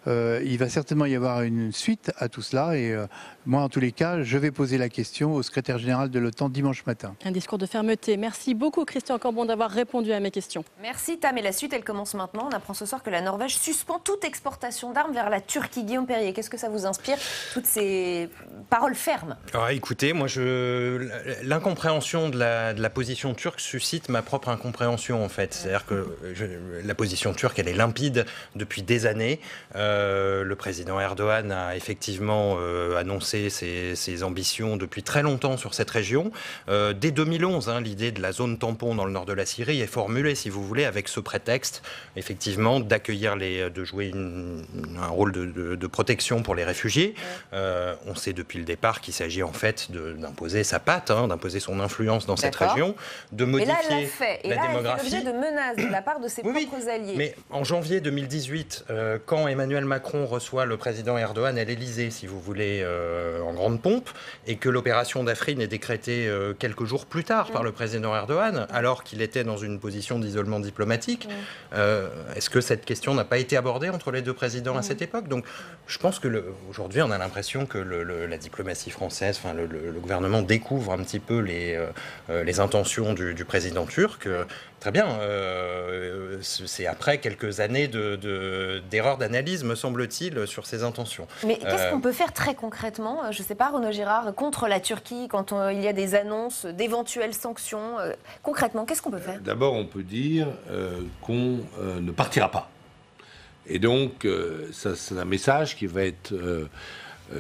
il va certainement y avoir une suite à tout cela et moi en tous les cas je vais poser la question au secrétaire général de l'OTAN dimanche matin. Un discours de fermeté. Merci beaucoup Christian Cambon d'avoir répondu à mes questions. Merci Tam, et la suite elle commence maintenant. On apprend ce soir que la Norvège suspend toute exportation d'armes vers la Turquie. Guillaume Perrier, qu'est-ce que ça vous inspire, toutes ces paroles fermes? Alors écoutez, moi l'incompréhension de la position turque suscite ma propre incompréhension en fait. C'est-à-dire que la position turque elle est limpide depuis des années. Le président Erdogan a effectivement annoncé ses ambitions depuis très longtemps sur cette région. Dès 2011, l'idée de la zone tampon dans le nord de la Syrie est formulée, si vous voulez, avec ce prétexte, effectivement, d'accueillir de jouer un rôle de protection pour les réfugiés. On sait depuis le départ qu'il s'agit en fait d'imposer sa patte, d'imposer son influence dans cette région, de modifier la démographie. Et là, elle fait l'objet de menaces de la part de ses propres alliés. Mais en janvier 2018, quand Emmanuel Macron reçoit le président Erdogan à l'Elysée, si vous voulez, en grande pompe, et que l'opération d'Afrine est décrétée quelques jours plus tard par le président Erdogan, alors qu'il était dans une position d'isolement diplomatique, est-ce que cette question n'a pas été abordée entre les deux présidents à cette époque? Donc je pense que aujourd'hui on a l'impression que la diplomatie française, le gouvernement découvre un petit peu les intentions du président turc. Très bien, c'est après quelques années d'erreurs d'analyse, me semble-t-il, sur ses intentions. Mais qu'est-ce qu'on peut faire très concrètement, je ne sais pas, Renaud Girard, contre la Turquie, quand il y a des annonces d'éventuelles sanctions? Concrètement, qu'est-ce qu'on peut faire? D'abord, on peut dire qu'on ne partira pas. Et donc, ça, c'est un message qui va être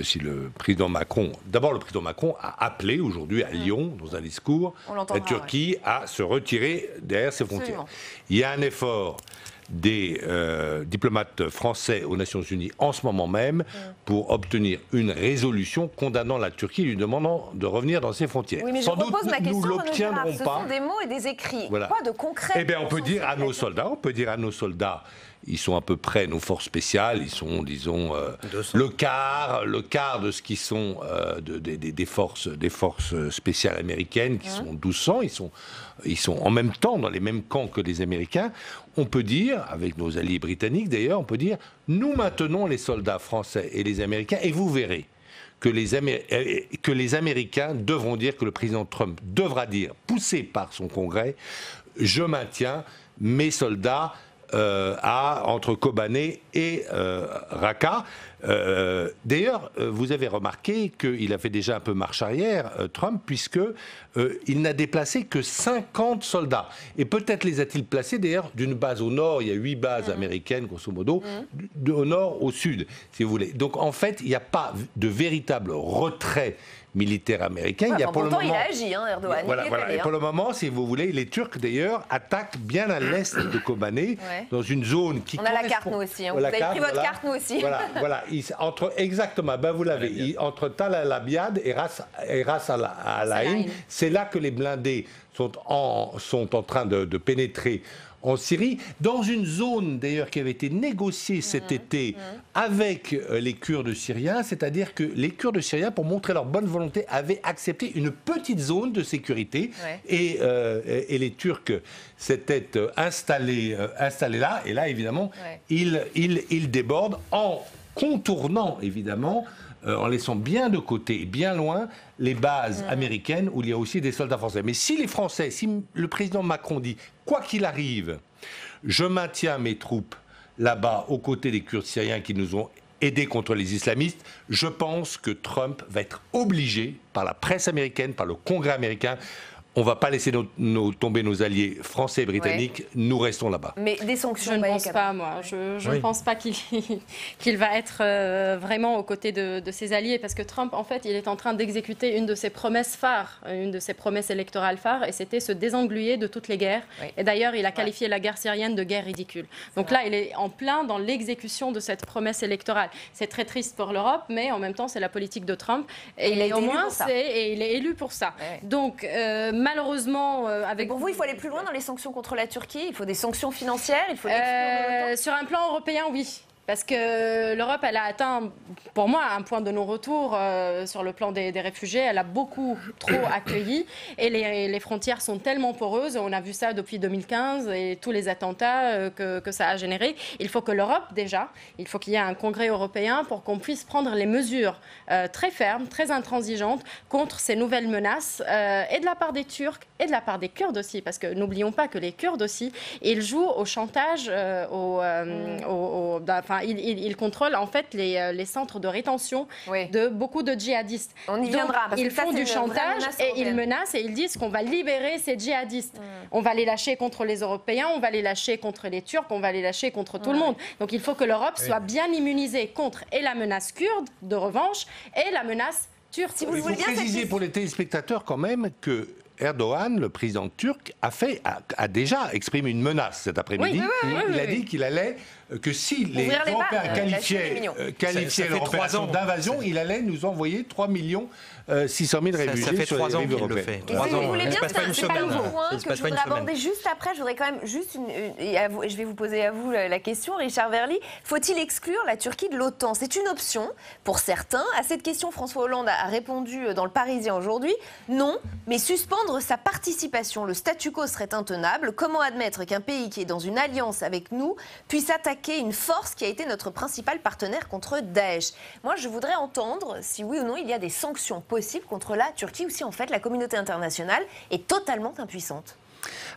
si le président Macron... D'abord, le président Macron a appelé aujourd'hui à Lyon, dans un discours, la Turquie à se retirer derrière ses frontières. Il y a un effort des diplomates français aux Nations Unies en ce moment même pour obtenir une résolution condamnant la Turquie et lui demandant de revenir dans ses frontières. Oui, mais sans doute, ma question, nous l'obtiendrons pas. Ce sont des mots et des écrits. Voilà. Quoi de concret? Eh bien, on peut dire à nos soldats, ils sont à peu près, nos forces spéciales, ils sont, disons, le quart de ce qui sont des forces spéciales américaines, qui sont 1200, ils sont en même temps dans les mêmes camps que les Américains. On peut dire, avec nos alliés britanniques d'ailleurs, on peut dire, nous maintenons les soldats français et les Américains, et vous verrez que les Américains devront dire, que le président Trump devra dire, poussé par son Congrès, je maintiens mes soldats entre Kobané et Raqqa. D'ailleurs, vous avez remarqué qu'il a fait déjà un peu marche arrière, Trump, puisque il n'a déplacé que 50 soldats. Et peut-être les a-t-il placés d'ailleurs d'une base au nord, il y a 8 bases américaines, grosso modo, au nord au sud, si vous voulez. Donc en fait, il n'y a pas de véritable retrait militaire américain. Il y a pour pourtant, le moment, il a agi, Erdogan. Et pour le moment, si vous voulez, les Turcs d'ailleurs attaquent bien à l'est de Kobané, dans une zone qui correspond... On a la carte, nous aussi. Vous avez pris votre carte, nous aussi. Voilà. Exactement, vous l'avez. Entre Tal al-Abyad et Ras al-Ain, c'est là que les blindés sont en train de pénétrer en Syrie, dans une zone d'ailleurs qui avait été négociée cet été avec les Kurdes syriens, c'est-à-dire que les Kurdes syriens, pour montrer leur bonne volonté, avaient accepté une petite zone de sécurité et les Turcs s'étaient installés là, et là évidemment ils débordent en contournant évidemment, en laissant bien de côté, bien loin, les bases américaines où il y a aussi des soldats français. Mais si les Français, si le président Macron dit, quoi qu'il arrive, je maintiens mes troupes là-bas aux côtés des Kurdes syriens qui nous ont aidés contre les islamistes, je pense que Trump va être obligé, par la presse américaine, par le Congrès américain, on ne va pas laisser tomber nos alliés français et britanniques, nous restons là-bas. Mais des sanctions, je ne pense pas, moi. Je ne pense pas qu'il va être vraiment aux côtés de ses alliés, parce que Trump, en fait, il est en train d'exécuter une de ses promesses phares, une de ses promesses électorales phares, et c'était se désengluer de toutes les guerres. Et d'ailleurs, il a qualifié la guerre syrienne de guerre ridicule. Donc là, il est en plein dans l'exécution de cette promesse électorale. C'est très triste pour l'Europe, mais en même temps, c'est la politique de Trump. Et au moins, il est élu pour ça. Donc, malheureusement, pour vous, il faut aller plus loin dans les sanctions contre la Turquie. Il faut des sanctions financières. Il faut sur un plan européen, oui. Parce que l'Europe, elle a atteint, pour moi, un point de non-retour sur le plan des réfugiés. Elle a beaucoup trop accueilli et les frontières sont tellement poreuses. On a vu ça depuis 2015 et tous les attentats que ça a généré. Il faut que l'Europe, déjà, il faut qu'il y ait un congrès européen pour qu'on puisse prendre les mesures très fermes, très intransigeantes contre ces nouvelles menaces et de la part des Turcs et de la part des Kurdes aussi. Parce que n'oublions pas que les Kurdes aussi, ils jouent au chantage, ils contrôlent en fait les centres de rétention de beaucoup de djihadistes. On y viendra. Donc, ils font du chantage et ils menacent et ils disent qu'on va libérer ces djihadistes. On va les lâcher contre les Européens, on va les lâcher contre les Turcs, on va les lâcher contre tout le monde. Donc il faut que l'Europe soit bien immunisée contre et la menace kurde de revanche et la menace turque. Si vous le voulez bien, préciser pour les téléspectateurs quand même que Erdogan, le président turc, a déjà exprimé une menace cet après-midi. Il a dit qu'il allait, que si les Européens qualifiaient l'opération d'invasion, il allait nous envoyer 3 600 000 réfugiés. Ça fait 3 ans qu'il le fait. 3 ans. Il se passe pas une semaine. Que je voudrais aborder juste après. Je voudrais quand même juste je vais vous poser à vous la question, Richard Verly. Faut-il exclure la Turquie de l'OTAN? C'est une option pour certains. À cette question, François Hollande a répondu dans Le Parisien aujourd'hui. Non, mais suspendre sa participation. Le statu quo serait intenable. Comment admettre qu'un pays qui est dans une alliance avec nous puisse attaquer une force qui a été notre principal partenaire contre Daesh? Moi, je voudrais entendre si oui ou non il y a des sanctions possibles contre la Turquie ou si en fait la communauté internationale est totalement impuissante.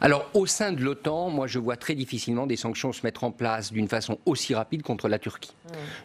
Alors, au sein de l'OTAN, moi, je vois très difficilement des sanctions se mettre en place d'une façon aussi rapide contre la Turquie.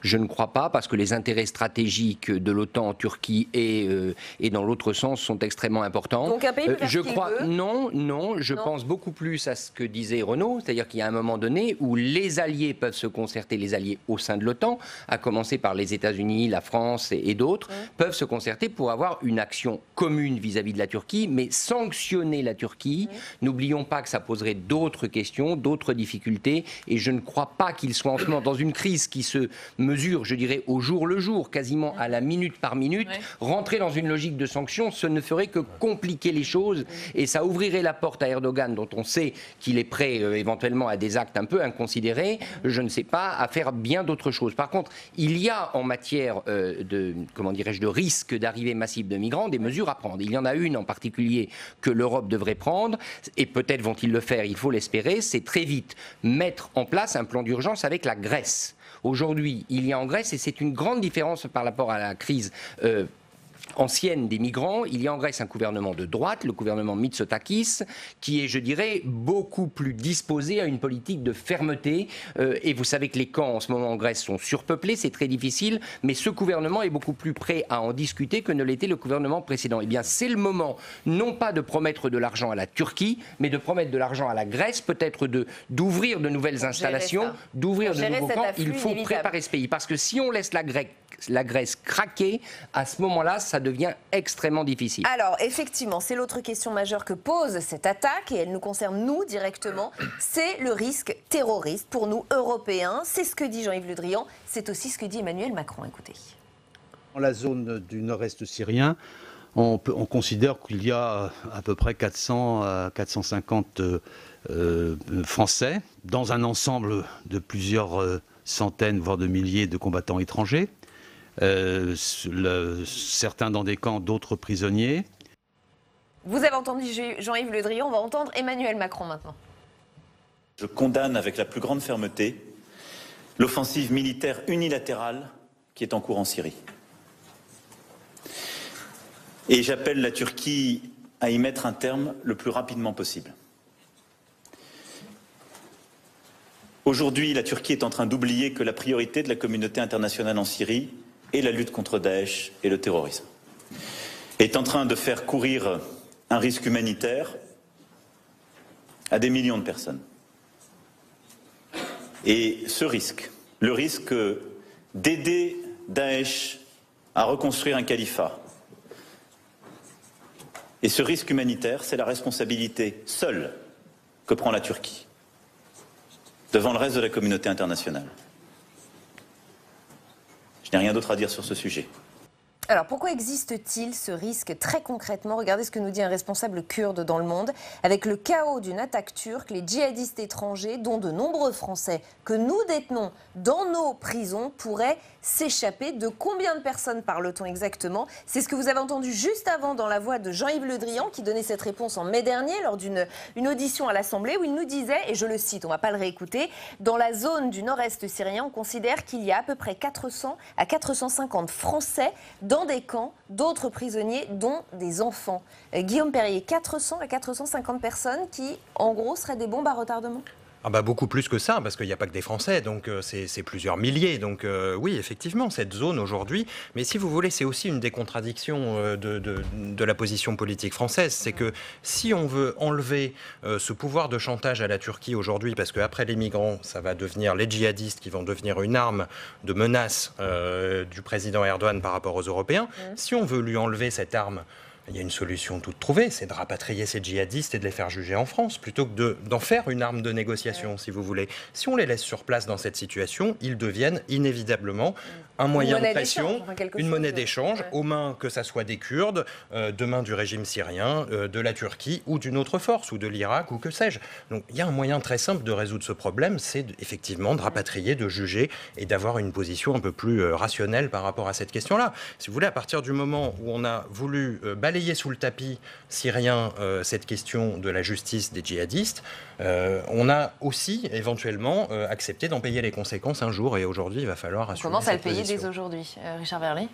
Je ne crois pas, parce que les intérêts stratégiques de l'OTAN en Turquie et dans l'autre sens sont extrêmement importants. Donc un pays peut faire je ce qu'il crois, veut. non, je pense beaucoup plus à ce que disait Renaud, c'est-à-dire qu'il y a un moment donné où les alliés peuvent se concerter, les alliés au sein de l'OTAN, à commencer par les États-Unis, la France et d'autres, peuvent se concerter pour avoir une action commune vis-à-vis de la Turquie, mais sanctionner la Turquie, n'oublions pas que ça poserait d'autres questions, d'autres difficultés, et je ne crois pas qu'il soit en ce moment dans une crise qui se mesure, je dirais, au jour le jour, quasiment à la minute par minute. Rentrer dans une logique de sanctions, ce ne ferait que compliquer les choses, et ça ouvrirait la porte à Erdogan, dont on sait qu'il est prêt éventuellement à des actes un peu inconsidérés, je ne sais pas, à faire bien d'autres choses. Par contre, il y a en matière de risque d'arrivée massive de migrants des mesures à prendre. Il y en a une en particulier que l'Europe devrait prendre, et peut-être vont-ils le faire, il faut l'espérer, c'est très vite mettre en place un plan d'urgence avec la Grèce. Aujourd'hui, il y a en Grèce, et c'est une grande différence par rapport à la crise ancienne des migrants, il y a en Grèce un gouvernement de droite, le gouvernement Mitsotakis, qui est, je dirais, beaucoup plus disposé à une politique de fermeté. Et vous savez que les camps en ce moment en Grèce sont surpeuplés, c'est très difficile, mais ce gouvernement est beaucoup plus prêt à en discuter que ne l'était le gouvernement précédent. Eh bien, c'est le moment, non pas de promettre de l'argent à la Turquie, mais de promettre de l'argent à la Grèce, peut-être d'ouvrir de nouvelles installations, d'ouvrir de nouveaux camps. Il faut préparer ce pays, parce que si on laisse la Grèce craquer, à ce moment-là, ça devient extrêmement difficile. Alors, effectivement, c'est l'autre question majeure que pose cette attaque, et elle nous concerne, nous, directement. C'est le risque terroriste pour nous, Européens. C'est ce que dit Jean-Yves Le Drian. C'est aussi ce que dit Emmanuel Macron. Écoutez. Dans la zone du nord-est syrien, on considère qu'il y a à peu près 400 à 450 Français, dans un ensemble de plusieurs centaines, voire de milliers de combattants étrangers. Certains dans des camps, d'autres prisonniers. Vous avez entendu Jean-Yves Le Drian, on va entendre Emmanuel Macron maintenant. Je condamne avec la plus grande fermeté l'offensive militaire unilatérale qui est en cours en Syrie. Et j'appelle la Turquie à y mettre un terme le plus rapidement possible. Aujourd'hui, la Turquie est en train d'oublier que la priorité de la communauté internationale en Syrie est la lutte contre Daesh et le terrorisme. Est en train de faire courir un risque humanitaire à des millions de personnes. Et ce risque, le risque d'aider Daesh à reconstruire un califat, et ce risque humanitaire, c'est la responsabilité seule que prend la Turquie devant le reste de la communauté internationale. Je n'ai rien d'autre à dire sur ce sujet. Alors, pourquoi existe-t-il ce risque très concrètement? Regardez ce que nous dit un responsable kurde dans Le Monde. Avec le chaos d'une attaque turque, les djihadistes étrangers, dont de nombreux Français que nous détenons dans nos prisons, pourraient s'échapper. De combien de personnes parle-t-on exactement? C'est ce que vous avez entendu juste avant dans la voix de Jean-Yves Le Drian, qui donnait cette réponse en mai dernier lors d'une audition à l'Assemblée, où il nous disait, et je le cite, on ne va pas le réécouter, dans la zone du nord-est syrien, on considère qu'il y a à peu près 400 à 450 Français dans des camps, d'autres prisonniers, dont des enfants. Guillaume Perrier, 400 à 450 personnes qui, en gros, seraient des bombes à retardement? Beaucoup plus que ça, parce qu'il n'y a pas que des Français, donc c'est plusieurs milliers. Donc oui, effectivement, cette zone aujourd'hui, mais si vous voulez, c'est aussi une des contradictions de la position politique française, c'est que si on veut enlever ce pouvoir de chantage à la Turquie aujourd'hui, parce qu'après les migrants, ça va devenir les djihadistes qui vont devenir une arme de menace du président Erdogan par rapport aux Européens, si on veut lui enlever cette arme, il y a une solution toute trouvée, c'est de rapatrier ces djihadistes et de les faire juger en France, plutôt que d'en faire une arme de négociation, si vous voulez. Si on les laisse sur place dans cette situation, ils deviennent inévitablement un moyen de pression, une monnaie d'échange, aux mains que ça soit des Kurdes, demain du régime syrien, de la Turquie ou d'une autre force, ou de l'Irak, ou que sais-je. Donc il y a un moyen très simple de résoudre ce problème, c'est effectivement de rapatrier, de juger et d'avoir une position un peu plus rationnelle par rapport à cette question-là. Si vous voulez, à partir du moment où on a voulu balayer sous le tapis syrien cette question de la justice des djihadistes, on a aussi éventuellement accepté d'en payer les conséquences un jour, et aujourd'hui il va falloir assumer. On commence à le payer dès aujourd'hui. Richard Verlet.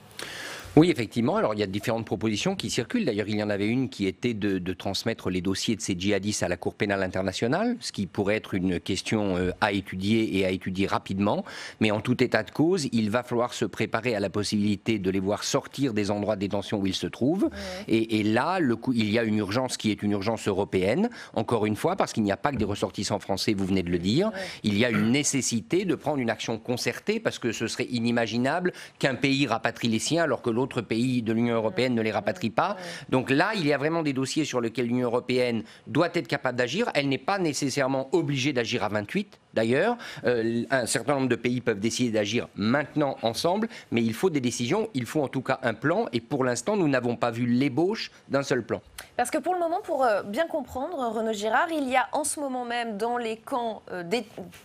Oui, effectivement. Alors, il y a différentes propositions qui circulent. D'ailleurs, il y en avait une qui était de transmettre les dossiers de ces djihadistes à la Cour pénale internationale, ce qui pourrait être une question à étudier et à étudier rapidement. Mais en tout état de cause, il va falloir se préparer à la possibilité de les voir sortir des endroits de détention où ils se trouvent. Et là, il y a une urgence qui est une urgence européenne, encore une fois, parce qu'il n'y a pas que des ressortissants français, vous venez de le dire. Il y a une nécessité de prendre une action concertée, parce que ce serait inimaginable qu'un pays rapatrie les siens alors que l'autre pays de l'Union européenne ne les rapatrie pas. Donc là, il y a vraiment des dossiers sur lesquels l'Union européenne doit être capable d'agir. Elle n'est pas nécessairement obligée d'agir à 28. D'ailleurs, un certain nombre de pays peuvent décider d'agir maintenant ensemble, mais il faut des décisions, il faut en tout cas un plan, et pour l'instant, nous n'avons pas vu l'ébauche d'un seul plan. Parce que pour le moment, pour bien comprendre, Renaud Girard, il y a en ce moment même dans les camps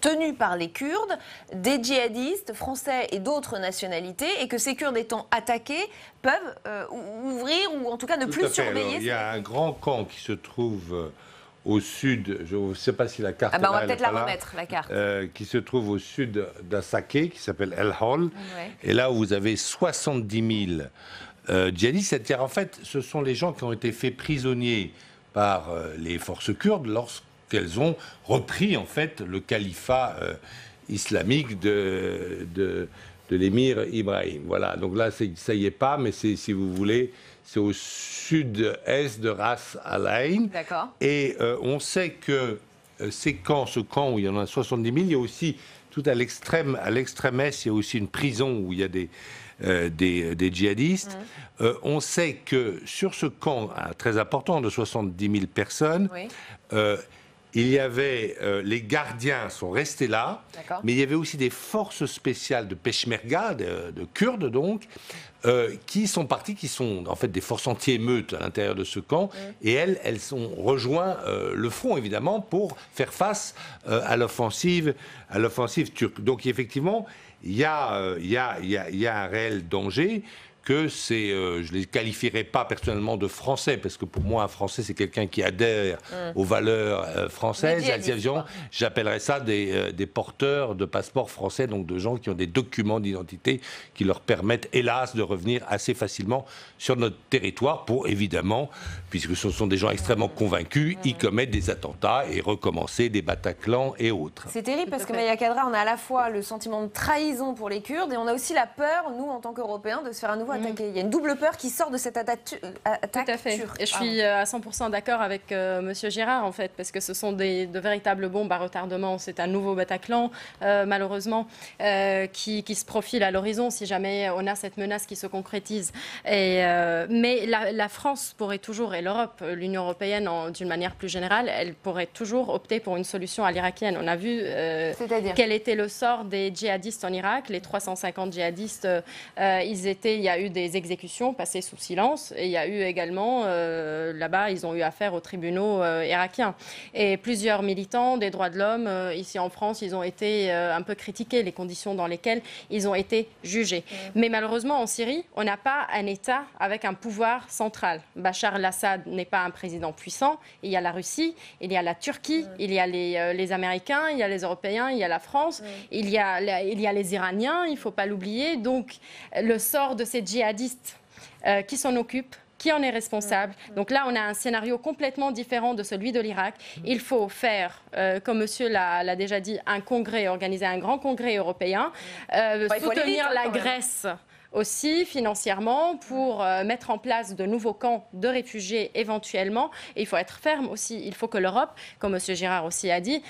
tenus par les Kurdes, des djihadistes français et d'autres nationalités, et que ces Kurdes étant attaqués, peuvent ouvrir ou en tout cas ne plus surveiller. Il y a un grand camp qui se trouve au sud, je ne sais pas si la carte on va peut-être la remettre, la carte. Qui se trouve au sud d'Assaké, qui s'appelle El Hol. Et là où vous avez 70 000 djihadistes, c'est-à-dire en fait, ce sont les gens qui ont été faits prisonniers par les forces kurdes lorsqu'elles ont repris en fait le califat islamique de l'émir Ibrahim. Voilà, donc là, ça y est pas, mais c'est, si vous voulez, c'est au sud-est de Ras Al Ain. D'accord. Et on sait que ce camp où il y en a 70 000, il y a aussi, tout à l'extrême est, il y a aussi une prison où il y a des djihadistes. On sait que sur ce camp très important de 70 000 personnes, il y avait, les gardiens sont restés là, mais il y avait aussi des forces spéciales de Peshmerga, de Kurdes donc, qui sont partis, qui sont en fait des forces anti-émeutes à l'intérieur de ce camp, et elles ont rejoint le front évidemment pour faire face à l'offensive turque. Donc effectivement, il y a un réel danger. Que c'est, je ne les qualifierais pas personnellement de français, parce que pour moi, un français, c'est quelqu'un qui adhère aux valeurs françaises. J'appellerais ça des porteurs de passeports français, donc de gens qui ont des documents d'identité qui leur permettent, hélas, de revenir assez facilement sur notre territoire pour, évidemment, puisque ce sont des gens extrêmement convaincus, y commettre des attentats et recommencer des Bataclan et autres. C'est terrible parce que Maya Kadra, on a à la fois le sentiment de trahison pour les Kurdes et on a aussi la peur, nous, en tant qu'Européens, de se faire à nouveau attaquer. Il y a une double peur qui sort de cette attaque turque. Tout à fait. Et je suis à 100% d'accord avec Monsieur Girard, en fait, parce que ce sont de véritables bombes à retardement. C'est un nouveau Bataclan, malheureusement, qui se profile à l'horizon si jamais on a cette menace qui se concrétise. Mais la France pourrait toujours, et l'Europe, l'Union européenne d'une manière plus générale, elle pourrait toujours opter pour une solution à l'irakienne. On a vu quel était le sort des djihadistes en Irak. Les 350 djihadistes, il y a eu des exécutions passées sous silence, et il y a eu également, là-bas, ils ont eu affaire aux tribunaux irakiens. Et plusieurs militants des droits de l'homme, ici en France, ils ont été un peu critiqués, les conditions dans lesquelles ils ont été jugés. Mais malheureusement, en Syrie, on n'a pas un État avec un pouvoir central. Bachar al-Assad n'est pas un président puissant. Il y a la Russie, il y a la Turquie, il y a les Américains, il y a les Européens, il y a la France, il y a les Iraniens, il ne faut pas l'oublier. Donc, le sort de ces djihadistes qui s'en occupent, qui en est responsable. Donc là, on a un scénario complètement différent de celui de l'Irak. Il faut faire, comme monsieur l'a déjà dit, un congrès, organiser un grand congrès européen, soutenir la Grèce aussi financièrement pour mettre en place de nouveaux camps de réfugiés éventuellement. Et il faut être ferme aussi. Il faut que l'Europe, comme M. Girard aussi a dit,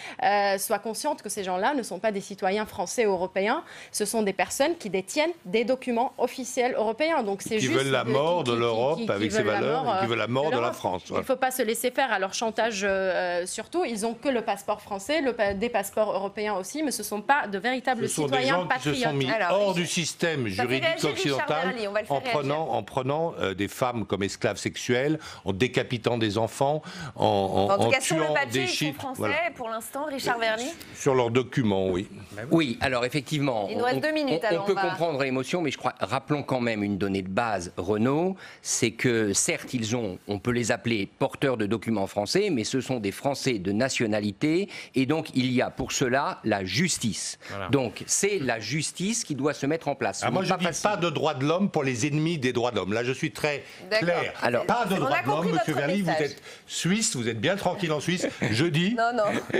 soit consciente que ces gens-là ne sont pas des citoyens français ou européens. Ce sont des personnes qui détiennent des documents officiels européens. Donc c'est qui veulent la mort de l'Europe avec ses valeurs et qui veulent la mort de la France. Il ne faut pas se laisser faire à leur chantage surtout. Ils n'ont que le passeport français, des passeports européens aussi, mais ce ne sont pas de véritables citoyens patriotes. Qui se sont mis hors du système juridique occidental en prenant des femmes comme esclaves sexuelles, en décapitant des enfants, en tuant sur le papier, des chiites. Français, voilà. Pour l'instant, Richard Verny. Sur leurs documents, oui. Oui, alors effectivement, il nous reste 2 minutes, on peut comprendre l'émotion, mais je crois, rappelons quand même une donnée de base, Renaud, c'est que certes, on peut les appeler porteurs de documents français, mais ce sont des Français de nationalité, et donc il y a pour cela la justice. Voilà. Donc c'est la justice qui doit se mettre en place. Moi, je ne dis pas pas de droits de l'homme pour les ennemis des droits de l'homme. Là, je suis très clair. Alors, pas de droits de l'homme, Monsieur Verly, vous êtes suisse, vous êtes bien tranquille en Suisse. Je dis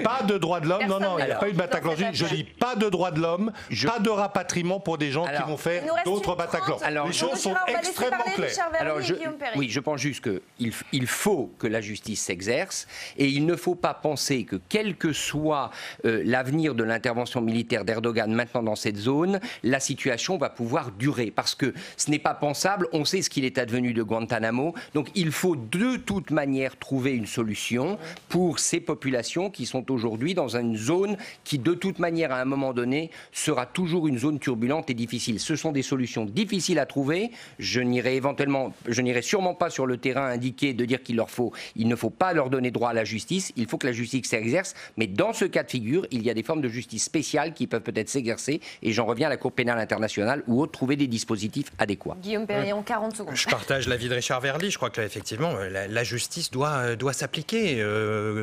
pas de droits de l'homme. Non, il n'y a pas eu de Bataclan. Je dis pas de droits de l'homme, pas de rapatriement pour des gens qui vont faire d'autres Bataclans. Les choses sont extrêmement claires. Alors, je pense juste qu'il faut que la justice s'exerce et il ne faut pas penser que quel que soit l'avenir de l'intervention militaire d'Erdogan maintenant dans cette zone, la situation va pouvoir durer. Parce que ce n'est pas pensable, on sait ce qu'il est advenu de Guantanamo, donc il faut de toute manière trouver une solution pour ces populations qui sont aujourd'hui dans une zone qui de toute manière à un moment donné sera toujours une zone turbulente et difficile. Ce sont des solutions difficiles à trouver, je n'irai sûrement pas sur le terrain indiqué de dire qu'il ne faut pas leur donner droit à la justice, il faut que la justice s'exerce, mais dans ce cas de figure, il y a des formes de justice spéciales qui peuvent peut-être s'exercer, et j'en reviens à la Cour pénale internationale ou autre, trouver des dispositifs adéquats. Guillaume Perrier, en 40 secondes. Je partage l'avis de Richard Verly, je crois que effectivement la justice doit s'appliquer.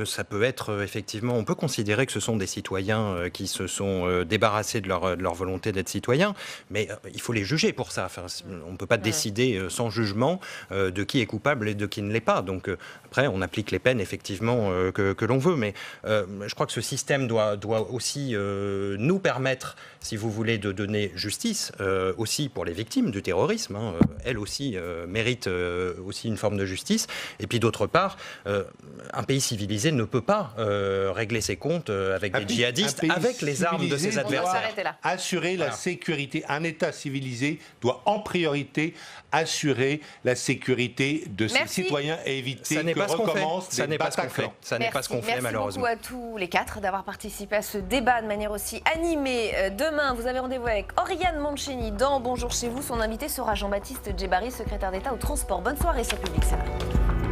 Ça peut être effectivement, on peut considérer que ce sont des citoyens qui se sont débarrassés de leur volonté d'être citoyens, mais il faut les juger pour ça. Enfin, on ne peut pas décider sans jugement de qui est coupable et de qui ne l'est pas. Donc après, on applique les peines effectivement que l'on veut, mais je crois que ce système doit aussi nous permettre, si vous voulez, de donner justice aussi pour les victimes du terrorisme. Elles aussi méritent aussi une forme de justice. Et puis d'autre part, un pays civilisé ne peut pas régler ses comptes avec des djihadistes, avec les armes de ses adversaires. Assurer la sécurité. Un État civilisé doit en priorité assurer la sécurité de ses citoyens et éviter que recommence des Bataclans. Ça n'est pas ce qu'on fait malheureusement. Merci beaucoup à tous les quatre d'avoir participé à ce débat de manière aussi animée. Demain, vous avez rendez-vous avec Oriane Mancini dans Bonjour chez vous. Son invité sera Jean-Baptiste Djebbari, secrétaire d'État au transport. Bonne soirée sur Public Sénat.